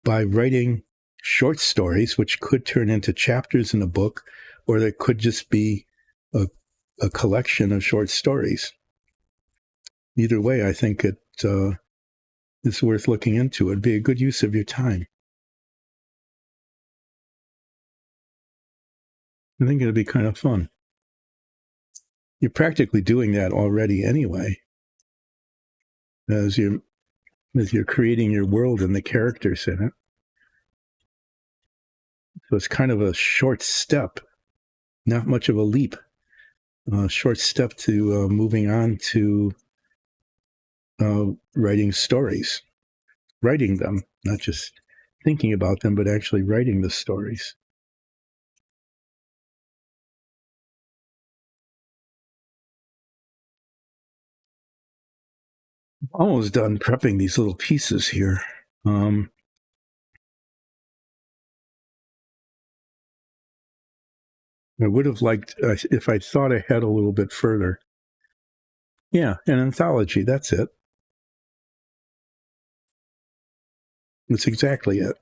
by writing short stories, which could turn into chapters in a book, or there could just be a collection of short stories. Either way, I think it's worth looking into. It'd be a good use of your time. I think it'd be kind of fun. You're practically doing that already anyway, as you're creating your world and the characters in it. So it's kind of a short step, not much of a leap. Short step to moving on to writing stories, writing them, not just thinking about them, but actually writing the stories. Almost done prepping these little pieces here. I would have liked if I thought ahead a little bit further. Yeah, an anthology. That's it. That's exactly it.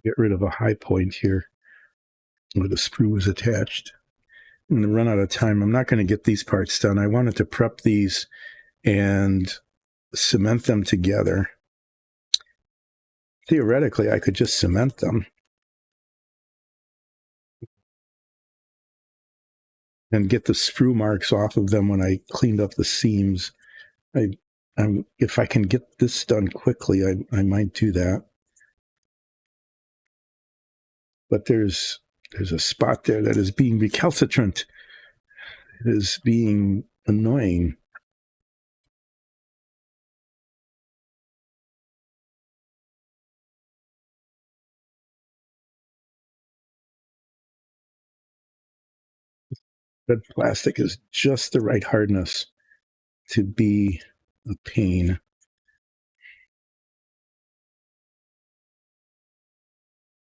Get rid of a high point here where the sprue was attached. I'm going to run out of time. I'm not going to get these parts done. I wanted to prep these and cement them together. Theoretically, I could just cement them and get the sprue marks off of them when I cleaned up the seams. If I can get this done quickly, I might do that. But there's a spot there that is being recalcitrant. It is being annoying. Red plastic is just the right hardness to be a pain.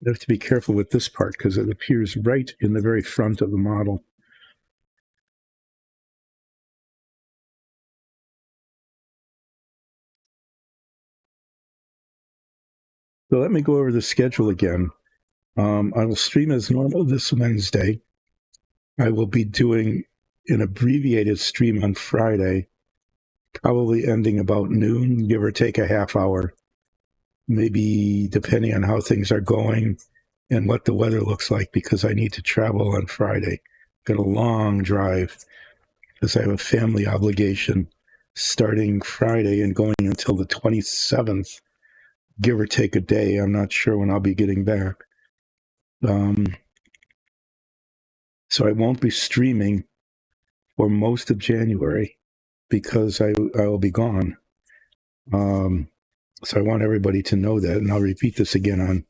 You have to be careful with this part because it appears right in the very front of the model. So let me go over the schedule again. I will stream as normal this Wednesday. I will be doing an abbreviated stream on Friday, probably ending about noon, give or take a half hour, maybe depending on how things are going and what the weather looks like, because I need to travel on Friday. Got a long drive because I have a family obligation starting Friday and going until the 27th, give or take a day. I'm not sure when I'll be getting back. So I won't be streaming for most of January because I will be gone. So I want everybody to know that, and I'll repeat this again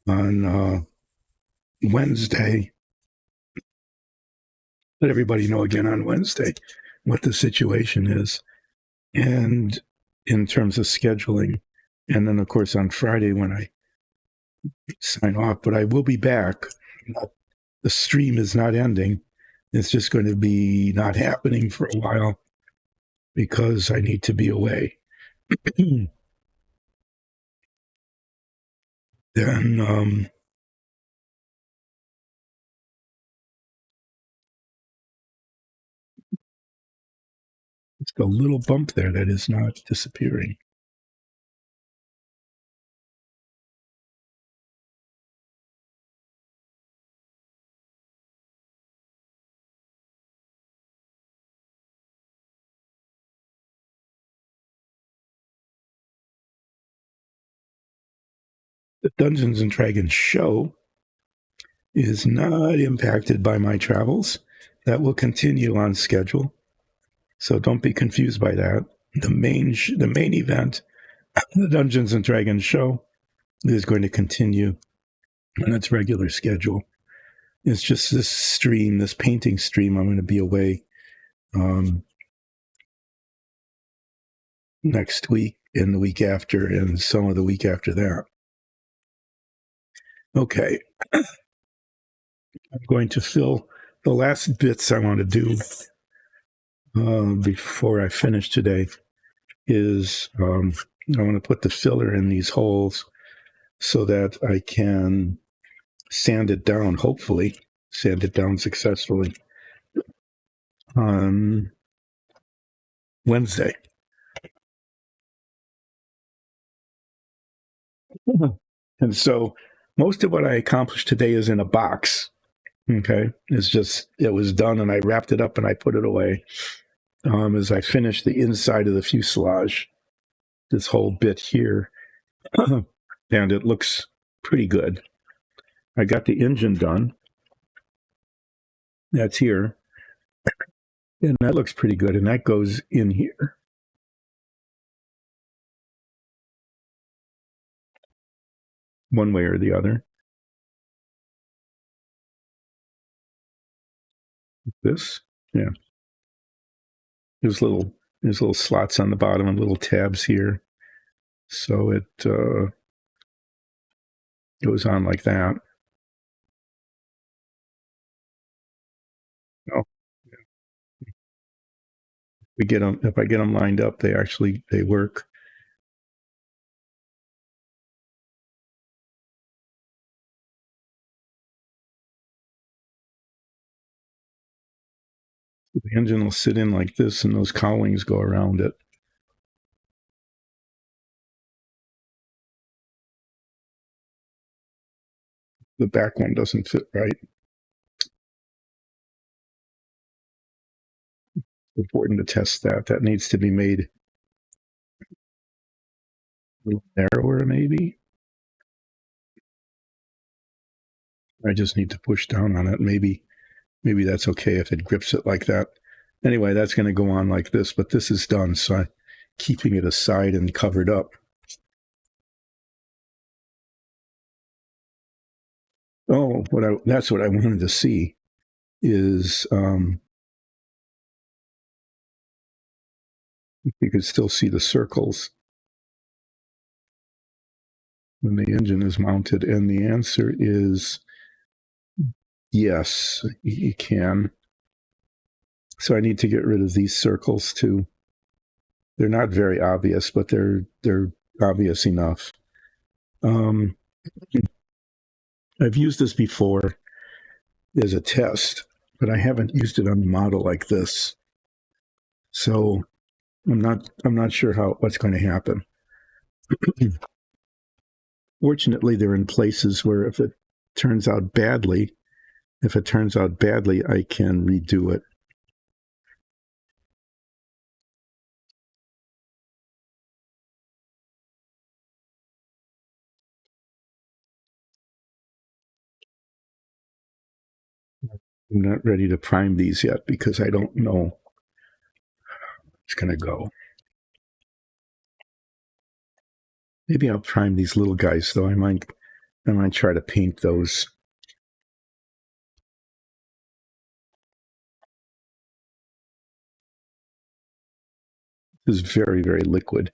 on Wednesday. Let everybody know again on Wednesday what the situation is, and in terms of scheduling, and then of course on Friday when I sign off. But I will be back. The stream is not ending. It's just going to be not happening for a while because I need to be away. Then it's a little bump there that is not disappearing. The Dungeons and Dragons show is not impacted by my travels. That will continue on schedule. So don't be confused by that. The main event, the Dungeons and Dragons show, is going to continue on its regular schedule. It's just this stream, this painting stream, I'm going to be away next week and the week after and some of the week after that. Okay. I'm going to fill the last bits I want to do before I finish today is I want to put the filler in these holes so that I can sand it down, hopefully sand it down successfully on Wednesday. And so most of what I accomplished today is in a box. Okay. It was done and I wrapped it up and I put it away as I finished the inside of the fuselage, this whole bit here. and it looks pretty good. I got the engine done. That's here. And that looks pretty good. And that goes in here. One way or the other. This, yeah. There's little slots on the bottom and little tabs here. So it goes on like that. Oh, we get them. If I get them lined up, they work. The engine will sit in like this, and those cowlings go around it. The back one doesn't fit right. It's important to test that. That needs to be made a little narrower, maybe. I just need to push down on it. Maybe that's okay if it grips it like that. Anyway, that's going to go on like this, but this is done, so I'm keeping it aside and covered up. Oh, that's what I wanted to see is if you could still see the circles when the engine is mounted, and the answer is yes, you can. So I need to get rid of these circles too. They're not very obvious, but they're obvious enough. I've used this before as a test, but I haven't used it on a model like this. So I'm not sure what's going to happen. Fortunately, they're in places where if it turns out badly, I can redo it. I'm not ready to prime these yet because I don't know it's going to go. Maybe I'll prime these little guys, though. I might try to paint those. This is very, very liquid.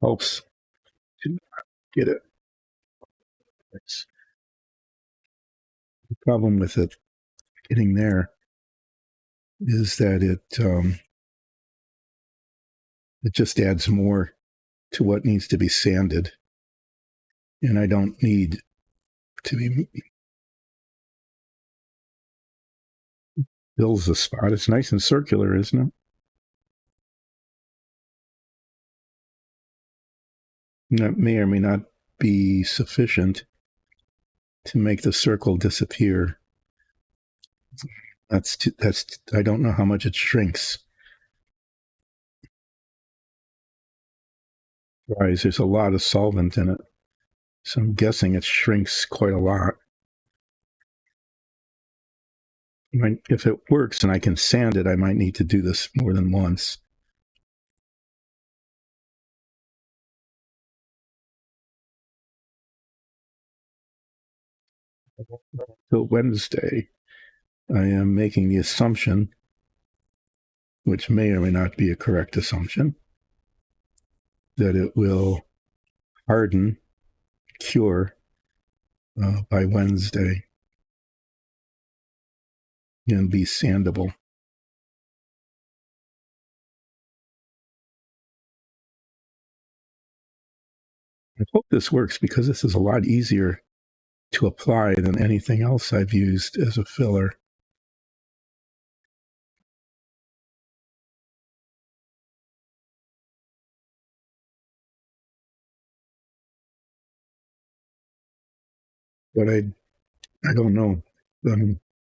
Helps to get it. The problem with it getting there is that it just adds more to what needs to be sanded, and I don't need to be fills the spot. It's nice and circular, isn't it? That may or may not be sufficient to make the circle disappear. That's I don't know how much it shrinks. Guys, there's a lot of solvent in it, so I'm guessing it shrinks quite a lot. If it works and I can sand it, I might need to do this more than once. Till Wednesday, I am making the assumption, which may or may not be a correct assumption, that it will harden, cure by Wednesday and be sandable. I hope this works because this is a lot easier to apply than anything else I've used as a filler. but I don't know.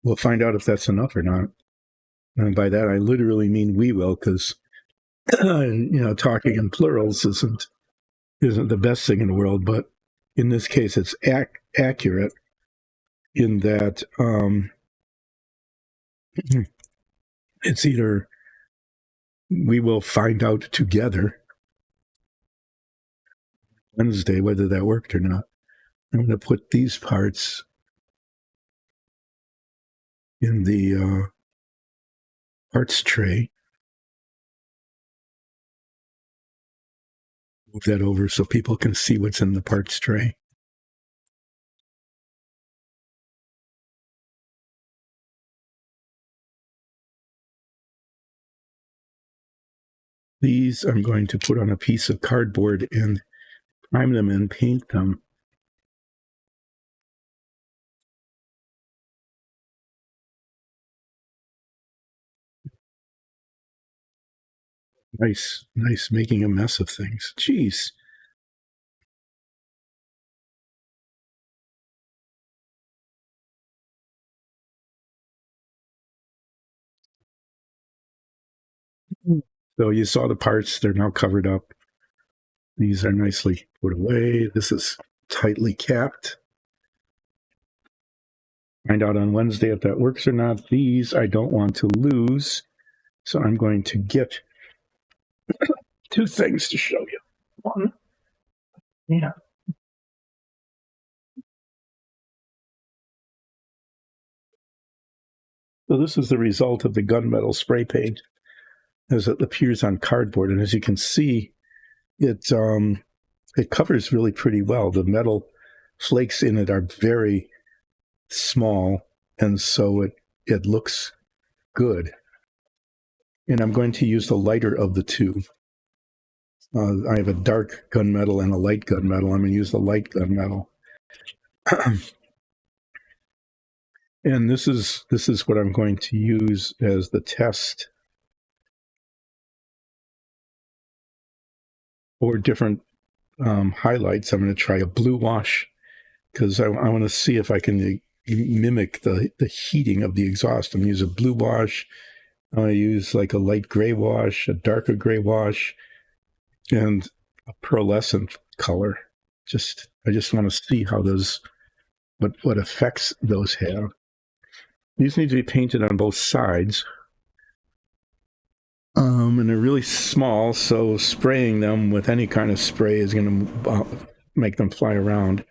We'll find out if that's enough or not. And by that, I literally mean we will, because talking in plurals isn't the best thing in the world. But in this case, it's accurate in that it's either we will find out together Wednesday whether that worked or not. I'm going to put these parts in the parts tray. Move that over so people can see what's in the parts tray. These I'm going to put on a piece of cardboard and prime them and paint them. Nice making a mess of things. Jeez. So you saw the parts, they're now covered up. These are nicely put away. This is tightly capped. Find out on Wednesday if that works or not. These I don't want to lose, so I'm going to get two things to show you. One, yeah. So this is the result of the gunmetal spray paint as it appears on cardboard, and as you can see, it covers really pretty well. The metal flakes in it are very small, and so it looks good. And I'm going to use the lighter of the two. I have a dark gunmetal and a light gunmetal. I'm going to use the light gunmetal. And this is what I'm going to use as the test for different highlights. I'm going to try a blue wash because I want to see if I can mimic the heating of the exhaust. I'm going to use a blue wash. I'm going to use like a light gray wash, a darker gray wash, and a pearlescent color. I just want to see how those, what effects those have. These need to be painted on both sides. And they're really small, so spraying them with any kind of spray is going to make them fly around.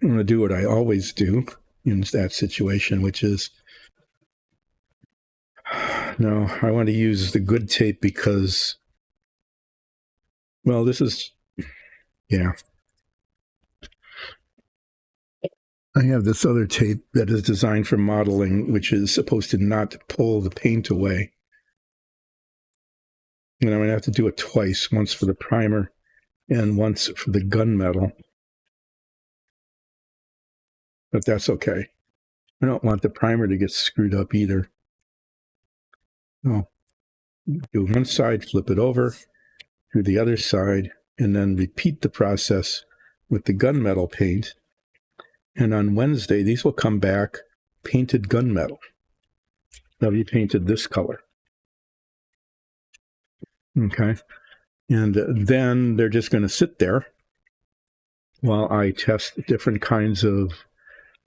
I'm going to do what I always do in that situation, which is, no, I want to use the good tape because, well, this is, yeah. I have this other tape that is designed for modeling, which is supposed to not pull the paint away. And I'm going to have to do it twice, once for the primer and once for the gunmetal. But that's okay. I don't want the primer to get screwed up either. Oh, do one side, flip it over, do the other side, and then repeat the process with the gunmetal paint. And on Wednesday, these will come back painted gunmetal. They'll be painted this color. Okay. And then they're just going to sit there while I test different kinds of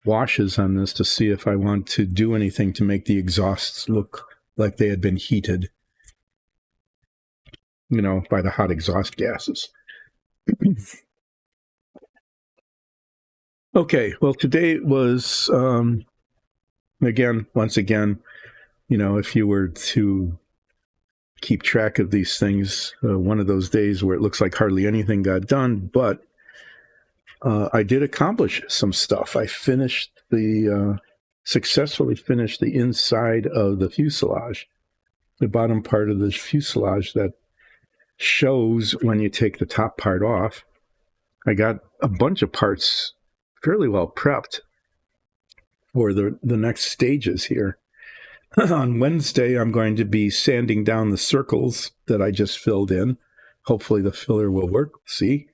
washes on this to see if I want to do anything to make the exhausts look like they had been heated, by the hot exhaust gases. Okay, well, today was, once again, if you were to keep track of these things, one of those days where it looks like hardly anything got done, but I did accomplish some stuff. I successfully finished the inside of the fuselage, the bottom part of the fuselage that shows when you take the top part off. I got a bunch of parts fairly well prepped for the next stages here. On Wednesday, I'm going to be sanding down the circles that I just filled in. Hopefully the filler will work. See?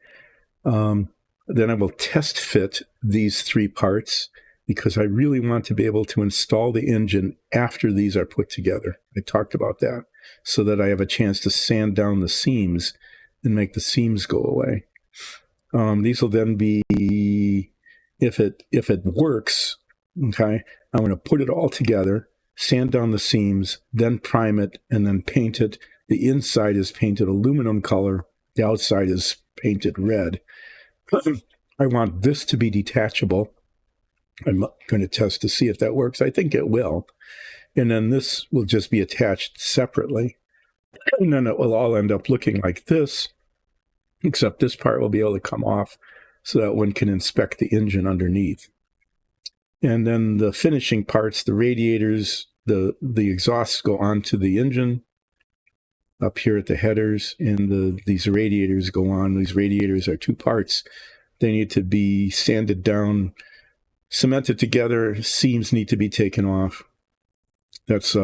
Then I will test fit these 3 parts because I really want to be able to install the engine after these are put together. I talked about that, so that I have a chance to sand down the seams and make the seams go away. These will then be, if it works, okay, I'm going to put it all together, sand down the seams, then prime it, and then paint it. The inside is painted aluminum color. The outside is painted red. I want this to be detachable. I'm going to test to see if that works. I think it will. And then this will just be attached separately. And then it will all end up looking like this, except this part will be able to come off so that one can inspect the engine underneath. And then the finishing parts, the radiators, the exhausts go onto the engine up here at the headers, and these radiators go on. These radiators are 2 parts. They need to be sanded down, cemented together. Seams need to be taken off. That's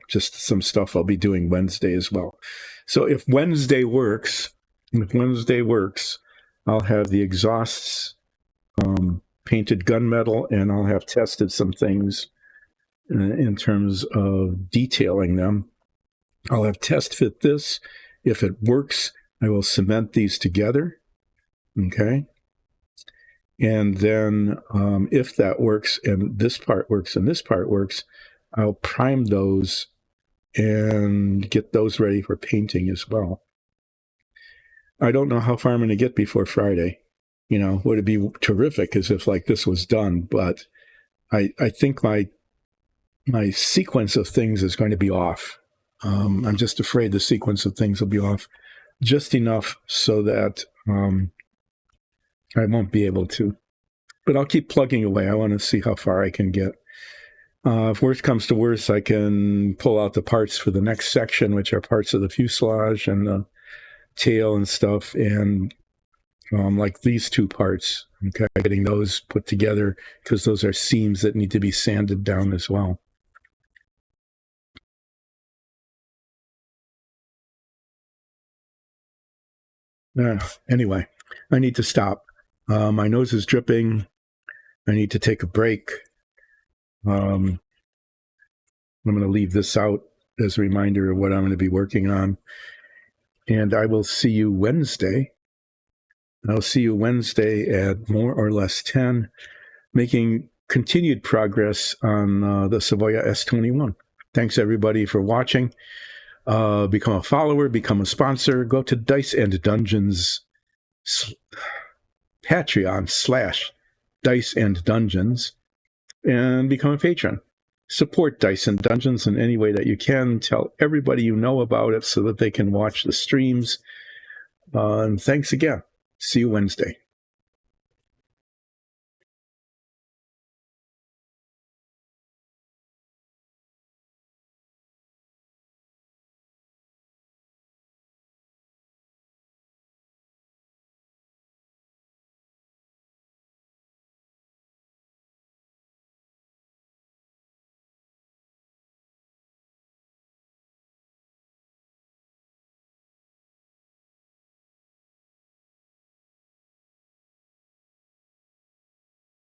just some stuff I'll be doing Wednesday as well. So if Wednesday works, I'll have the exhausts painted gunmetal, and I'll have tested some things in terms of detailing them. I'll have test fit this. If it works, I will cement these together. Okay. And then if that works, and this part works, and this part works, I'll prime those and get those ready for painting as well. I don't know how far I'm going to get before Friday. Would it be terrific as if like this was done? But I think my sequence of things is going to be off. I'm just afraid the sequence of things will be off just enough so that I won't be able to. But I'll keep plugging away. I want to see how far I can get. If worst comes to worst, I can pull out the parts for the next section, which are parts of the fuselage and the tail and stuff, and like these 2 parts, okay, getting those put together because those are seams that need to be sanded down as well. Anyway, I need to stop. My nose is dripping. I need to take a break. I'm going to leave this out as a reminder of what I'm going to be working on. And I will see you Wednesday. I'll see you Wednesday at more or less 10, making continued progress on the Savoia S.21. Thanks, everybody, for watching. Become a follower, become a sponsor. Go to Dice and Dungeons Patreon/Dice and Dungeons and become a patron. Support Dice and Dungeons in any way that you can. Tell everybody you know about it so that they can watch the streams. And thanks again. See you Wednesday.